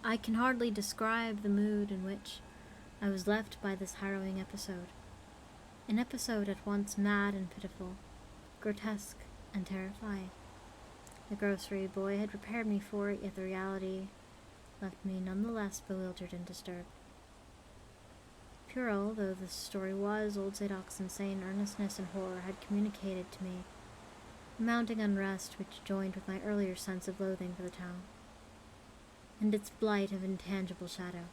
I can hardly describe the mood in which I was left by this harrowing episode. An episode at once mad and pitiful, grotesque and terrifying. The grocery boy had prepared me for it, yet the reality left me none the less bewildered and disturbed. Puerile though the story was, old Zadok's insane earnestness and horror had communicated to me a mounting unrest which joined with my earlier sense of loathing for the town, and its blight of intangible shadow.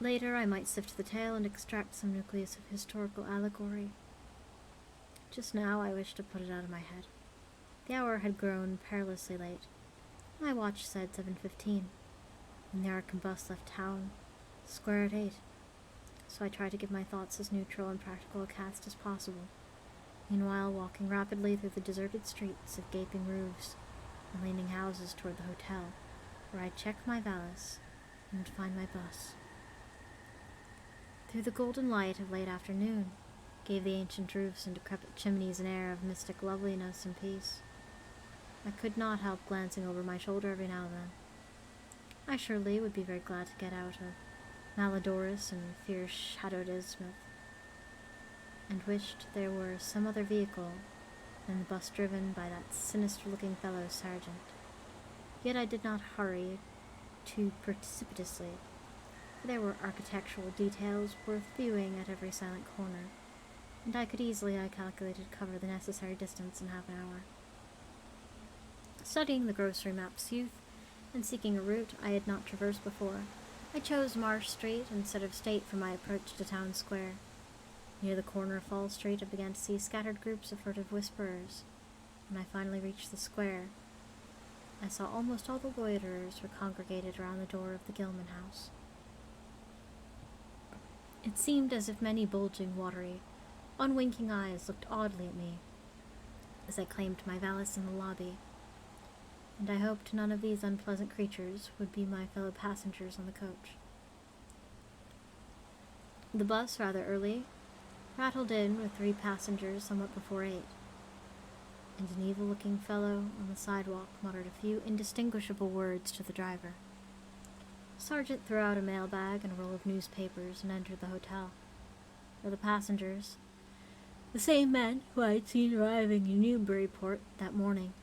Later I might sift the tale and extract some nucleus of historical allegory. Just now I wished to put it out of my head. The hour had grown perilously late. My watch said 7:15, and the arquebus left town square at 8, so I tried to give my thoughts as neutral and practical a cast as possible, meanwhile walking rapidly through the deserted streets of gaping roofs and leaning houses toward the hotel, where I'd check my valise and would find my bus. Through the golden light of late afternoon gave the ancient roofs and decrepit chimneys an air of mystic loveliness and peace. I could not help glancing over my shoulder every now and then. I surely would be very glad to get out of malodorous and fear-shadowed Innsmouth. and wished there were some other vehicle than the bus driven by that sinister-looking fellow sergeant. Yet I did not hurry too precipitously, for there were architectural details worth viewing at every silent corner, and I could easily, I calculated, cover the necessary distance in half an hour. Studying the grocery map's youth, and seeking a route I had not traversed before, I chose Marsh Street instead of State for my approach to Town Square. Near the corner of Fall Street, I began to see scattered groups of furtive whisperers. When I finally reached the square, I saw almost all the loiterers were congregated around the door of the Gilman house. It seemed as if many bulging, watery, unwinking eyes looked oddly at me as I claimed my valise in the lobby, and I hoped none of these unpleasant creatures would be my fellow passengers on the coach. The bus, rather early, rattled in with 3 passengers somewhat before 8, and an evil-looking fellow on the sidewalk muttered a few indistinguishable words to the driver. The sergeant threw out a mailbag and a roll of newspapers and entered the hotel, where the passengers, the same men who I had seen arriving in Newburyport that morning,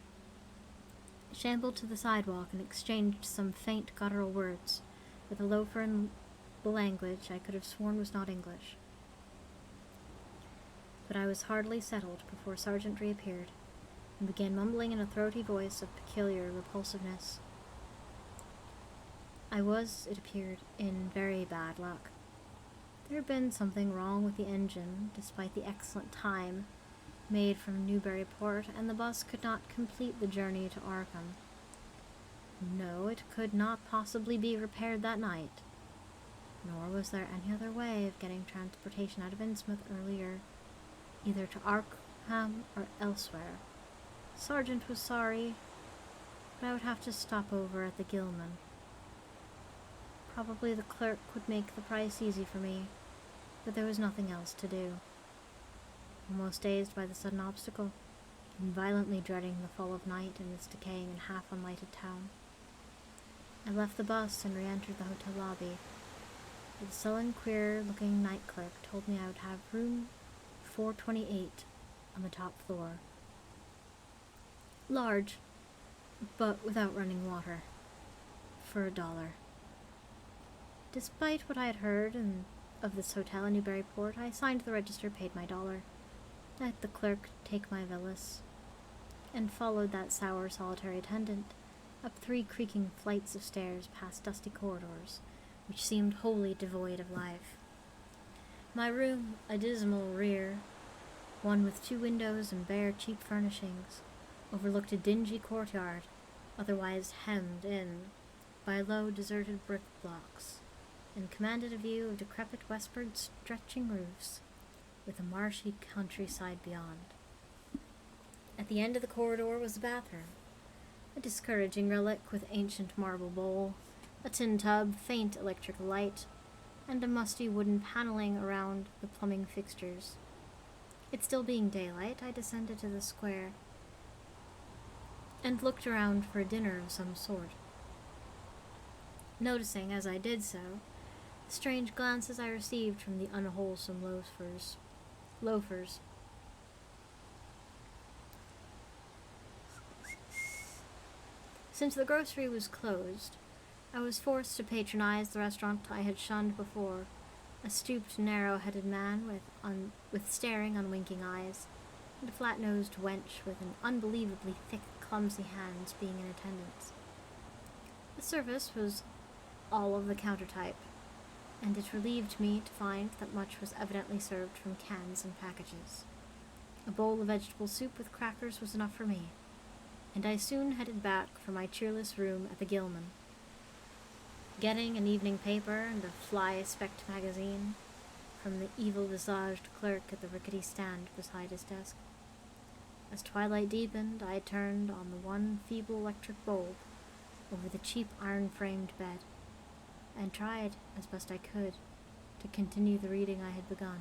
shambled to the sidewalk and exchanged some faint guttural words with a loafer in the language I could have sworn was not English. But I was hardly settled before Sergeant reappeared and began mumbling in a throaty voice of peculiar repulsiveness. I was, it appeared, in very bad luck. There had been something wrong with the engine, despite the excellent time made from Newburyport, and the bus could not complete the journey to Arkham. No, it could not possibly be repaired that night, nor was there any other way of getting transportation out of Innsmouth earlier, either to Arkham or elsewhere. Sergeant was sorry, but I would have to stop over at the Gilman. Probably the clerk would make the price easy for me, but there was nothing else to do. Almost dazed by the sudden obstacle, and violently dreading the fall of night in this decaying and half-unlighted town, I left the bus and re-entered the hotel lobby. The sullen, queer-looking night clerk told me I would have room 428 on the top floor. Large, but without running water, for $1. Despite what I had heard of this hotel in Newburyport, I signed the register, paid my $1, let the clerk take my valise, and followed that sour, solitary attendant up 3 creaking flights of stairs past dusty corridors, which seemed wholly devoid of life. My room, a dismal rear, one with 2 windows and bare, cheap furnishings, overlooked a dingy courtyard, otherwise hemmed in by low, deserted brick blocks, and commanded a view of decrepit westward stretching roofs, with a marshy countryside beyond. At the end of the corridor was the bathroom, a discouraging relic with ancient marble bowl, a tin tub, faint electric light, and a musty wooden paneling around the plumbing fixtures. It still being daylight, I descended to the square and looked around for a dinner of some sort, noticing as I did so the strange glances I received from the unwholesome loafers. Since the grocery was closed, I was forced to patronize the restaurant I had shunned before, a stooped, narrow-headed man with staring, unwinking eyes, and a flat-nosed wench with an unbelievably thick, clumsy hands being in attendance. The service was all of the counter type, and it relieved me to find that much was evidently served from cans and packages. A bowl of vegetable soup with crackers was enough for me, and I soon headed back for my cheerless room at the Gilman, getting an evening paper and a fly-specked magazine from the evil-visaged clerk at the rickety stand beside his desk. As twilight deepened, I turned on the one feeble electric bulb over the cheap iron-framed bed, and tried, as best I could, to continue the reading I had begun.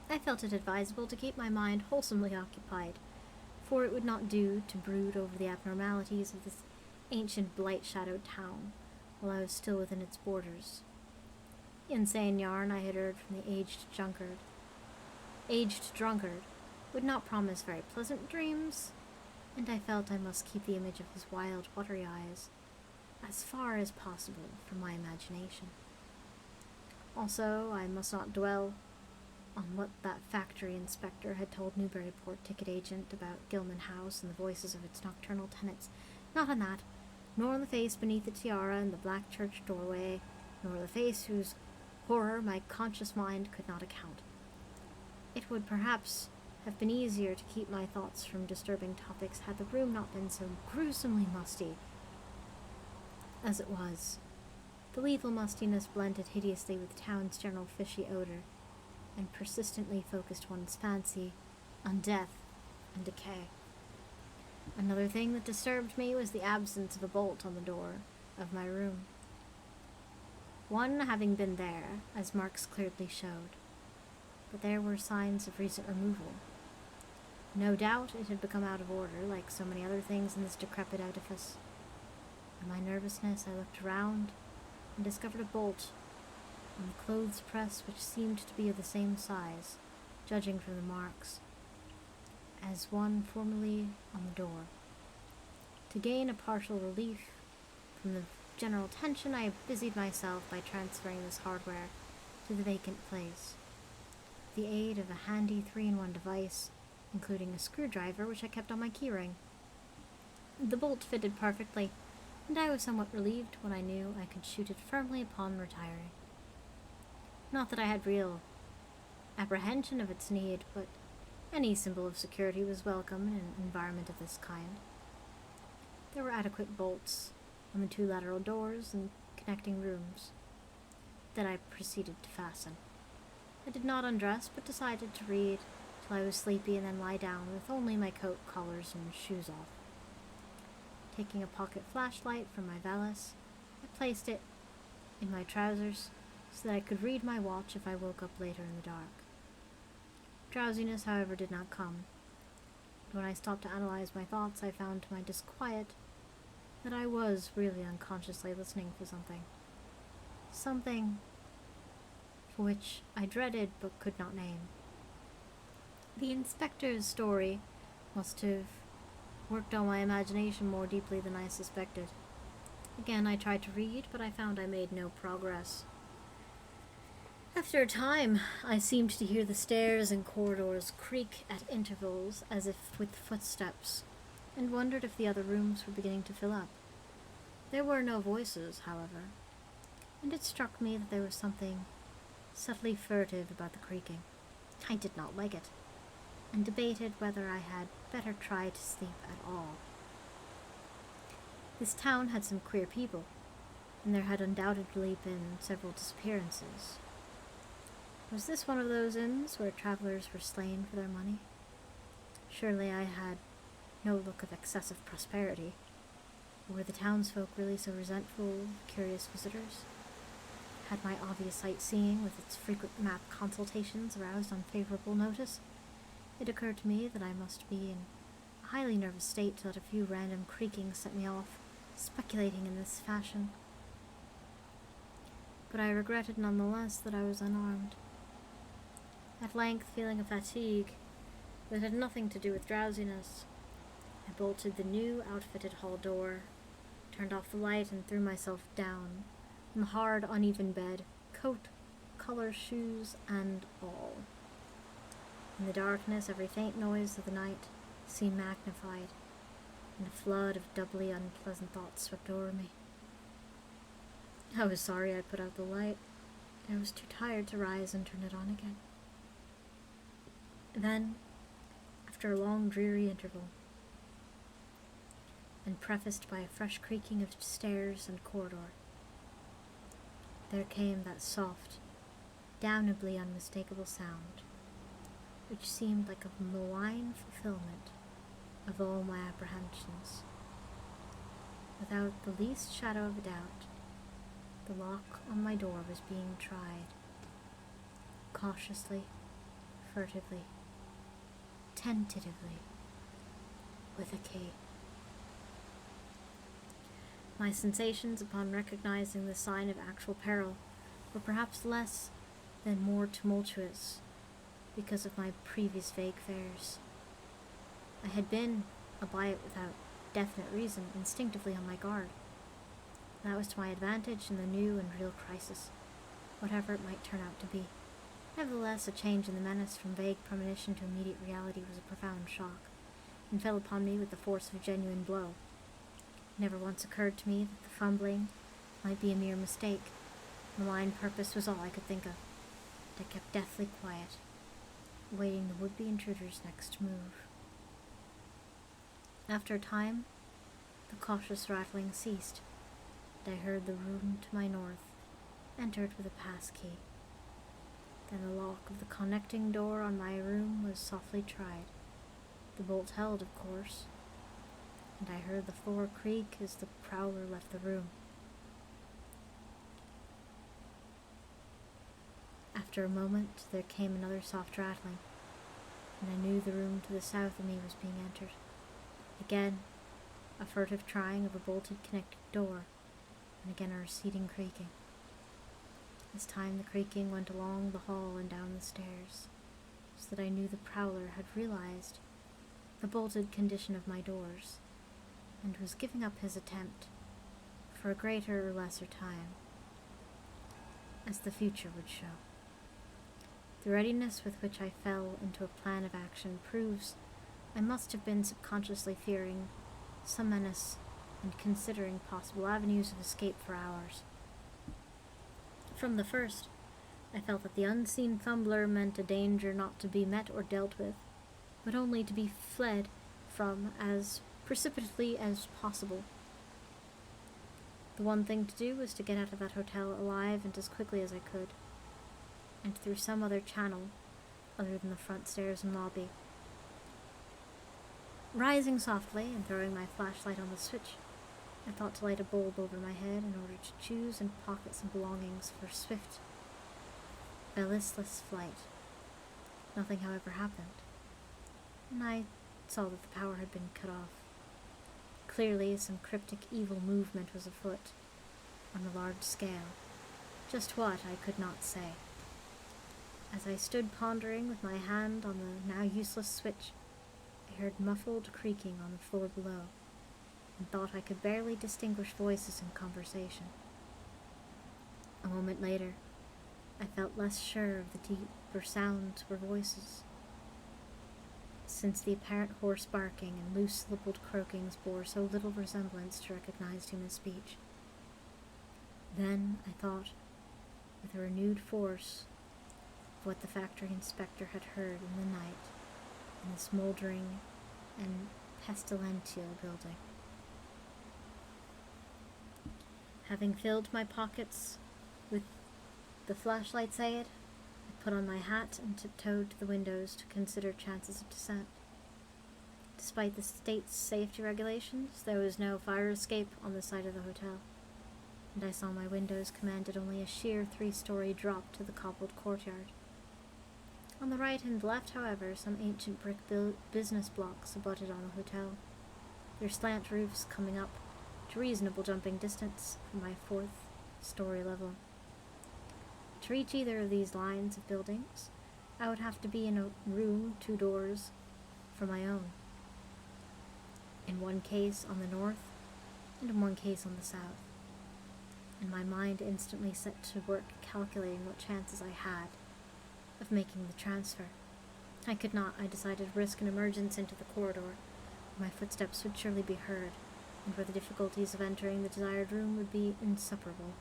I felt it advisable to keep my mind wholesomely occupied, for it would not do to brood over the abnormalities of this ancient blight-shadowed town while I was still within its borders. The insane yarn I had heard from the aged drunkard aged drunkard, would not promise very pleasant dreams, and I felt I must keep the image of his wild, watery eyes as far as possible from my imagination. Also, I must not dwell on what that factory inspector had told Newburyport ticket agent about Gilman House and the voices of its nocturnal tenants. Not on that, nor on the face beneath the tiara in the black church doorway, nor the face whose horror my conscious mind could not account. It would perhaps have been easier to keep my thoughts from disturbing topics had the room not been so gruesomely musty as it was. The lethal mustiness blended hideously with the town's general fishy odor, and persistently focused one's fancy on death and decay. Another thing that disturbed me was the absence of a bolt on the door of my room. One having been there, as marks clearly showed, but there were signs of recent removal. No doubt it had become out of order, like so many other things in this decrepit edifice. In my nervousness, I looked around and discovered a bolt on the clothes press which seemed to be of the same size, judging from the marks, as one formerly on the door. To gain a partial relief from the general tension, I busied myself by transferring this hardware to the vacant place, with the aid of a handy 3-in-1 device, including a screwdriver which I kept on my keyring. The bolt fitted perfectly, and I was somewhat relieved when I knew I could shoot it firmly upon retiring. Not that I had real apprehension of its need, but any symbol of security was welcome in an environment of this kind. There were adequate bolts on the 2 lateral doors and connecting rooms that I proceeded to fasten. I did not undress, but decided to read till I was sleepy and then lie down with only my coat, collars, and shoes off. Taking a pocket flashlight from my valise, I placed it in my trousers so that I could read my watch if I woke up later in the dark. Drowsiness, however, did not come. When I stopped to analyze my thoughts, I found to my disquiet that I was really unconsciously listening for something. Something for which I dreaded but could not name. The inspector's story must have worked on my imagination more deeply than I suspected. Again, I tried to read, but I found I made no progress. After a time, I seemed to hear the stairs and corridors creak at intervals as if with footsteps, and wondered if the other rooms were beginning to fill up. There were no voices, however, and it struck me that there was something subtly furtive about the creaking. I did not like it, and debated whether I had better try to sleep at all. This town had some queer people, and there had undoubtedly been several disappearances. Was this one of those inns where travelers were slain for their money? Surely I had no look of excessive prosperity. Or were the townsfolk really so resentful of curious visitors? Had my obvious sightseeing with its frequent map consultations aroused unfavorable notice? It occurred to me that I must be in a highly nervous state to let a few random creakings set me off, speculating in this fashion. But I regretted nonetheless that I was unarmed. At length, feeling a fatigue that had nothing to do with drowsiness, I bolted the new outfitted hall door, turned off the light, and threw myself down on the hard, uneven bed, coat, collar, shoes, and all. In the darkness, every faint noise of the night seemed magnified, and a flood of doubly unpleasant thoughts swept over me. I was sorry I put out the light, and I was too tired to rise and turn it on again. Then, after a long, dreary interval, and prefaced by a fresh creaking of stairs and corridor, there came that soft, damnably unmistakable sound, which seemed like a malign fulfillment of all my apprehensions. Without the least shadow of a doubt, the lock on my door was being tried, cautiously, furtively, tentatively, with a key. My sensations upon recognizing the sign of actual peril were perhaps less than more tumultuous, because of my previous vague fears. I had been, albeit without definite reason, instinctively on my guard. That was to my advantage in the new and real crisis, whatever it might turn out to be. Nevertheless, a change in the menace from vague premonition to immediate reality was a profound shock, and fell upon me with the force of a genuine blow. It never once occurred to me that the fumbling might be a mere mistake. Malign purpose was all I could think of. I kept deathly quiet, awaiting the would-be intruder's next move. After a time, the cautious rattling ceased, and I heard the room to my north entered with a pass key. Then the lock of the connecting door on my room was softly tried. The bolt held, of course, and I heard the floor creak as the prowler left the room. After a moment, there came another soft rattling, and I knew the room to the south of me was being entered. Again, a furtive trying of a bolted connecting door, and again a receding creaking. This time the creaking went along the hall and down the stairs, so that I knew the prowler had realized the bolted condition of my doors, and was giving up his attempt for a greater or lesser time, as the future would show. The readiness with which I fell into a plan of action proves I must have been subconsciously fearing some menace and considering possible avenues of escape for hours. From the first, I felt that the unseen fumbler meant a danger not to be met or dealt with, but only to be fled from as precipitately as possible. The one thing to do was to get out of that hotel alive and as quickly as I could, and through some other channel other than the front stairs and lobby. Rising softly and throwing my flashlight on the switch, I thought to light a bulb over my head in order to choose and pocket some belongings for swift, listless flight. Nothing, however, happened, and I saw that the power had been cut off. Clearly, some cryptic evil movement was afoot, on a large scale. Just what, I could not say. As I stood pondering with my hand on the now useless switch, I heard muffled creaking on the floor below, and thought I could barely distinguish voices in conversation. A moment later, I felt less sure of the deeper sounds were voices, since the apparent hoarse barking and loose-syllabled croakings bore so little resemblance to recognized human speech. Then I thought, with a renewed force, of what the factory inspector had heard in the night in the smoldering and pestilential building. Having filled my pockets with the flashlight's aid, I put on my hat and tiptoed to the windows to consider chances of descent. Despite the state's safety regulations, there was no fire escape on the site of the hotel, and I saw my windows commanded only a sheer 3-story drop to the cobbled courtyard. On the right and left, however, some ancient brick business blocks abutted on the hotel, their slant roofs coming up to reasonable jumping distance from my 4th-story level. To reach either of these lines of buildings, I would have to be in a room 2 doors from my own. In one case on the north, and in one case on the south. And my mind instantly set to work calculating what chances I had of making the transfer. I could not, I decided, risk an emergence into the corridor, where my footsteps would surely be heard, and where the difficulties of entering the desired room would be insuperable.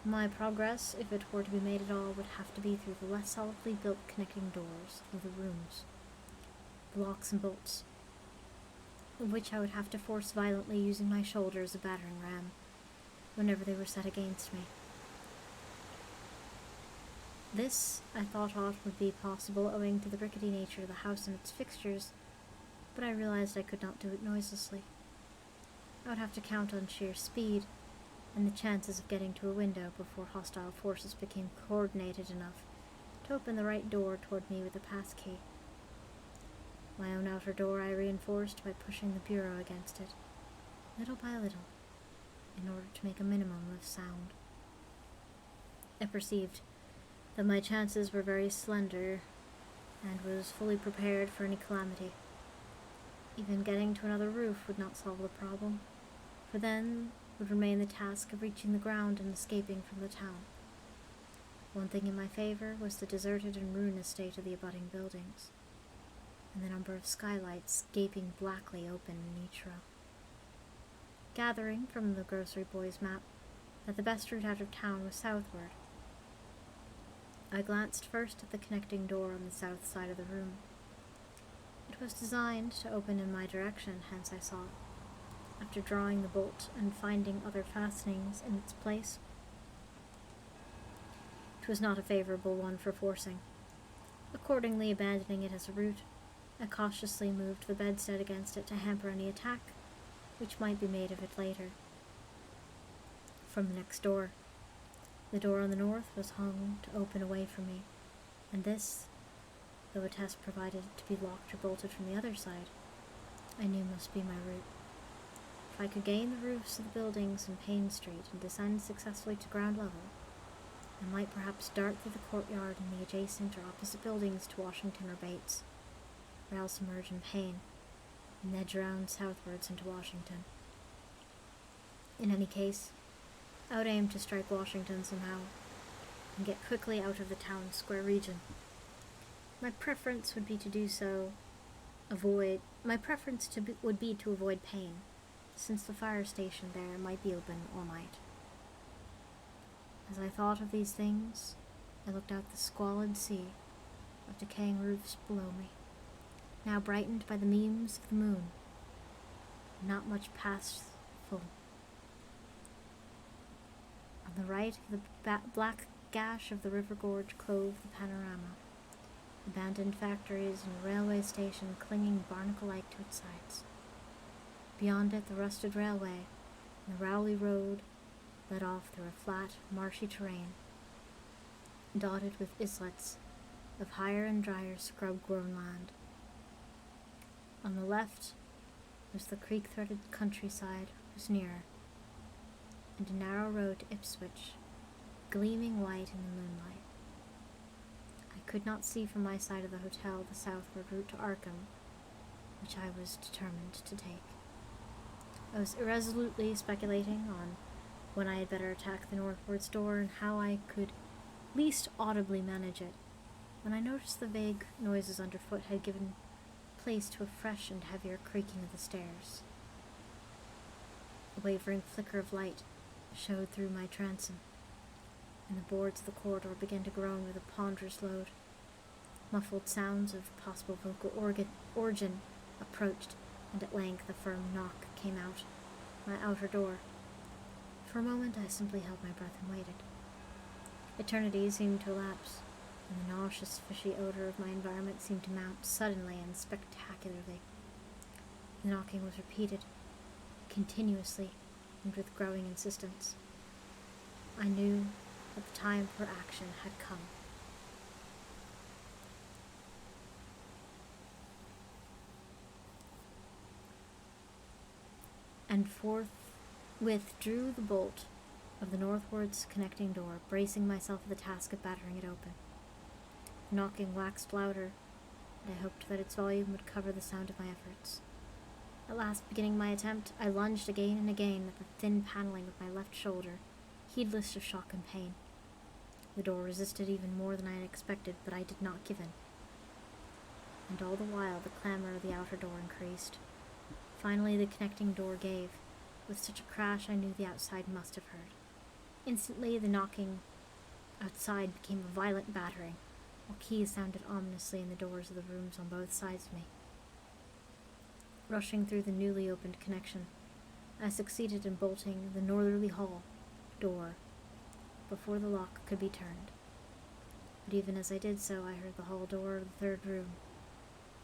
My progress, if it were to be made at all, would have to be through the less solidly built connecting doors of the rooms, the locks and bolts, which I would have to force violently using my shoulder as a battering ram, whenever they were set against me. This, I thought would be possible owing to the rickety nature of the house and its fixtures, but I realized I could not do it noiselessly. I would have to count on sheer speed, and the chances of getting to a window before hostile forces became coordinated enough to open the right door toward me with a pass key. My own outer door I reinforced by pushing the bureau against it, little by little, in order to make a minimum of sound. I perceived that my chances were very slender and was fully prepared for any calamity. Even getting to another roof would not solve the problem, for then would remain the task of reaching the ground and escaping from the town. One thing in my favor was the deserted and ruinous state of the abutting buildings, and the number of skylights gaping blackly open in each row. Gathering from the grocery boy's map that the best route out of town was southward, I glanced first at the connecting door on the south side of the room. It was designed to open in my direction, hence I saw it. After drawing the bolt and finding other fastenings in its place, it was not a favorable one for forcing. Accordingly, abandoning it as a route, I cautiously moved the bedstead against it to hamper any attack which might be made of it later. From the next door, the door on the north was hung to open away from me, and this, though a test provided it to be locked or bolted from the other side, I knew must be my route. If I could gain the roofs of the buildings in Payne Street and descend successfully to ground level, I might perhaps dart through the courtyard and the adjacent or opposite buildings to Washington or Bates, or else emerge in Payne and edge around southwards into Washington. In any case, I would aim to strike Washington somehow and get quickly out of the town square region. My preference would be to do so. Would be to avoid Payne, since the fire station there might be open all night. As I thought of these things, I looked out the squalid sea of decaying roofs below me, now brightened by the beams of the moon, not much past full. On the right, the black gash of the river gorge clove the panorama, abandoned factories and a railway station clinging barnacle-like to its sides. Beyond it, the rusted railway and the Rowley Road led off through a flat, marshy terrain, dotted with islets of higher and drier scrub-grown land. On the left was the creek-threaded countryside was nearer, and a narrow road to Ipswich, gleaming white in the moonlight. I could not see from my side of the hotel the southward route to Arkham, which I was determined to take. I was irresolutely speculating on when I had better attack the northwards door and how I could least audibly manage it, when I noticed the vague noises underfoot had given place to a fresh and heavier creaking of the stairs. A wavering flicker of light showed through my transom, and the boards of the corridor began to groan with a ponderous load. Muffled sounds of possible vocal origin approached, and at length a firm knock came out my outer door. For a moment I simply held my breath and waited. Eternity seemed to elapse, and the nauseous, fishy odor of my environment seemed to mount suddenly and spectacularly. The knocking was repeated, continuously, and with growing insistence. I knew that the time for action had come. And forthwith drew the bolt of the northwards connecting door, bracing myself for the task of battering it open. The knocking waxed louder, and I hoped that its volume would cover the sound of my efforts. At last, beginning my attempt, I lunged again and again at the thin paneling of my left shoulder, heedless of shock and pain. The door resisted even more than I had expected, but I did not give in. And all the while the clamor of the outer door increased. Finally the connecting door gave, with such a crash I knew the outside must have heard. Instantly the knocking outside became a violent battering, while keys sounded ominously in the doors of the rooms on both sides of me. Rushing through the newly opened connection, I succeeded in bolting the northerly hall door before the lock could be turned. But even as I did so, I heard the hall door of the third room,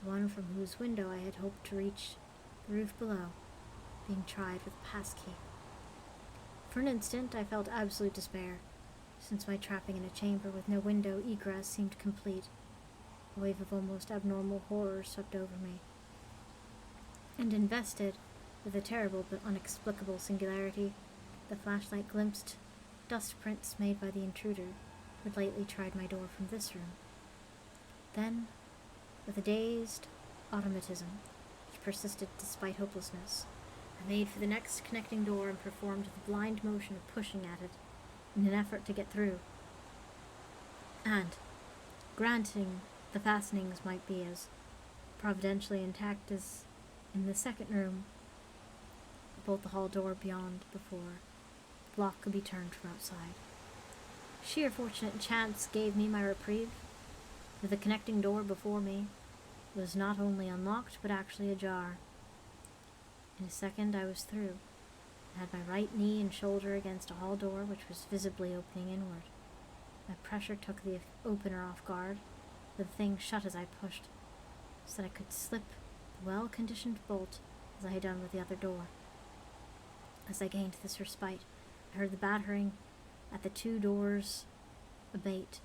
the one from whose window I had hoped to reach the roof below, being tried with a passkey. For an instant I felt absolute despair, since my trapping in a chamber with no window egress seemed complete. A wave of almost abnormal horror swept over me, and invested with a terrible but inexplicable singularity, the flashlight glimpsed dust prints made by the intruder who had lately tried my door from this room. Then, With a dazed automatism which persisted despite hopelessness, I made for the next connecting door and performed the blind motion of pushing at it in an effort to get through. And, granting the fastenings might be as providentially intact as in the second room, both the hall door beyond before the lock could be turned from outside. Sheer fortunate chance gave me my reprieve, for the connecting door before me was not only unlocked but actually ajar. In a second I was through. I had my right knee and shoulder against a hall door which was visibly opening inward. My pressure took the opener off guard, but the thing shut as I pushed, so that I could slip the well-conditioned bolt as I had done with the other door. As I gained this respite, I heard the battering at the two doors abate.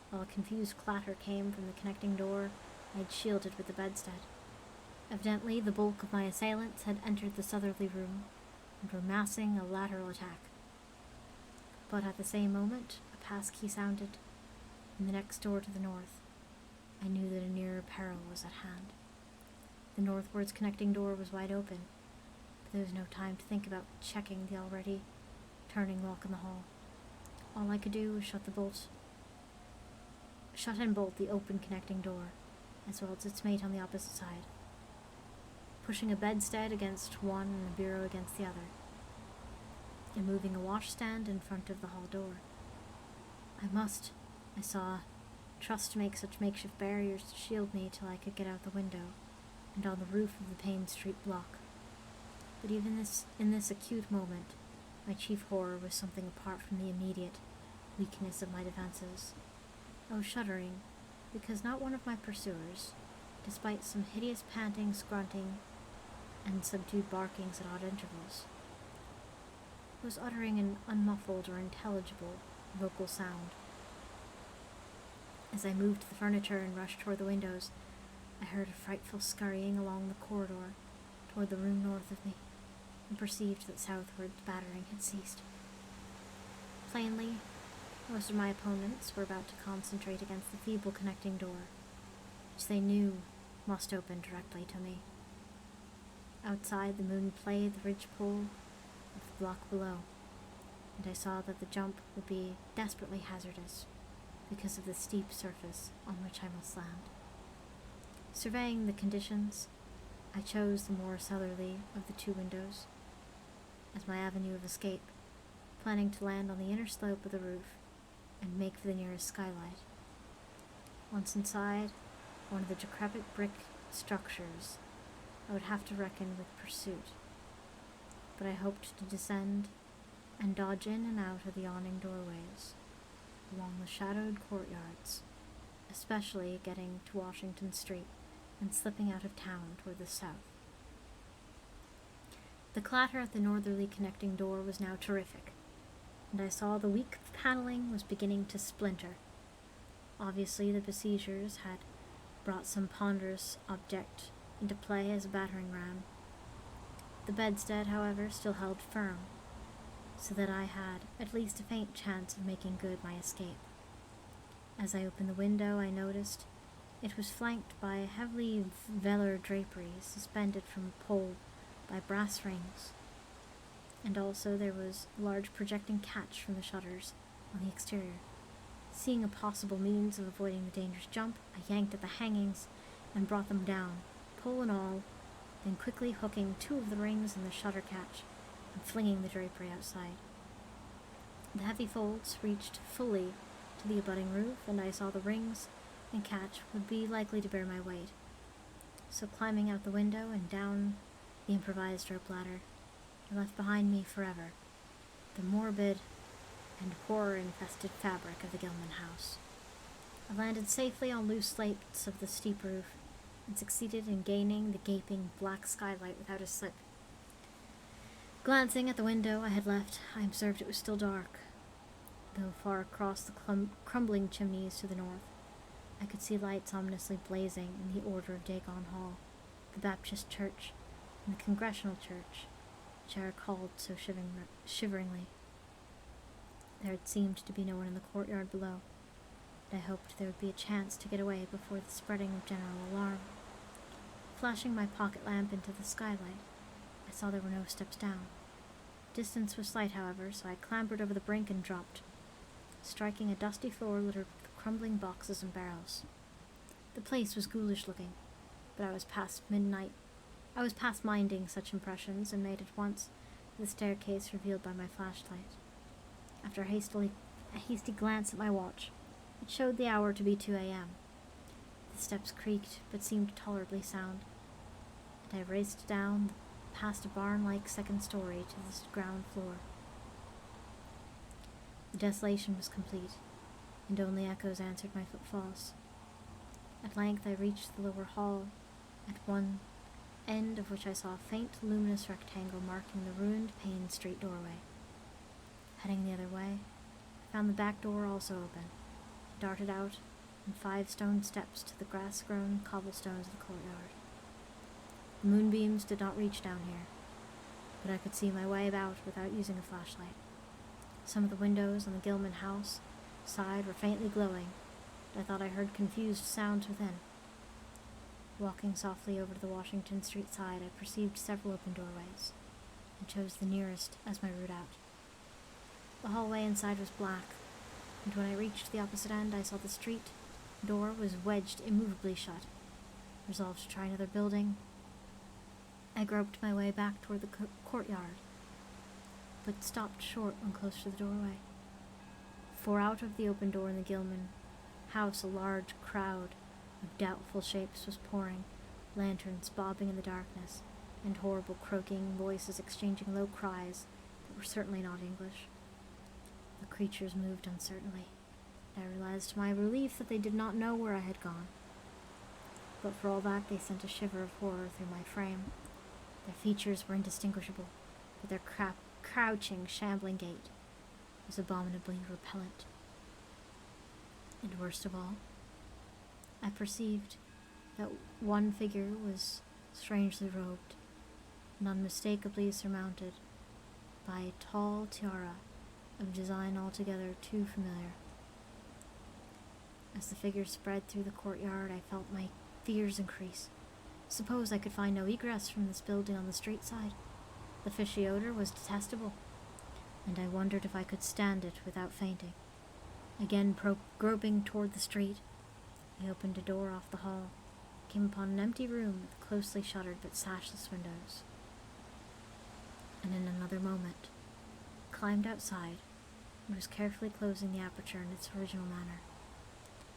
While a confused clatter came from the connecting door I had shielded with the bedstead. Evidently, the bulk of my assailants had entered the southerly room and were massing a lateral attack. But at the same moment, a passkey sounded in the next door to the north. I knew that a nearer peril was at hand. The northwards connecting door was wide open, but there was no time to think about checking the already turning lock in the hall. All I could do was shut and bolt the open connecting door, as well as its mate on the opposite side, pushing a bedstead against one and a bureau against the other, and moving a washstand in front of the hall door. I saw, trust to make such makeshift barriers to shield me till I could get out the window and on the roof of the Payne Street block. But even in this acute moment, my chief horror was something apart from the immediate weakness of my defenses. I was shuddering because not one of my pursuers, despite some hideous panting, grunting, and subdued barkings at odd intervals, was uttering an unmuffled or intelligible vocal sound. As I moved to the furniture and rushed toward the windows, I heard a frightful scurrying along the corridor toward the room north of me, and perceived that southward the battering had ceased. Plainly, most of my opponents were about to concentrate against the feeble connecting door, which they knew must open directly to me. Outside, the moon played the ridgepole of the block below, and I saw that the jump would be desperately hazardous because of the steep surface on which I must land. Surveying the conditions, I chose the more southerly of the two windows as my avenue of escape, planning to land on the inner slope of the roof and make for the nearest skylight. Once inside one of the decrepit brick structures, I would have to reckon with pursuit, but I hoped to descend and dodge in and out of the yawning doorways, along the shadowed courtyards, especially getting to Washington Street and slipping out of town toward the south. The clatter at the northerly connecting door was now terrific, and I saw the weak paneling was beginning to splinter. Obviously, the besiegers had brought some ponderous object into play as a battering ram. The bedstead, however, still held firm, so that I had at least a faint chance of making good my escape. As I opened the window, I noticed it was flanked by a heavily velour drapery suspended from a pole by brass rings, and also there was a large projecting catch from the shutters on the exterior. Seeing a possible means of avoiding the dangerous jump, I yanked at the hangings and brought them down, pole and all, then quickly hooking two of the rings in the shutter catch and flinging the drapery outside. The heavy folds reached fully to the abutting roof, and I saw the rings and catch would be likely to bear my weight. So climbing out the window and down the improvised rope ladder, I left behind me forever the morbid and horror-infested fabric of the Gilman house. I landed safely on loose slates of the steep roof and succeeded in gaining the gaping black skylight without a slip. Glancing at the window I had left, I observed it was still dark, though far across the crumbling chimneys to the north I could see lights ominously blazing in the Order of Dagon Hall, the Baptist Church, and the Congregational Church, which I recalled so shiveringly. There had seemed to be no one in the courtyard below, and I hoped there would be a chance to get away before the spreading of general alarm. Flashing my pocket lamp into the skylight, I saw there were no steps down. Distance was slight, however, so I clambered over the brink and dropped, striking a dusty floor littered with crumbling boxes and barrels. The place was ghoulish looking, but I was past midnight. I was past minding such impressions and made at once for the staircase revealed by my flashlight. After a hasty glance at my watch, it showed the hour to be 2 a.m. The steps creaked, but seemed tolerably sound, and I raced down past a barn-like second story to the ground floor. The desolation was complete, and only echoes answered my footfalls. At length I reached the lower hall, at one end of which I saw a faint, luminous rectangle marking the ruined Payne Street doorway. Heading the other way, I found the back door also open, and darted out on 5 stone steps to the grass-grown cobblestones of the courtyard. The moonbeams did not reach down here, but I could see my way about without using a flashlight. Some of the windows on the Gilman house side were faintly glowing, and I thought I heard confused sounds within. Walking softly over to the Washington Street side, I perceived several open doorways, and chose the nearest as my route out. The hallway inside was black, and when I reached the opposite end, I saw the street door was wedged immovably shut. Resolved to try another building, I groped my way back toward the courtyard, but stopped short when close to the doorway. For out of the open door in the Gilman house a large crowd of doubtful shapes was pouring, lanterns bobbing in the darkness, and horrible croaking voices exchanging low cries that were certainly not English. The creatures moved uncertainly, and I realized to my relief that they did not know where I had gone. But for all that, they sent a shiver of horror through my frame. Their features were indistinguishable, but their crouching, shambling gait was abominably repellent. And worst of all, I perceived that one figure was strangely robed and unmistakably surmounted by a tall tiara of design altogether too familiar. As the figure spread through the courtyard, I felt my fears increase. Suppose I could find no egress from this building on the street side. The fishy odor was detestable, and I wondered if I could stand it without fainting. Again groping toward the street, I opened a door off the hall, came upon an empty room with closely shuttered but sashless windows, and in another moment climbed outside and was carefully closing the aperture in its original manner.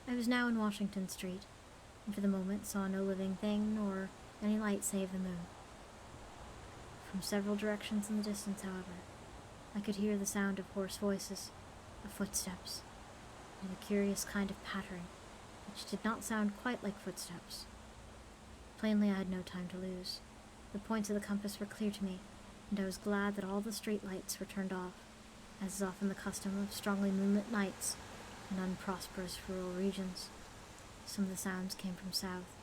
I was now in Washington Street, and for the moment saw no living thing nor any light save the moon. From several directions in the distance, however, I could hear the sound of hoarse voices, of footsteps, and a curious kind of pattering, which did not sound quite like footsteps. Plainly I had no time to lose. The points of the compass were clear to me, and I was glad that all the street lights were turned off, as is often the custom of strongly moonlit nights in unprosperous rural regions. Some of the sounds came from south.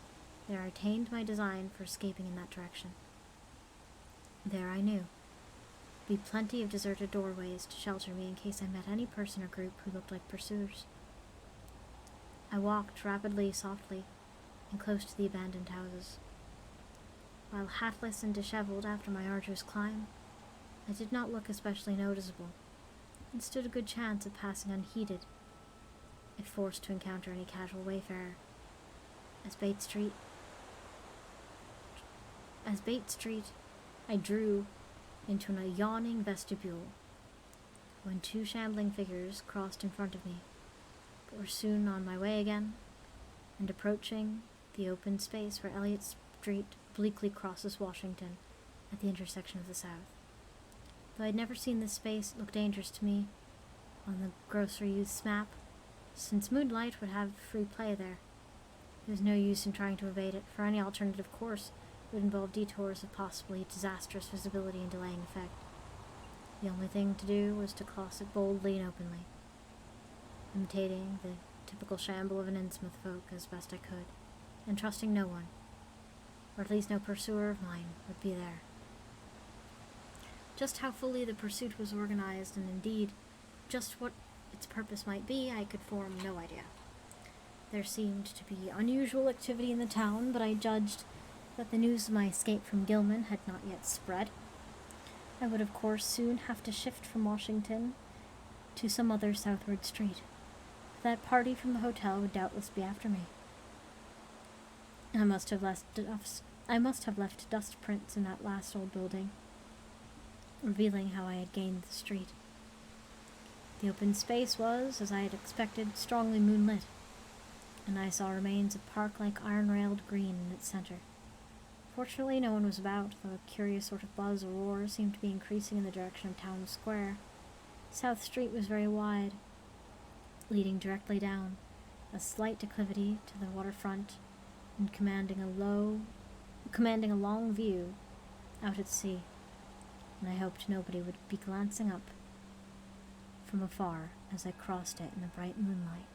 There I attained my design for escaping in that direction. There I knew would be plenty of deserted doorways to shelter me in case I met any person or group who looked like pursuers. I walked rapidly, softly, and close to the abandoned houses. While hatless and disheveled after my arduous climb, I did not look especially noticeable, and stood a good chance of passing unheeded if forced to encounter any casual wayfarer. As Bates Street, I drew into a yawning vestibule, when 2 shambling figures crossed in front of me, but were soon on my way again, and approaching the open space where Elliott Street obliquely crosses Washington at the intersection of the South. Though I had never seen this space, it looked dangerous to me on the grocery youth's map, since moonlight would have free play there. There was no use in trying to evade it, for any alternative course would involve detours of possibly disastrous visibility and delaying effect. The only thing to do was to cross it boldly and openly, imitating the typical shamble of an Innsmouth folk as best I could, and trusting no one, or at least no pursuer of mine, would be there. Just how fully the pursuit was organized, and indeed just what its purpose might be, I could form no idea. There seemed to be unusual activity in the town, but I judged that the news of my escape from Gilman had not yet spread. I would, of course, soon have to shift from Washington to some other southward street. That party from the hotel would doubtless be after me. I must have left dust prints in that last old building, revealing how I had gained the street. The open space was, as I had expected, strongly moonlit, and I saw remains of park-like iron-railed green in its center. Fortunately, no one was about, though a curious sort of buzz or roar seemed to be increasing in the direction of Town Square. South Street was very wide, leading directly down a slight declivity to the waterfront and commanding a long view out at sea, and I hoped nobody would be glancing up from afar as I crossed it in the bright moonlight.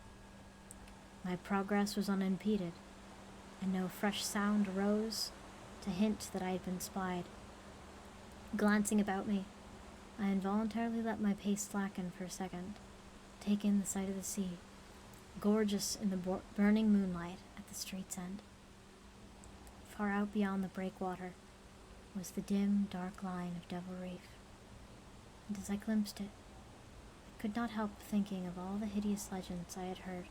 My progress was unimpeded, and no fresh sound arose to hint that I had been spied. Glancing about me, I involuntarily let my pace slacken for a second, take in the sight of the sea, gorgeous in the burning moonlight at the street's end. Far out beyond the breakwater was the dim, dark line of Devil Reef, and as I glimpsed it, I could not help thinking of all the hideous legends I had heard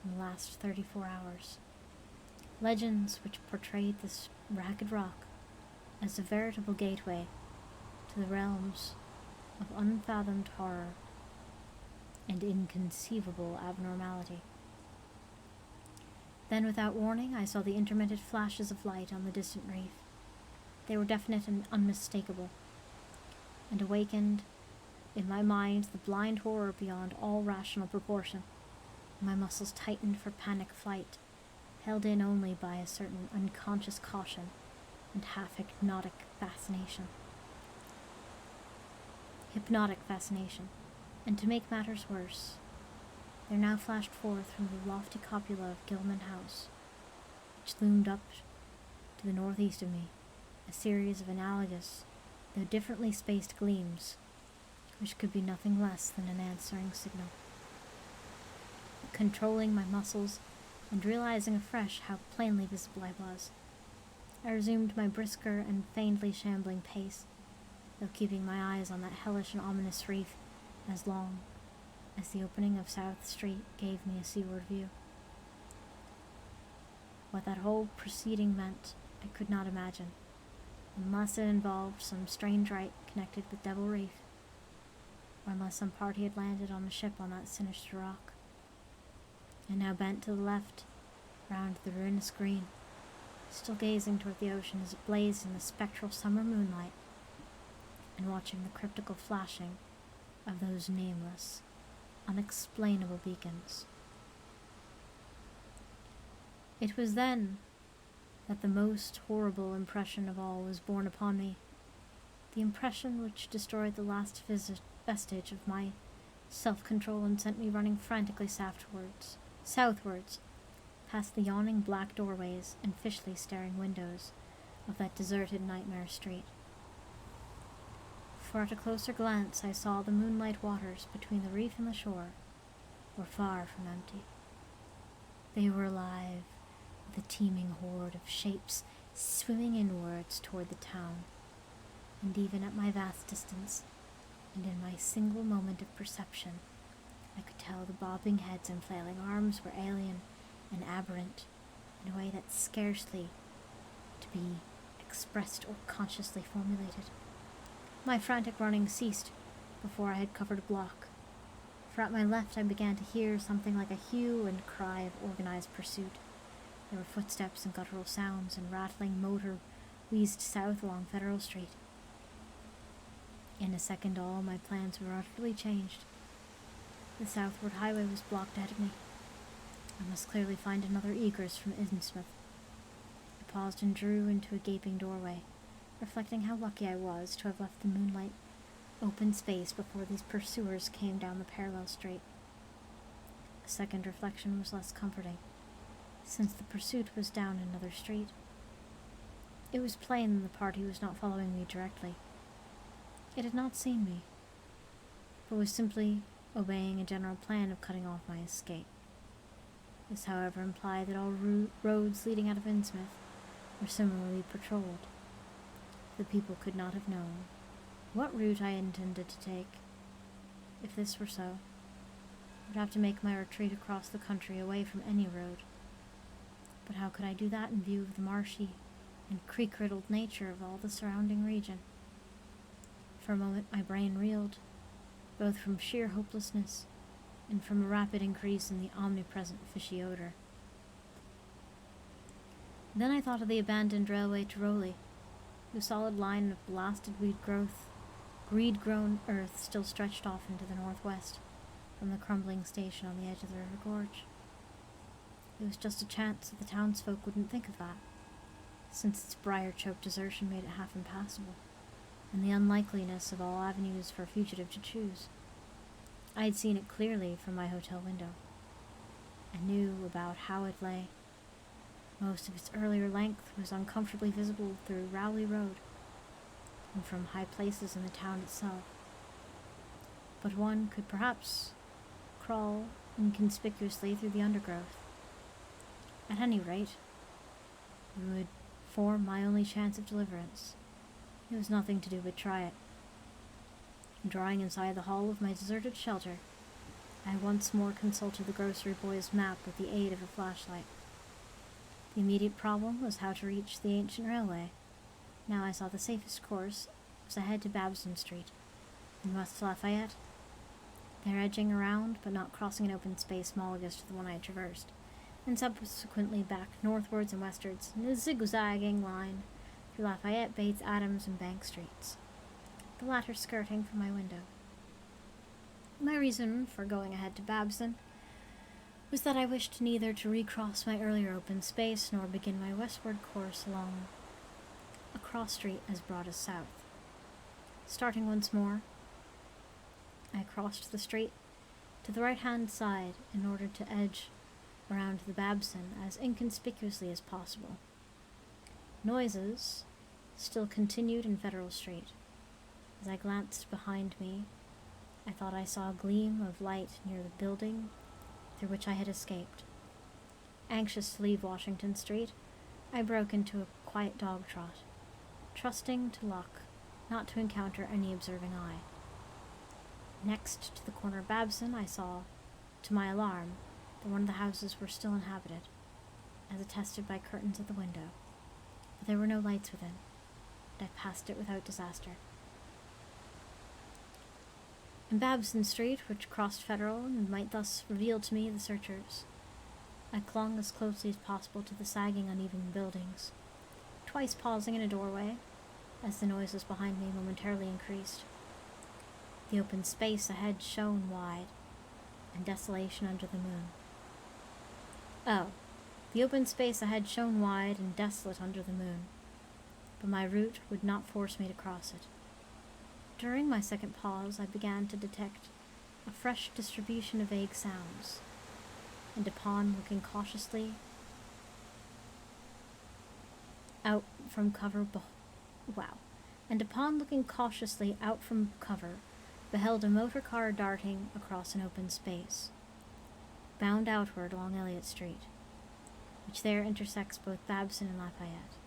in the last 34 hours. Legends which portrayed this ragged rock as a veritable gateway to the realms of unfathomed horror and inconceivable abnormality. Then, without warning, I saw the intermittent flashes of light on the distant reef. They were definite and unmistakable, and awakened in my mind the blind horror beyond all rational proportion. My muscles tightened for panic flight, held in only by a certain unconscious caution and hypnotic fascination. And to make matters worse, there now flashed forth from the lofty cupola of Gilman House, which loomed up to the northeast of me, a series of analogous, though differently spaced gleams, which could be nothing less than an answering signal. Controlling my muscles and realizing afresh how plainly visible I was, I resumed my brisker and faintly shambling pace, though keeping my eyes on that hellish and ominous reef as long as the opening of South Street gave me a seaward view. What that whole proceeding meant, I could not imagine, unless it involved some strange rite connected with Devil Reef, or unless some party had landed on a ship on that sinister rock. I now bent to the left, round the ruinous green, still gazing toward the ocean as it blazed in the spectral summer moonlight, and watching the cryptical flashing of those nameless, unexplainable beacons. It was then that the most horrible impression of all was borne upon me, the impression which destroyed the last vestige of my self-control and sent me running frantically southwards, past the yawning black doorways and fishly staring windows of that deserted nightmare street. For at a closer glance I saw the moonlight waters between the reef and the shore were far from empty. They were alive with a teeming horde of shapes swimming inwards toward the town, and even at my vast distance, and in my single moment of perception, I could tell the bobbing heads and flailing arms were alien and aberrant in a way that's scarcely to be expressed or consciously formulated. My frantic running ceased before I had covered a block, for at my left I began to hear something like a hue and cry of organized pursuit. There were footsteps and guttural sounds, and rattling motor wheezed south along Federal Street. In a second all my plans were utterly changed. The southward highway was blocked ahead of me. I must clearly find another egress from Innsmouth. I paused and drew into a gaping doorway, reflecting how lucky I was to have left the moonlight open space before these pursuers came down the parallel street. A second reflection was less comforting, since the pursuit was down another street. It was plain that the party was not following me directly. It had not seen me, but was simply obeying a general plan of cutting off my escape. This, however, implied that all roads leading out of Innsmouth were similarly patrolled. The people could not have known what route I intended to take. If this were so, I would have to make my retreat across the country away from any road. But how could I do that in view of the marshy and creek-riddled nature of all the surrounding region? For a moment my brain reeled, both from sheer hopelessness and from a rapid increase in the omnipresent fishy odor. Then I thought of the abandoned railway to Rowley, whose solid line of blasted weed-grown earth still stretched off into the northwest from the crumbling station on the edge of the river gorge. It was just a chance that the townsfolk wouldn't think of that, since its briar-choked desertion made it half impassable, and the unlikeliness of all avenues for a fugitive to choose. I had seen it clearly from my hotel window. I knew about how it lay. Most of its earlier length was uncomfortably visible through Rowley Road and from high places in the town itself. But one could perhaps crawl inconspicuously through the undergrowth. At any rate, it would form my only chance of deliverance. There was nothing to do but try it. Drawing inside the hall of my deserted shelter, I once more consulted the grocery boy's map with the aid of a flashlight. The immediate problem was how to reach the ancient railway. Now I saw the safest course was ahead to Babson Street, and west to Lafayette. There edging around, but not crossing an open space analogous to the one I had traversed, and subsequently back northwards and westwards in a zigzagging line through Lafayette, Bates, Adams, and Bank Streets, the latter skirting from my window. My reason for going ahead to Babson was that I wished neither to recross my earlier open space nor begin my westward course along a cross street as broad as south. Starting once more, I crossed the street to the right-hand side in order to edge around the Babson as inconspicuously as possible. Noises still continued in Federal Street. As I glanced behind me, I thought I saw a gleam of light near the building through which I had escaped. Anxious to leave Washington Street, I broke into a quiet dog trot, trusting to luck not to encounter any observing eye. Next to the corner of Babson, I saw, to my alarm, that one of the houses were still inhabited, as attested by curtains at the window, but there were no lights within, and I passed it without disaster. In Babson Street, which crossed Federal and might thus reveal to me the searchers, I clung as closely as possible to the sagging, uneven buildings, twice pausing in a doorway as the noises behind me momentarily increased. The open space ahead shone wide, and desolation under the moon. The open space ahead shone wide and desolate under the moon, but my route would not force me to cross it. During my second pause, I began to detect a fresh distribution of vague sounds, and upon looking cautiously out from cover, beheld a motor car darting across an open space, bound outward along Elliott Street, which there intersects both Babson and Lafayette.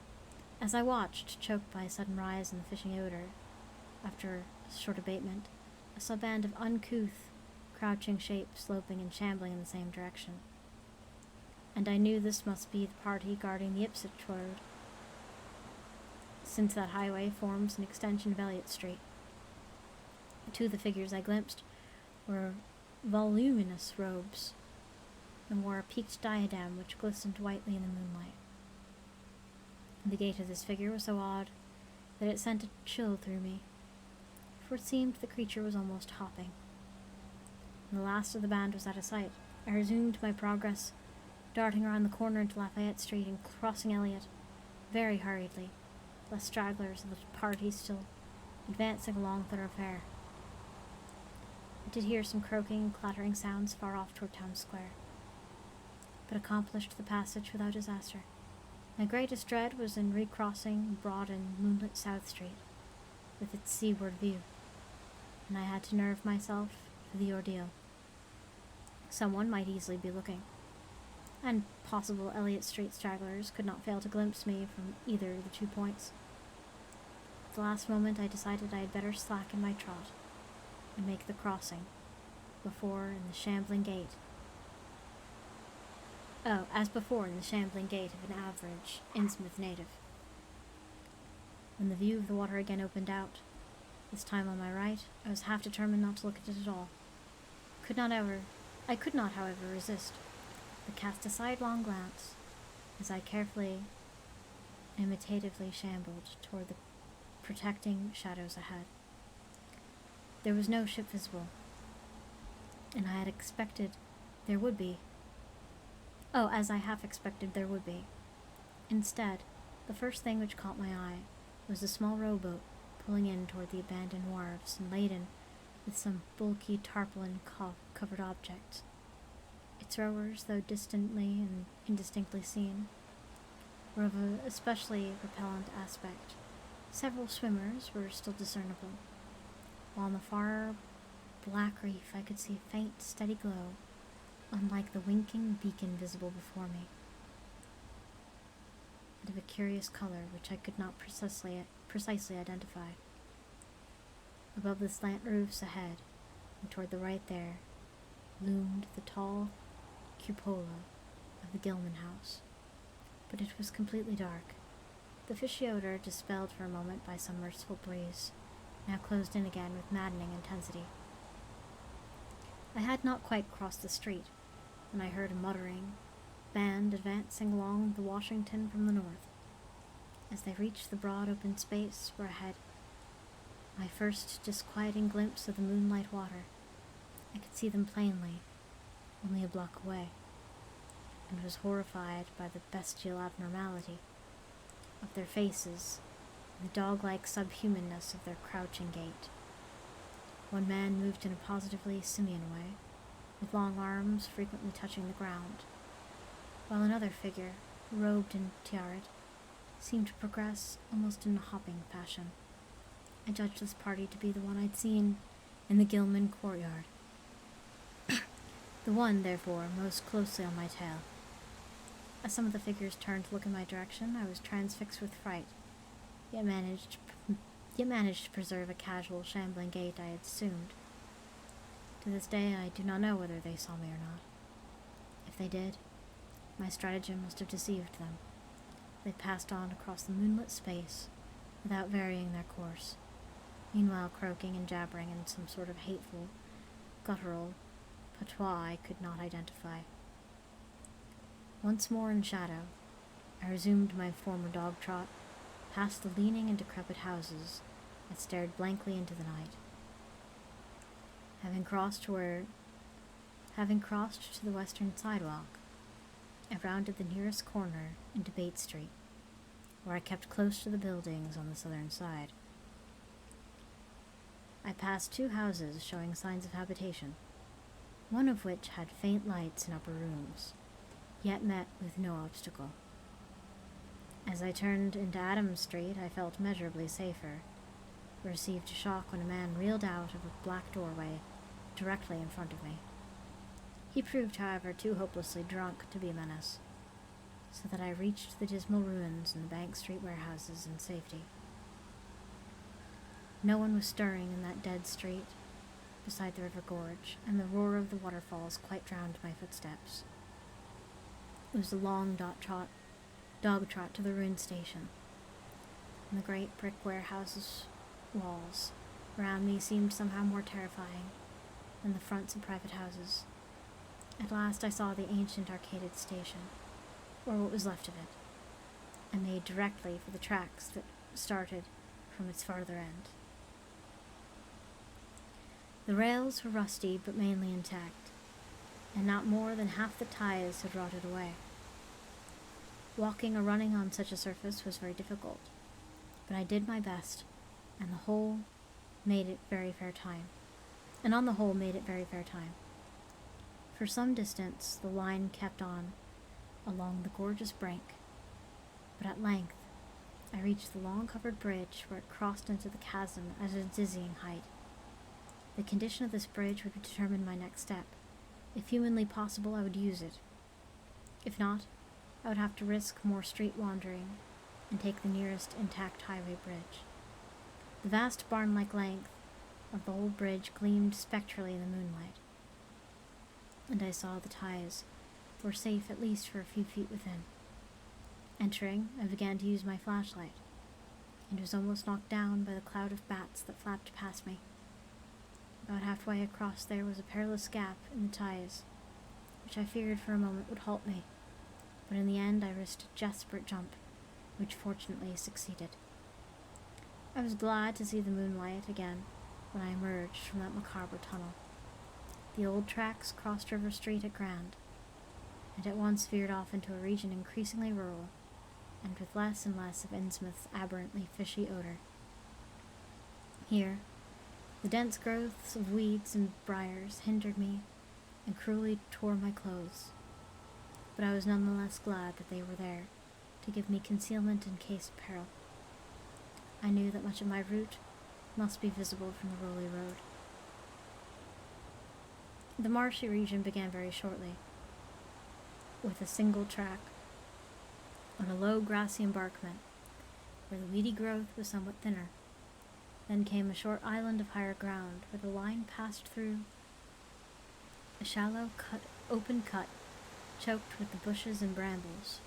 As I watched, choked by a sudden rise in the fishing odor, after a short abatement, I saw a band of uncouth, crouching shapes sloping and shambling in the same direction, and I knew this must be the party guarding the Ipswich Road, since that highway forms an extension of Elliott Street. Two of the figures I glimpsed were voluminous robes, and wore a peaked diadem which glistened whitely in the moonlight. The gait of this figure was so odd that it sent a chill through me, for it seemed the creature was almost hopping. When the last of the band was out of sight, I resumed my progress, darting around the corner into Lafayette Street and crossing Elliott very hurriedly, lest stragglers of the party still advancing along the thoroughfare. I did hear some croaking and clattering sounds far off toward Town Square, but accomplished the passage without disaster. My greatest dread was in recrossing broad and moonlit South Street, with its seaward view, and I had to nerve myself for the ordeal. Someone might easily be looking. and possible Elliott Street stragglers could not fail to glimpse me from either of the 2 points. At the last moment I decided I had better slacken my trot and make the crossing before in the shambling gait. As before in the shambling gait of an average Innsmouth native. When the view of the water again opened out, this time on my right, I was half determined not to look at it at all. I could not, however, resist, but cast a sidelong glance as I carefully, imitatively shambled toward the protecting shadows ahead. There was no ship visible, and I had expected there would be. As I half expected there would be. Instead, the first thing which caught my eye was a small rowboat pulling in toward the abandoned wharves and laden with some bulky tarpaulin-covered objects. Its rowers, though distantly and indistinctly seen, were of an especially repellent aspect. Several swimmers were still discernible, while on the far black reef I could see a faint, steady glow, unlike the winking beacon visible before me, and of a curious color which I could not precisely identify. Above the slant roofs ahead, and toward the right there, loomed the tall cupola of the Gilman house, but it was completely dark. The fishy odor, dispelled for a moment by some merciful breeze, now closed in again with maddening intensity. I had not quite crossed the street when I heard a muttering band advancing along the Washington from the north. As they reached the broad open space where I had my first disquieting glimpse of the moonlight water, I could see them plainly, only a block away, and was horrified by the bestial abnormality of their faces and the dog-like subhumanness of their crouching gait. One man moved in a positively simian way, with long arms frequently touching the ground, while another figure, robed and tiared, seemed to progress almost in a hopping fashion. I judged this party to be the one I'd seen in the Gilman courtyard. The one, therefore, most closely on my tail. As some of the figures turned to look in my direction, I was transfixed with fright, yet managed to preserve a casual, shambling gait I had assumed. To this day, I do not know whether they saw me or not. If they did, my stratagem must have deceived them. They passed on across the moonlit space without varying their course, meanwhile croaking and jabbering in some sort of hateful, guttural patois I could not identify. Once more in shadow, I resumed my former dog trot, past the leaning and decrepit houses that stared blankly into the night. Having crossed to the western sidewalk, I rounded the nearest corner into Bates Street, where I kept close to the buildings on the southern side. I passed 2 houses showing signs of habitation, one of which had faint lights in upper rooms, yet met with no obstacle. As I turned into Adams Street, I felt measurably safer, but received a shock when a man reeled out of a black doorway directly in front of me. He proved, however, too hopelessly drunk to be a menace, so that I reached the dismal ruins and the Bank Street warehouses in safety. No one was stirring in that dead street beside the river gorge, and the roar of the waterfalls quite drowned my footsteps. It was a long dog trot to the ruined station, and the great brick warehouses' walls around me seemed somehow more terrifying than the fronts of private houses. At last I saw the ancient arcaded station, or what was left of it, and made directly for the tracks that started from its farther end. The rails were rusty but mainly intact, and not more than half the ties had rotted away. Walking or running on such a surface was very difficult, but I did my best, and on the whole made it very fair time. For some distance the line kept on along the gorgeous brink, but at length I reached the long covered bridge where it crossed into the chasm at a dizzying height. The condition of this bridge would determine my next step. If humanly possible, I would use it. If not, I would have to risk more street wandering and take the nearest intact highway bridge. The vast barn-like length of the old bridge gleamed spectrally in the moonlight, and I saw the ties were safe at least for a few feet within. Entering, I began to use my flashlight, and was almost knocked down by the cloud of bats that flapped past me. About halfway across there was a perilous gap in the ties, which I feared for a moment would halt me, but in the end I risked a desperate jump, which fortunately succeeded. I was glad to see the moonlight again when I emerged from that macabre tunnel. The old tracks crossed River Street at Grand, and at once veered off into a region increasingly rural, and with less and less of Innsmouth's aberrantly fishy odor. Here, the dense growths of weeds and briars hindered me and cruelly tore my clothes, but I was nonetheless glad that they were there to give me concealment in case of peril. I knew that much of my route must be visible from the rolly road. The marshy region began very shortly, with a single track on a low grassy embankment where the weedy growth was somewhat thinner. Then came a short island of higher ground where the line passed through a shallow open cut choked with the bushes and brambles.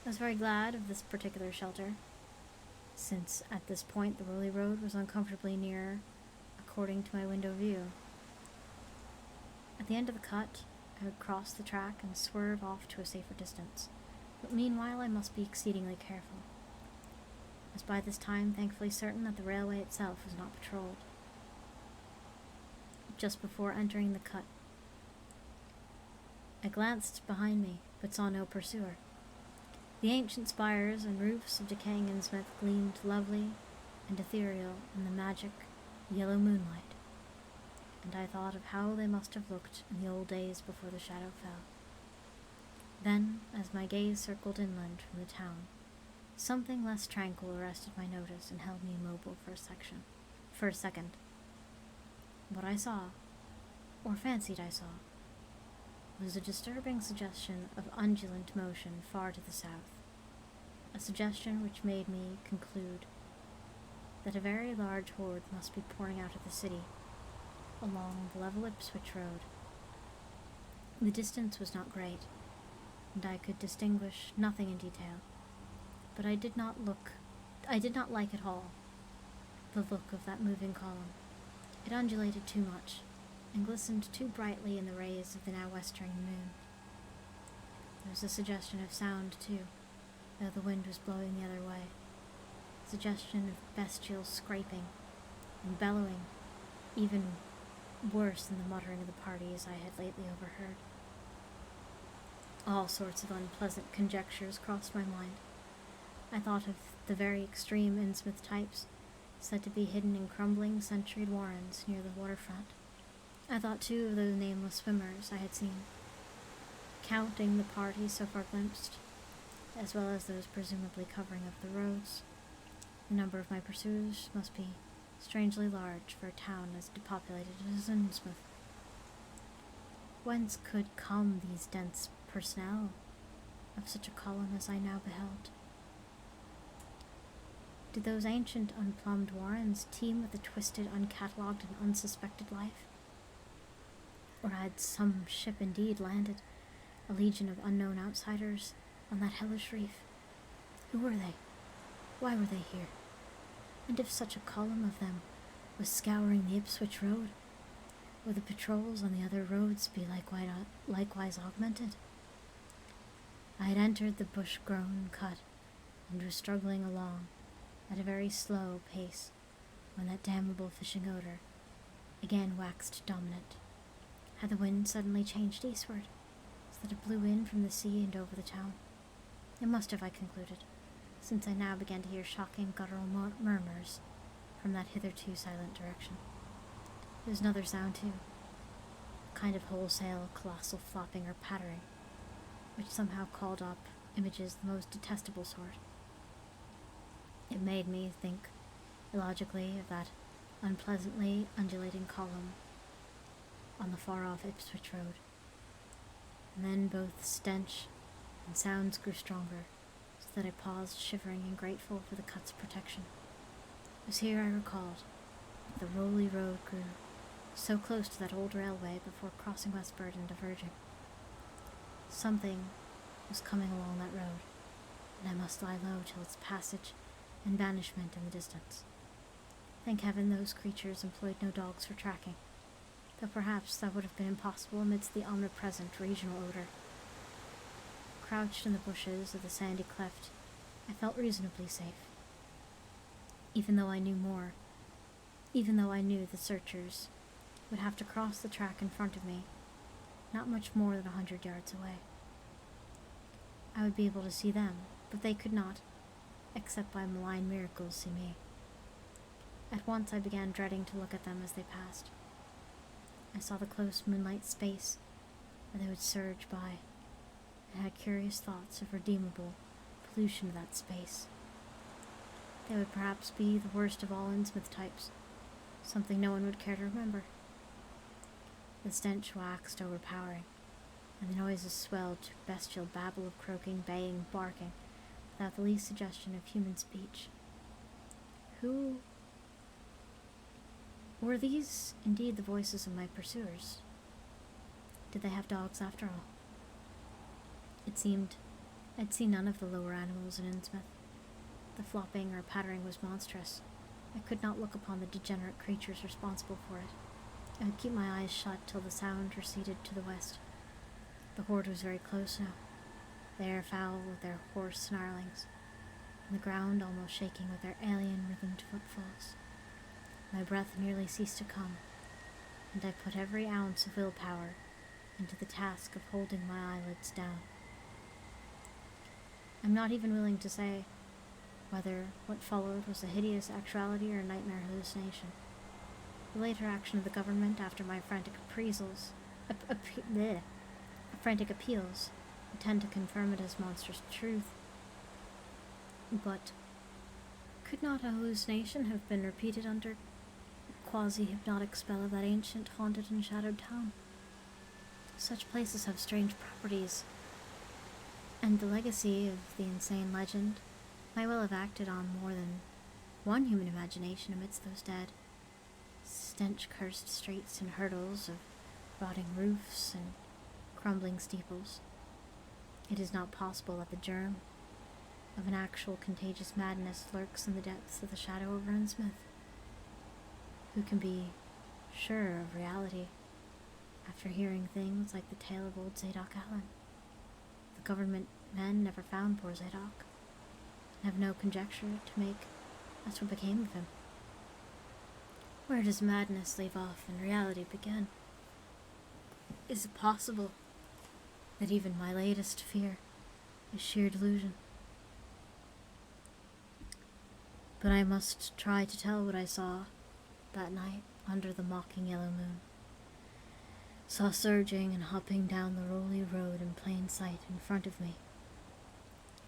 I was very glad of this particular shelter, since at this point the rolly road was uncomfortably near according to my window view. At the end of the cut, I would cross the track and swerve off to a safer distance, but meanwhile I must be exceedingly careful. I was by this time thankfully certain that the railway itself was not patrolled. Just before entering the cut, I glanced behind me, but saw no pursuer. The ancient spires and roofs of decaying Innsmouth gleamed lovely and ethereal in the magic yellow moonlight, and I thought of how they must have looked in the old days before the shadow fell. Then, as my gaze circled inland from the town, something less tranquil arrested my notice and held me immobile for a second. What I saw, or fancied I saw, was a disturbing suggestion of undulant motion far to the south, a suggestion which made me conclude that a very large horde must be pouring out of the city along the level Ipswich Road. The distance was not great, and I could distinguish nothing in detail, but I did not like at all the look of that moving column. It undulated too much, and glistened too brightly in the rays of the now westering moon. There was a suggestion of sound, too, though the wind was blowing the other way. A suggestion of bestial scraping and bellowing, even worse than the muttering of the parties I had lately overheard. All sorts of unpleasant conjectures crossed my mind. I thought of the very extreme Innsmouth types, said to be hidden in crumbling centuried warrens near the waterfront. I thought, too, of those nameless swimmers I had seen, counting the parties so far glimpsed, as well as those presumably covering up the roads. The number of my pursuers must be strangely large for a town as depopulated as Innsmouth. Whence could come these dense personnel of such a column as I now beheld? Did those ancient, unplumbed warrens teem with a twisted, uncatalogued, and unsuspected life? Or had some ship indeed landed, a legion of unknown outsiders, on that hellish reef? Who were they? Why were they here? And if such a column of them was scouring the Ipswich Road, would the patrols on the other roads be likewise augmented? I had entered the bush-grown cut, and was struggling along at a very slow pace when that damnable fishing odor again waxed dominant. Had the wind suddenly changed eastward, so that it blew in from the sea and over the town? It must have, I concluded, since I now began to hear shocking guttural murmurs from that hitherto silent direction. There was another sound, too, a kind of wholesale, colossal flopping or pattering, which somehow called up images the most detestable sort. It made me think illogically of that unpleasantly undulating column on the far-off Ipswich Road, and then both stench and sounds grew stronger, so that I paused, shivering and grateful for the cut's protection. It was here I recalled that the rolly road grew so close to that old railway before crossing Westbird and diverging. Something was coming along that road, and I must lie low till its passage and vanishment in the distance. Thank heaven those creatures employed no dogs for tracking, though perhaps that would have been impossible amidst the omnipresent regional odor. Crouched in the bushes of the sandy cleft, I felt reasonably safe. Even though I knew the searchers would have to cross the track in front of me, not much more than 100 yards away. I would be able to see them, but they could not, except by malign miracles, see me. At once I began dreading to look at them as they passed. I saw the close moonlight space where they would surge by, and had curious thoughts of redeemable pollution of that space. They would perhaps be the worst of all Innsmouth types, something no one would care to remember. The stench waxed overpowering, and the noises swelled to bestial babble of croaking, baying, barking, without the least suggestion of human speech. Who were these indeed the voices of my pursuers? Did they have dogs after all? It seemed I'd seen none of the lower animals in Innsmouth. The flopping or pattering was monstrous. I could not look upon the degenerate creatures responsible for it. I would keep my eyes shut till the sound receded to the west. The horde was very close now, the air foul with their hoarse snarlings, and the ground almost shaking with their alien rhythmed footfalls. My breath nearly ceased to come, and I put every ounce of willpower into the task of holding my eyelids down. I'm not even willing to say whether what followed was a hideous actuality or a nightmare hallucination. The later action of the government after my frantic appraisals, frantic appeals, would tend to confirm it as monstrous truth. But could not a hallucination have been repeated under the quasi-hypnotic spell of that ancient, haunted and shadowed town? Such places have strange properties, and the legacy of the insane legend might well have acted on more than one human imagination amidst those dead, stench-cursed streets and hurdles of rotting roofs and crumbling steeples. It is not possible that the germ of an actual contagious madness lurks in the depths of the shadow over Innsmouth. Who can be sure of reality after hearing things like the tale of old Zadok Allen? The government men never found poor Zadok, and have no conjecture to make as to what became of him. Where does madness leave off and reality begin? Is it possible that even my latest fear is sheer delusion? But I must try to tell what I saw that night under the mocking yellow moon. Saw surging and hopping down the rolly road in plain sight in front of me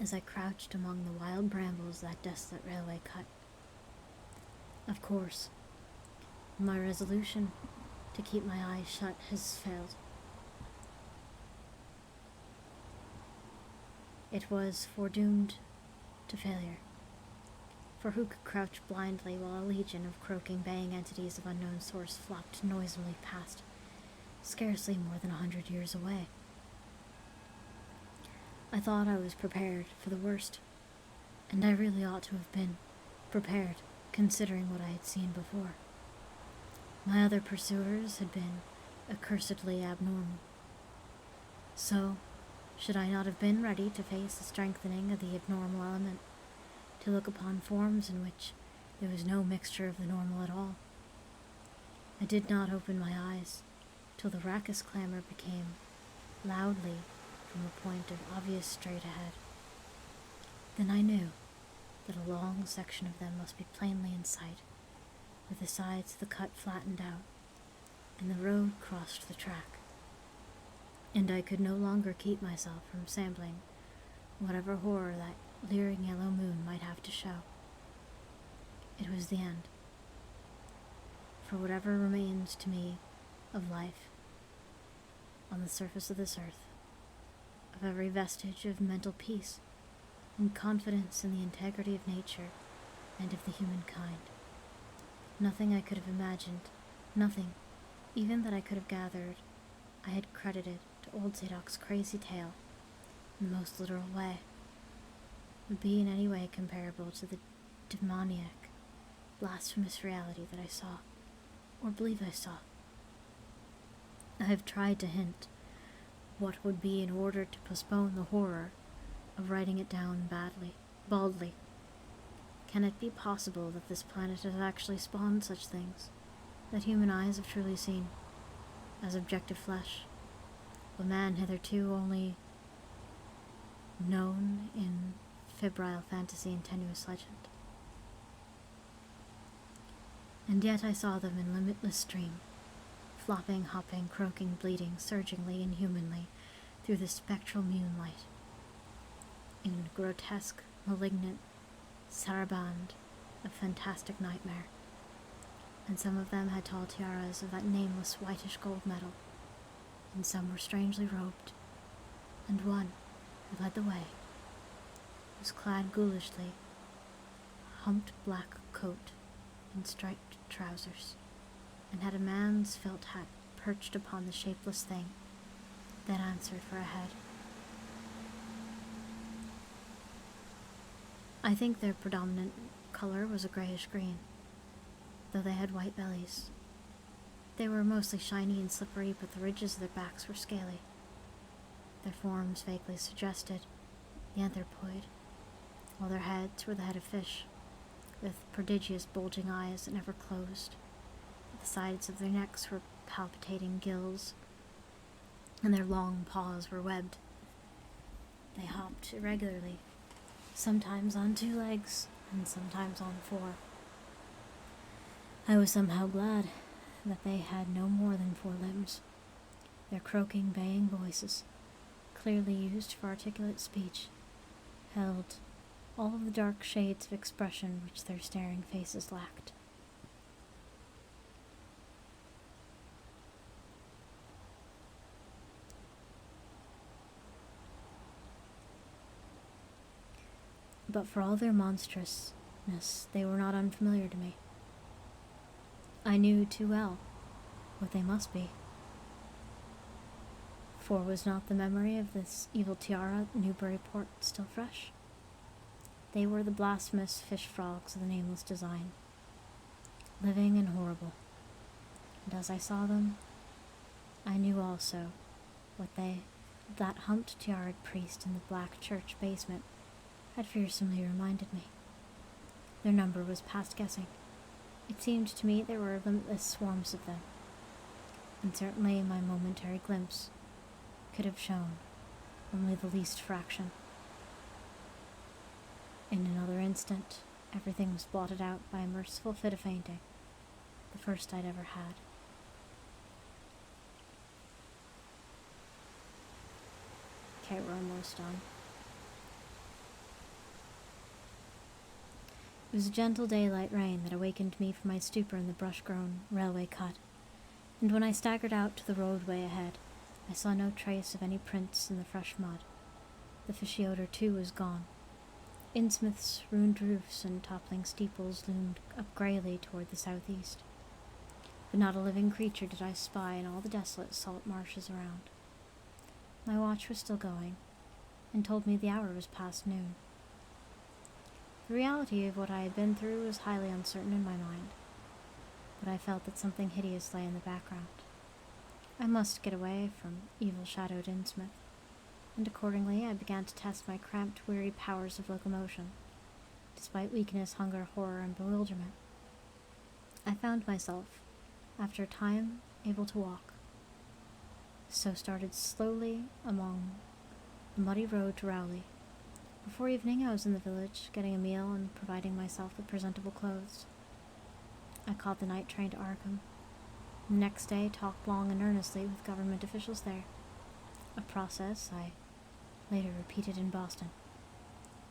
as I crouched among the wild brambles of that desolate railway cut. Of course, my resolution to keep my eyes shut has failed. It was foredoomed to failure. For who could crouch blindly while a legion of croaking, baying entities of unknown source flopped noisily past, scarcely more than 100 years away? I thought I was prepared for the worst, and I really ought to have been prepared, considering what I had seen before. My other pursuers had been accursedly abnormal. So, should I not have been ready to face the strengthening of the abnormal element, to look upon forms in which there was no mixture of the normal at all? I did not open my eyes till the raucous clamor became loudly from a point of obvious straight ahead. Then I knew that a long section of them must be plainly in sight, with the sides of the cut flattened out, and the road crossed the track. And I could no longer keep myself from sampling whatever horror that leering yellow moon might have to show. It was the end. For whatever remains to me of life on the surface of this earth of every vestige of mental peace and confidence in the integrity of nature and of the human kind. Nothing I could have imagined, nothing, even that I could have gathered, I had credited to old Zadok's crazy tale, in the most literal way, would be in any way comparable to the demoniac, blasphemous reality that I saw, or believe I saw. I have tried to hint what would be in order to postpone the horror of writing it down baldly. Can it be possible that this planet has actually spawned such things that human eyes have truly seen, as objective flesh, a man hitherto only known in febrile fantasy and tenuous legend? And yet I saw them in limitless stream, flopping, hopping, croaking, bleeding, surgingly, inhumanly, through the spectral moonlight, in grotesque, malignant saraband of fantastic nightmare. And some of them had tall tiaras of that nameless whitish gold metal, and some were strangely robed, and one, who led the way, was clad ghoulishly, humped black coat and striped trousers, and had a man's felt hat perched upon the shapeless thing that answered for a head. I think their predominant color was a grayish green, though they had white bellies. They were mostly shiny and slippery, but the ridges of their backs were scaly. Their forms vaguely suggested the anthropoid, while their heads were the head of fish, with prodigious bulging eyes that never closed. The sides of their necks were palpitating gills, and their long paws were webbed. They hopped irregularly, sometimes on 2 legs, and sometimes on 4. I was somehow glad that they had no more than 4 limbs. Their croaking, baying voices, clearly used for articulate speech, held all of the dark shades of expression which their staring faces lacked. But for all their monstrousness, they were not unfamiliar to me. I knew too well what they must be. For was not the memory of this evil tiara at Newburyport still fresh? They were the blasphemous fish frogs of the nameless design, living and horrible. And as I saw them, I knew also what that humped tiaraed priest in the black church basement, had fearsomely reminded me. Their number was past guessing. It seemed to me there were limitless swarms of them, and certainly my momentary glimpse could have shown only the least fraction. In another instant, everything was blotted out by a merciful fit of fainting, the first I'd ever had. Okay, we're almost done. It was a gentle daylight rain that awakened me from my stupor in the brush-grown railway cut, and when I staggered out to the roadway ahead, I saw no trace of any prints in the fresh mud. The fishy odor, too, was gone. Innsmouth's ruined roofs and toppling steeples loomed up greyly toward the southeast, but not a living creature did I spy in all the desolate salt marshes around. My watch was still going, and told me the hour was past noon. The reality of what I had been through was highly uncertain in my mind, but I felt that something hideous lay in the background. I must get away from evil-shadowed Innsmouth, and accordingly I began to test my cramped, weary powers of locomotion, despite weakness, hunger, horror, and bewilderment. I found myself, after a time, able to walk, so started slowly along the muddy road to Rowley. Before evening, I was in the village, getting a meal and providing myself with presentable clothes. I caught the night train to Arkham. The next day, talked long and earnestly with government officials there, a process I later repeated in Boston.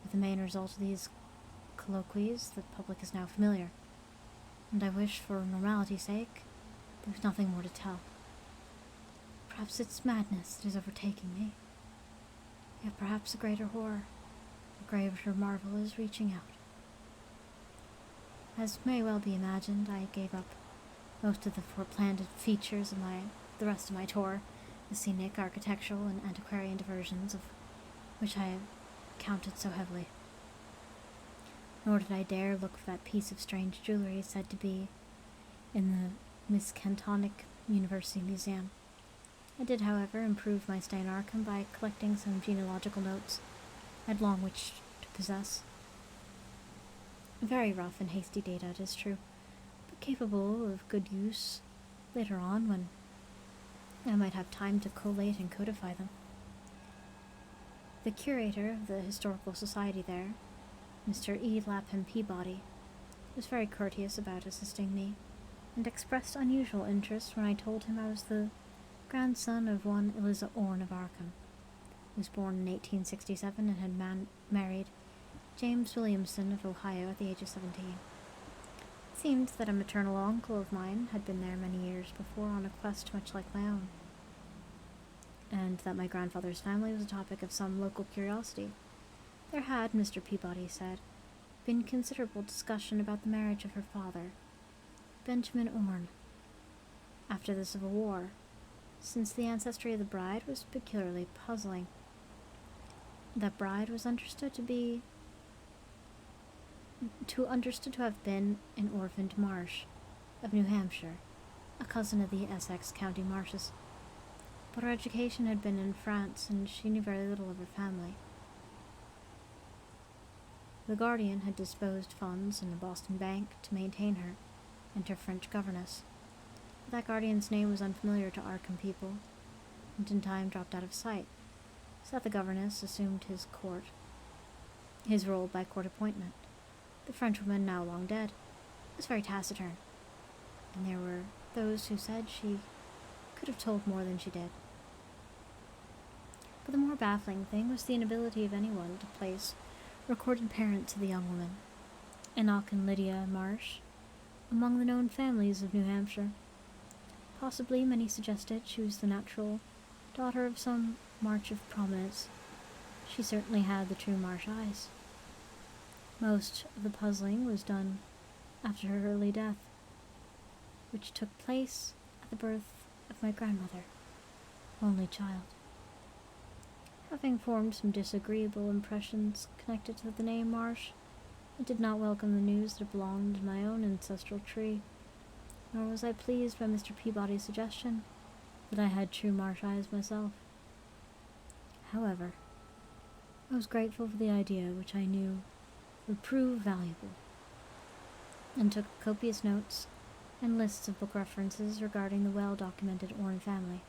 With the main result of these colloquies, the public is now familiar, and I wish, for normality's sake, there was nothing more to tell. Perhaps it's madness that is overtaking me. Yet perhaps a greater horror, a greater marvel is reaching out. As may well be imagined, I gave up most of the foreplanted features of the rest of my tour, the scenic, architectural, and antiquarian diversions of which I have counted so heavily. Nor did I dare look for that piece of strange jewelry said to be in the Miskatonic University Museum. I did, however, improve my stay in Arkham by collecting some genealogical notes I'd long wished to possess. Very rough and hasty data, it is true, but capable of good use later on when I might have time to collate and codify them. The curator of the Historical Society there, Mr. E. Lapham Peabody, was very courteous about assisting me, and expressed unusual interest when I told him I was the grandson of one Eliza Orne of Arkham, who was born in 1867 and had married James Williamson of Ohio at the age of 17. It seemed that a maternal uncle of mine had been there many years before on a quest much like my own, and that my grandfather's family was a topic of some local curiosity. There had, Mr. Peabody said, been considerable discussion about the marriage of her father, Benjamin Orne, after the Civil War, since the ancestry of the bride was peculiarly puzzling. That bride was understood to have been an orphaned Marsh of New Hampshire, a cousin of the Essex County Marshes. But her education had been in France, and she knew very little of her family. The guardian had disposed funds in a Boston bank to maintain her and her French governess. But that guardian's name was unfamiliar to Arkham people, and in time dropped out of sight, so that the governess assumed his role by court appointment. The Frenchwoman, now long dead, was very taciturn, and there were those who said she could have told more than she did. But the more baffling thing was the inability of anyone to place recorded parents of the young woman, Enoch and Lydia Marsh, among the known families of New Hampshire. Possibly, many suggested, she was the natural daughter of some March of prominence. She certainly had the true Marsh eyes. Most of the puzzling was done after her early death, which took place at the birth of my grandmother, only child. Having formed some disagreeable impressions connected to the name Marsh, I did not welcome the news that it belonged to my own ancestral tree, nor was I pleased by Mr. Peabody's suggestion that I had true Marsh eyes myself. However, I was grateful for the idea which I knew would prove valuable, and took copious notes and lists of book references regarding the well-documented Orne family.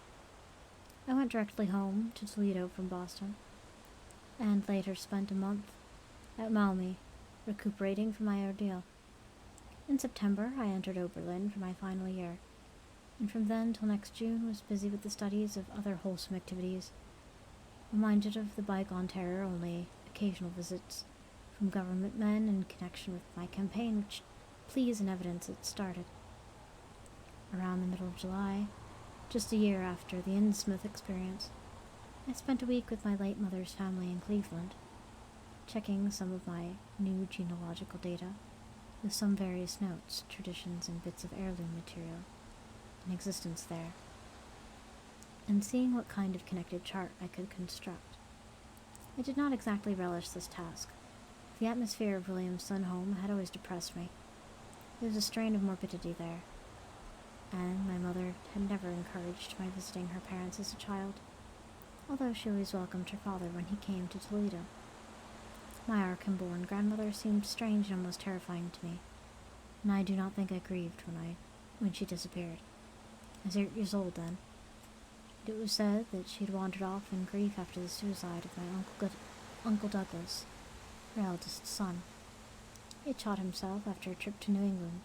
I went directly home to Toledo from Boston, and later spent a month at Maumee, recuperating from my ordeal. In September, I entered Oberlin for my final year, and from then till next June was busy with the studies of other wholesome activities, reminded of the bygone terror only occasional visits from government men in connection with my campaign, which pleas and evidence had started. Around the middle of July, just a year after the Innsmouth experience, I spent a week with my late mother's family in Cleveland, checking some of my new genealogical data with some various notes, traditions, and bits of heirloom material in existence there, and seeing what kind of connected chart I could construct. I did not exactly relish this task. The atmosphere of Williamson home had always depressed me. There was a strain of morbidity there, and my mother had never encouraged my visiting her parents as a child, although she always welcomed her father when he came to Toledo. My Arkham-born grandmother seemed strange and almost terrifying to me, and I do not think I grieved when she disappeared. I was 8 years old then. It was said that she had wandered off in grief after the suicide of my Uncle Douglas, her eldest son. He had shot himself after a trip to New England,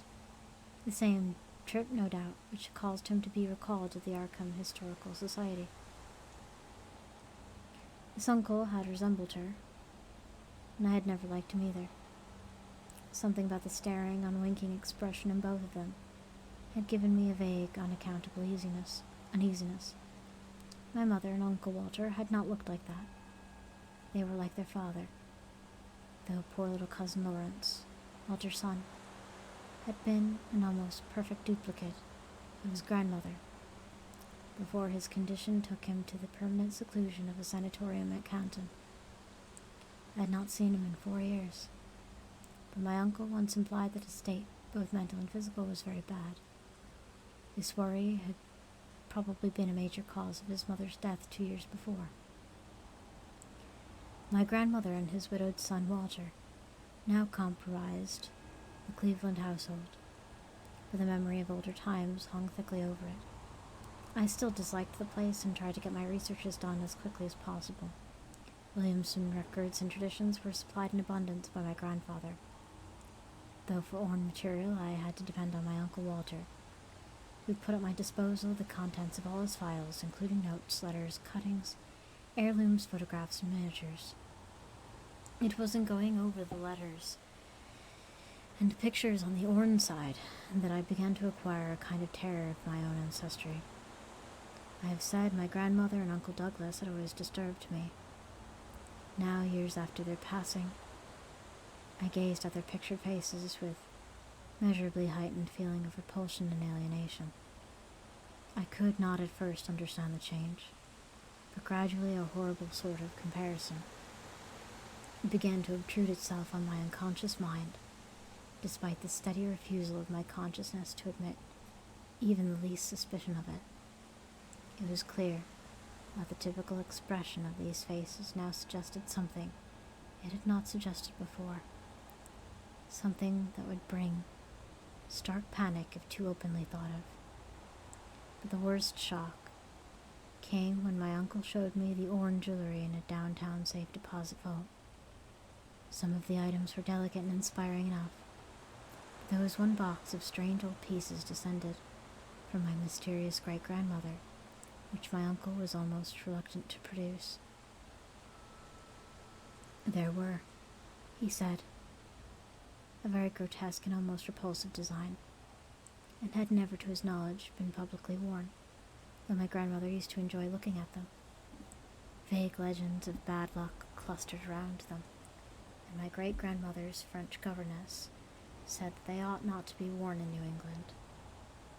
the same trip, no doubt, which caused him to be recalled to the Arkham Historical Society. This uncle had resembled her, and I had never liked him either. Something about the staring, unwinking expression in both of them had given me a vague, unaccountable uneasiness. My mother and Uncle Walter had not looked like that. They were like their father, though poor little cousin Lawrence, Walter's son, had been an almost perfect duplicate of his grandmother before his condition took him to the permanent seclusion of a sanatorium at Canton. I had not seen him in 4 years, but my uncle once implied that his state, both mental and physical, was very bad. This worry had probably been a major cause of his mother's death 2 years before. My grandmother and his widowed son Walter now comprised the Cleveland household, but the memory of older times hung thickly over it. I still disliked the place and tried to get my researches done as quickly as possible. Williamson records and traditions were supplied in abundance by my grandfather, though for Orne material I had to depend on my Uncle Walter, who put at my disposal the contents of all his files, including notes, letters, cuttings, heirlooms, photographs, and miniatures. It was in going over the letters and pictures on the Orne side that I began to acquire a kind of terror of my own ancestry. I have said my grandmother and Uncle Douglas had always disturbed me. Now, years after their passing, I gazed at their pictured faces with measurably heightened feeling of repulsion and alienation. I could not at first understand the change, but gradually a horrible sort of comparison began to obtrude itself on my unconscious mind, despite the steady refusal of my consciousness to admit even the least suspicion of it. It was clear that the typical expression of these faces now suggested something it had not suggested before, something that would bring stark panic if too openly thought of. But the worst shock came when my uncle showed me the Orne jewelry in a downtown safe deposit vault. Some of the items were delicate and inspiring enough. There was one box of strange old pieces descended from my mysterious great-grandmother, which my uncle was almost reluctant to produce. There were, he said, a very grotesque and almost repulsive design, and had never, to his knowledge, been publicly worn, though my grandmother used to enjoy looking at them. Vague legends of bad luck clustered around them, and my great-grandmother's French governess said that they ought not to be worn in New England,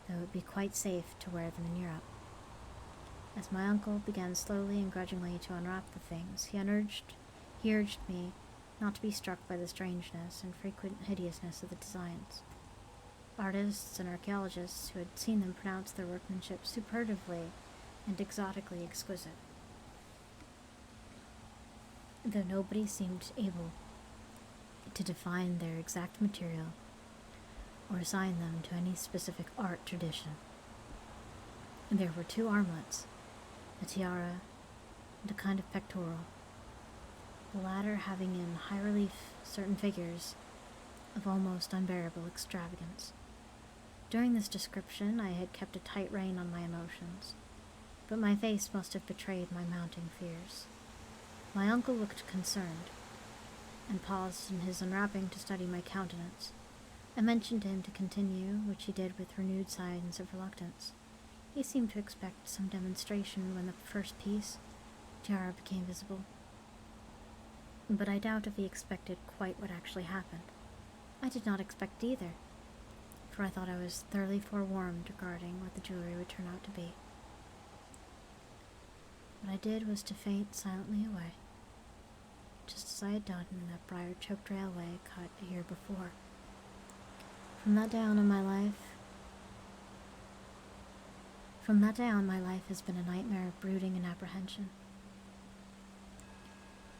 though it would be quite safe to wear them in Europe. As my uncle began slowly and grudgingly to unwrap the things, he urged me not to be struck by the strangeness and frequent hideousness of the designs. Artists and archaeologists who had seen them pronounced their workmanship superlatively and exotically exquisite, though nobody seemed able to define their exact material or assign them to any specific art tradition. There were 2 armlets, a tiara, and a kind of pectoral, the latter having in high relief certain figures of almost unbearable extravagance. During this description I had kept a tight rein on my emotions, but my face must have betrayed my mounting fears. My uncle looked concerned, and paused in his unwrapping to study my countenance. I mentioned to him to continue, which he did with renewed signs of reluctance. He seemed to expect some demonstration when the first piece, tiara, became visible, but I doubt if he expected quite what actually happened. I did not expect either, for I thought I was thoroughly forewarned regarding what the jewelry would turn out to be. What I did was to faint silently away, just as I had done in that briar-choked railway cut a year before. From that day on, my life has been a nightmare of brooding and apprehension.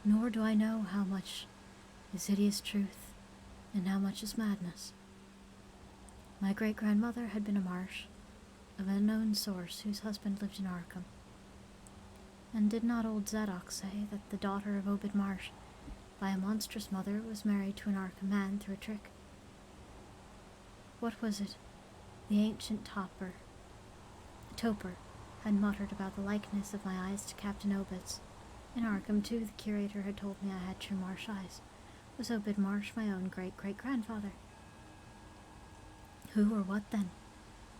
Nor do I know how much is hideous truth and how much is madness. My great-grandmother had been a Marsh, of an unknown source whose husband lived in Arkham. And did not old Zadok say that the daughter of Obed Marsh, by a monstrous mother, was married to an Arkham man through a trick? What was it the ancient Toper had muttered about the likeness of my eyes to Captain Obed's? In Arkham, too, the curator had told me I had true Marsh eyes. Was Obed Marsh my own great-great-grandfather? Who or what, then,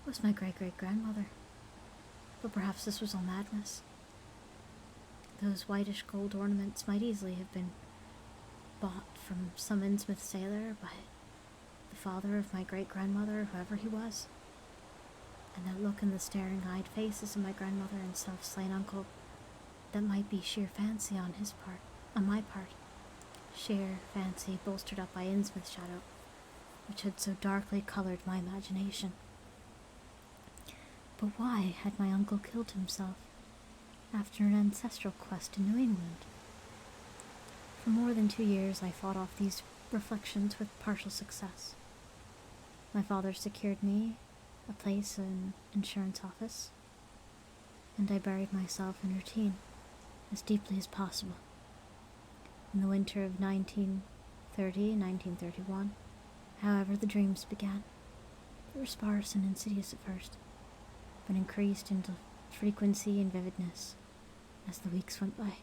was my great-great-grandmother? But perhaps this was all madness. Those whitish gold ornaments might easily have been bought from some Innsmouth sailor by the father of my great-grandmother, whoever he was. And that look in the staring-eyed faces of my grandmother and self-slain uncle, that might be sheer fancy on my part. Sheer fancy bolstered up by Innsmouth shadow, which had so darkly colored my imagination. But why had my uncle killed himself after an ancestral quest in New England? For more than 2 years I fought off these reflections with partial success. My father secured me a place in an insurance office, and I buried myself in routine as deeply as possible. In the winter of 1930 and 1931, however, the dreams began. They were sparse and insidious at first, but increased into frequency and vividness as the weeks went by.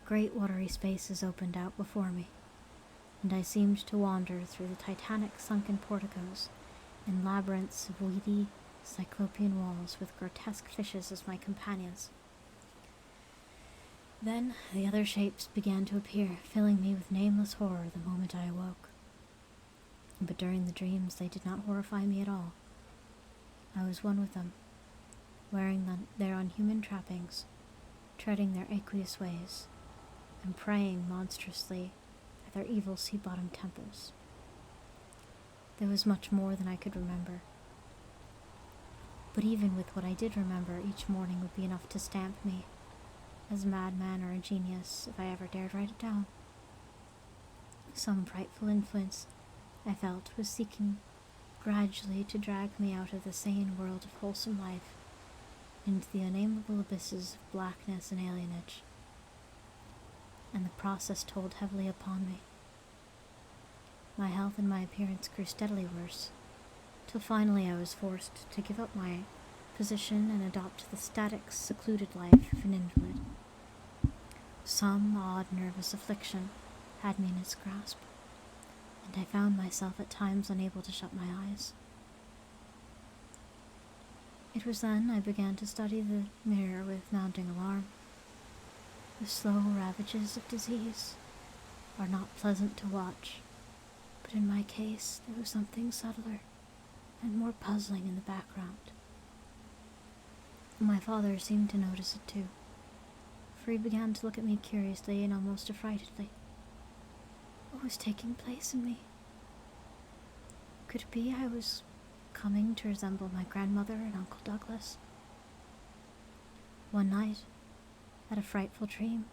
Great watery spaces opened out before me, and I seemed to wander through the titanic sunken porticos and labyrinths of weedy, cyclopean walls with grotesque fishes as my companions. Then the other shapes began to appear, filling me with nameless horror the moment I awoke. But during the dreams they did not horrify me at all. I was one with them, wearing their unhuman trappings, treading their aqueous ways, and praying monstrously at their evil sea-bottom temples. There was much more than I could remember. But even with what I did remember, each morning would be enough to stamp me as a madman or a genius if I ever dared write it down. Some frightful influence, I felt, was seeking gradually to drag me out of the sane world of wholesome life into the unnameable abysses of blackness and alienage, and the process told heavily upon me. My health and my appearance grew steadily worse, till finally I was forced to give up my position and adopt the static, secluded life of an invalid. Some odd nervous affliction had me in its grasp, and I found myself at times unable to shut my eyes. It was then I began to study the mirror with mounting alarm. The slow ravages of disease are not pleasant to watch, but in my case there was something subtler and more puzzling in the background. My father seemed to notice it too, for he began to look at me curiously and almost affrightedly. What was taking place in me? Could it be I was coming to resemble my grandmother and Uncle Douglas? One night, I had a frightful dream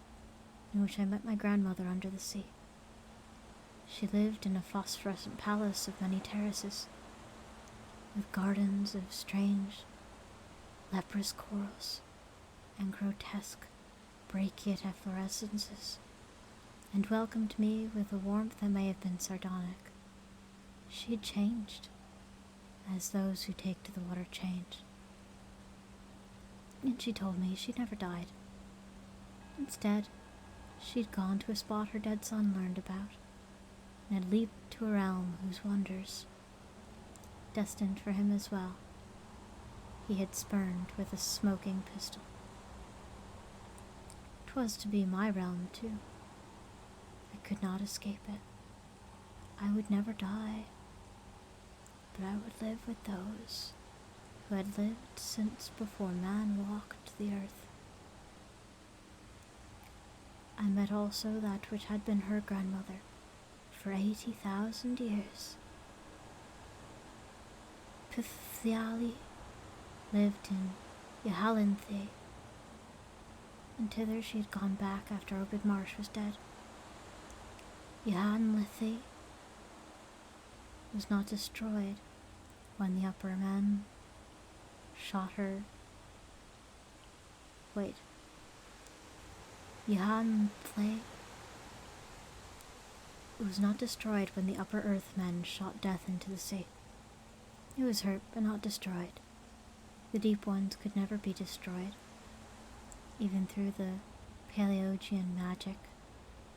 in which I met my grandmother under the sea. She lived in a phosphorescent palace of many terraces, with gardens of strange, leprous corals and grotesque, brachiate efflorescences, and welcomed me with a warmth that may have been sardonic. She had changed, as those who take to the water change. And she told me she'd never died. Instead, she'd gone to a spot her dead son learned about, and had leaped to a realm whose wonders, destined for him as well, he had spurned with a smoking pistol. 'Twas to be my realm, too. I could not escape it. I would never die, but I would live with those who had lived since before man walked the earth. I met also that which had been her grandmother for 80,000 years. Pithiali lived in Yahalinthe, and thither she had gone back after Obed Marsh was dead. Yahanlithe was not destroyed when the upper men shot her. Wait. Yahanlithe was not destroyed when the upper earth men shot death into the sea. It was hurt, but not destroyed. The deep ones could never be destroyed. Even through the Paleogean magic,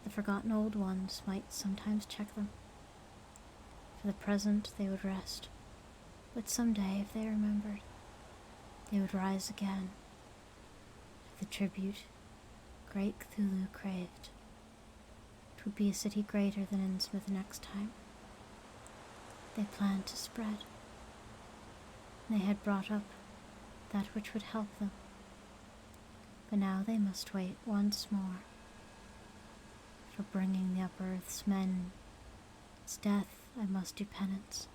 the forgotten old ones might sometimes check them. For the present they would rest, but someday, if they remembered, they would rise again. the tribute great Cthulhu craved. It would be a city greater than Innsmouth next time. They planned to spread. They had brought up that which would help them. But now they must wait once more. For bringing the upper earth's men its death, I must do penance.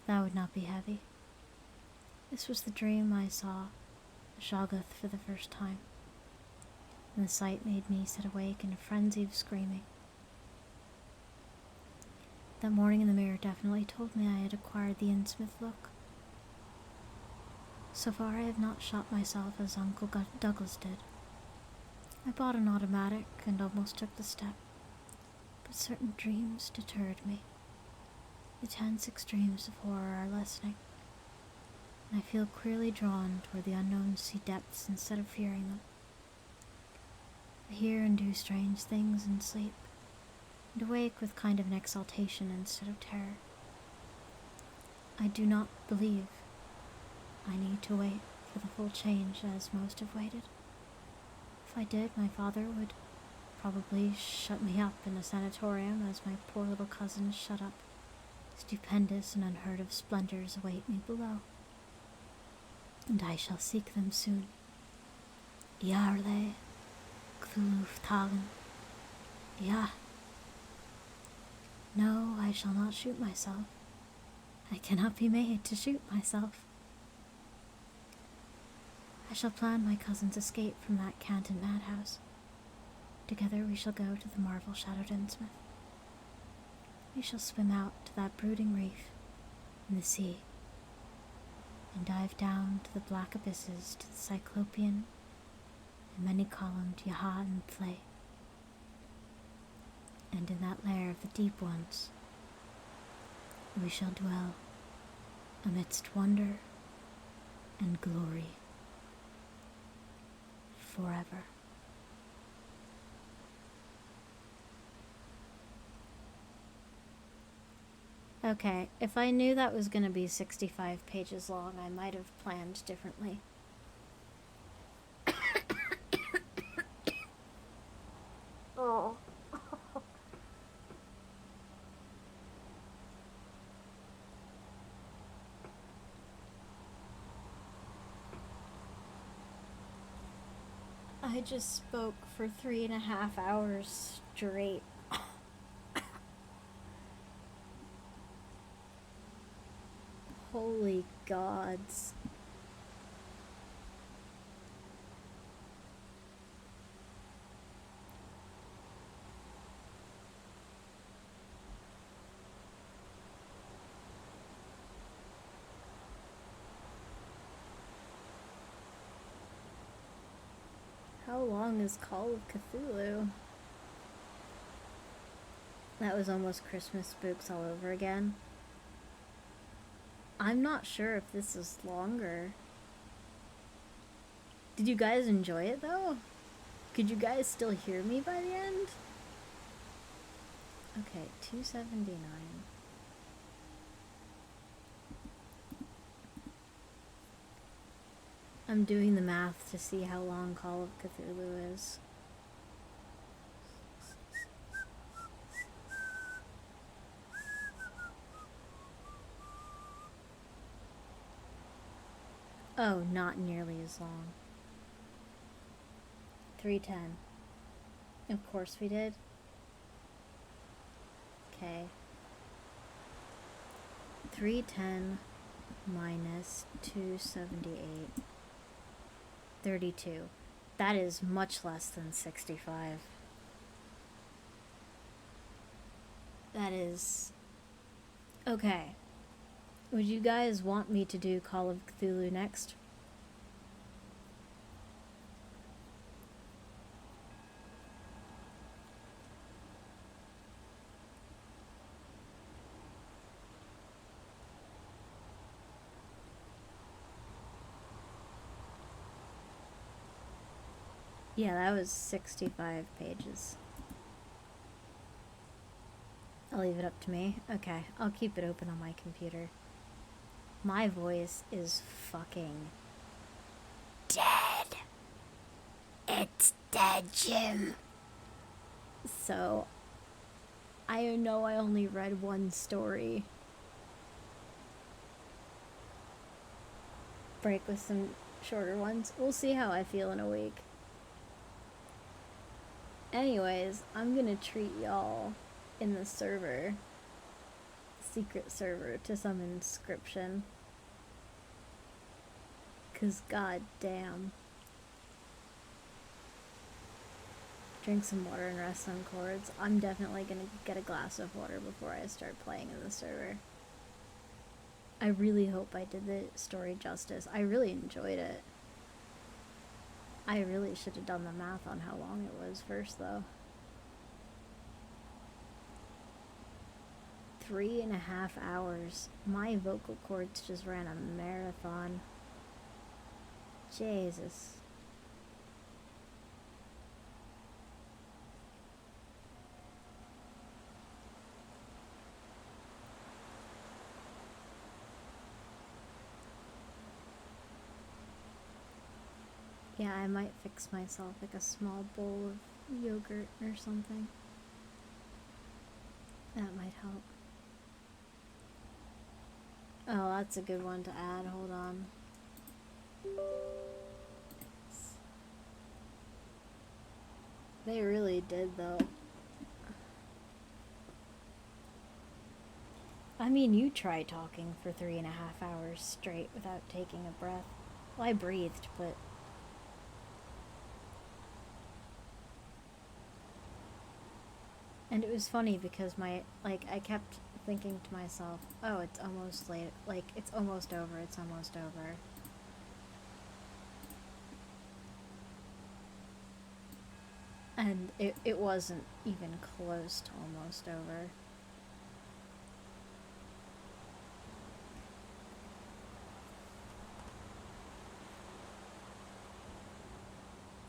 That would not be heavy. This was the dream I saw the Shoggoth for the first time, and the sight made me sit awake in a frenzy of screaming. That morning in the mirror definitely told me I had acquired the Innsmouth look. So far I have not shot myself as Uncle Douglas did. I bought an automatic and almost took the step, but certain dreams deterred me. The tense extremes of horror are lessening, and I feel queerly drawn toward the unknown sea depths instead of fearing them. I hear and do strange things in sleep, and awake with kind of an exaltation instead of terror. I do not believe I need to wait for the full change as most have waited. If I did, my father would probably shut me up in a sanatorium as my poor little cousins shut up. Stupendous and unheard of splendors await me below, and I shall seek them soon. Iarle, Cthulhu Ja. No, I shall not shoot myself. I cannot be made to shoot myself. I shall plan my cousin's escape from that Canton madhouse. Together we shall go to the marvel-shadowed Innsmouth. We shall swim out to that brooding reef in the sea, and dive down to the black abysses to the cyclopean and many-columned Yaha and Play. And in that lair of the deep ones, we shall dwell amidst wonder and glory forever. Okay, if I knew that was going to be 65 pages long, I might have planned differently. Oh. I just spoke for 3.5 hours straight. Holy gods. How long is Call of Cthulhu? That was almost Christmas spooks all over again. I'm not sure if this is longer. Did you guys enjoy it though? Could you guys still hear me by the end? Okay, 279. I'm doing the math to see how long Call of Cthulhu is. Oh, not nearly as long. 310. Of course we did. Okay. 310 minus 278. 32. That is much less than 65. That is... Okay. Would you guys want me to do Call of Cthulhu next? Yeah, that was 65 pages. I'll leave it up to me. Okay, I'll keep it open on my computer. My voice is fucking dead. It's dead, Jim. So, I know I only read one story. Break with some shorter ones. We'll see how I feel in a week. Anyways, I'm gonna treat y'all in the server, secret server, to some inscription. 'Cause goddamn. Drink some water and rest on chords. I'm definitely gonna get a glass of water before I start playing in the server. I really hope I did the story justice. I really enjoyed it. I really should have done the math on how long it was first, though. 3.5 hours. My vocal cords just ran a marathon. Jesus. Yeah, I might fix myself like a small bowl of yogurt or something. That might help. Oh, that's a good one to add. Hold on. They really did, though. I mean, you try talking for 3.5 hours straight without taking a breath. Well, I breathed, but... And it was funny because I kept thinking to myself, oh, it's almost late, it's almost over, it's almost over. And it wasn't even close to almost over.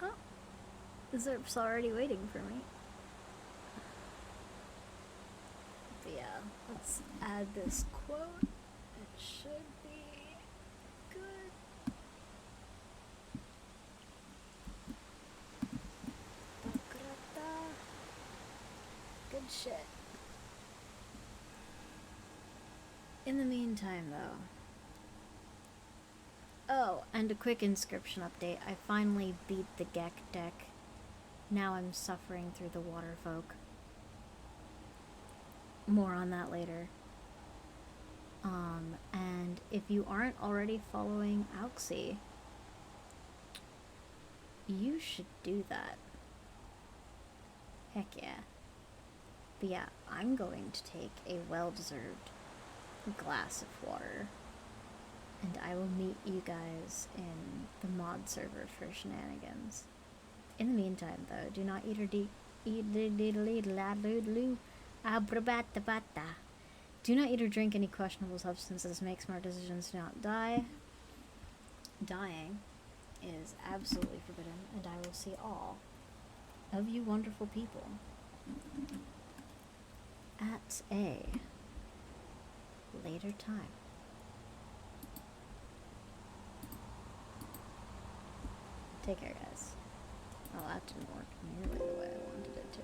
Oh, the Zerp's already waiting for me. But yeah, let's add this quote. It should be good. Good shit. In the meantime, though. Oh, and a quick inscription update. I finally beat the Gek deck. Now I'm suffering through the water folk. More on that later. And if you aren't already following Auxie, you should do that. Heck yeah. But yeah, I'm going to take a well-deserved glass of water, and I will meet you guys in the mod server for shenanigans. In the meantime, though, do not eat or do not eat or drink any questionable substances. Make smart decisions. Do not die. Dying is absolutely forbidden, and I will see all of you wonderful people at a later time. Take care, guys. Oh, that didn't work nearly the way I wanted it to.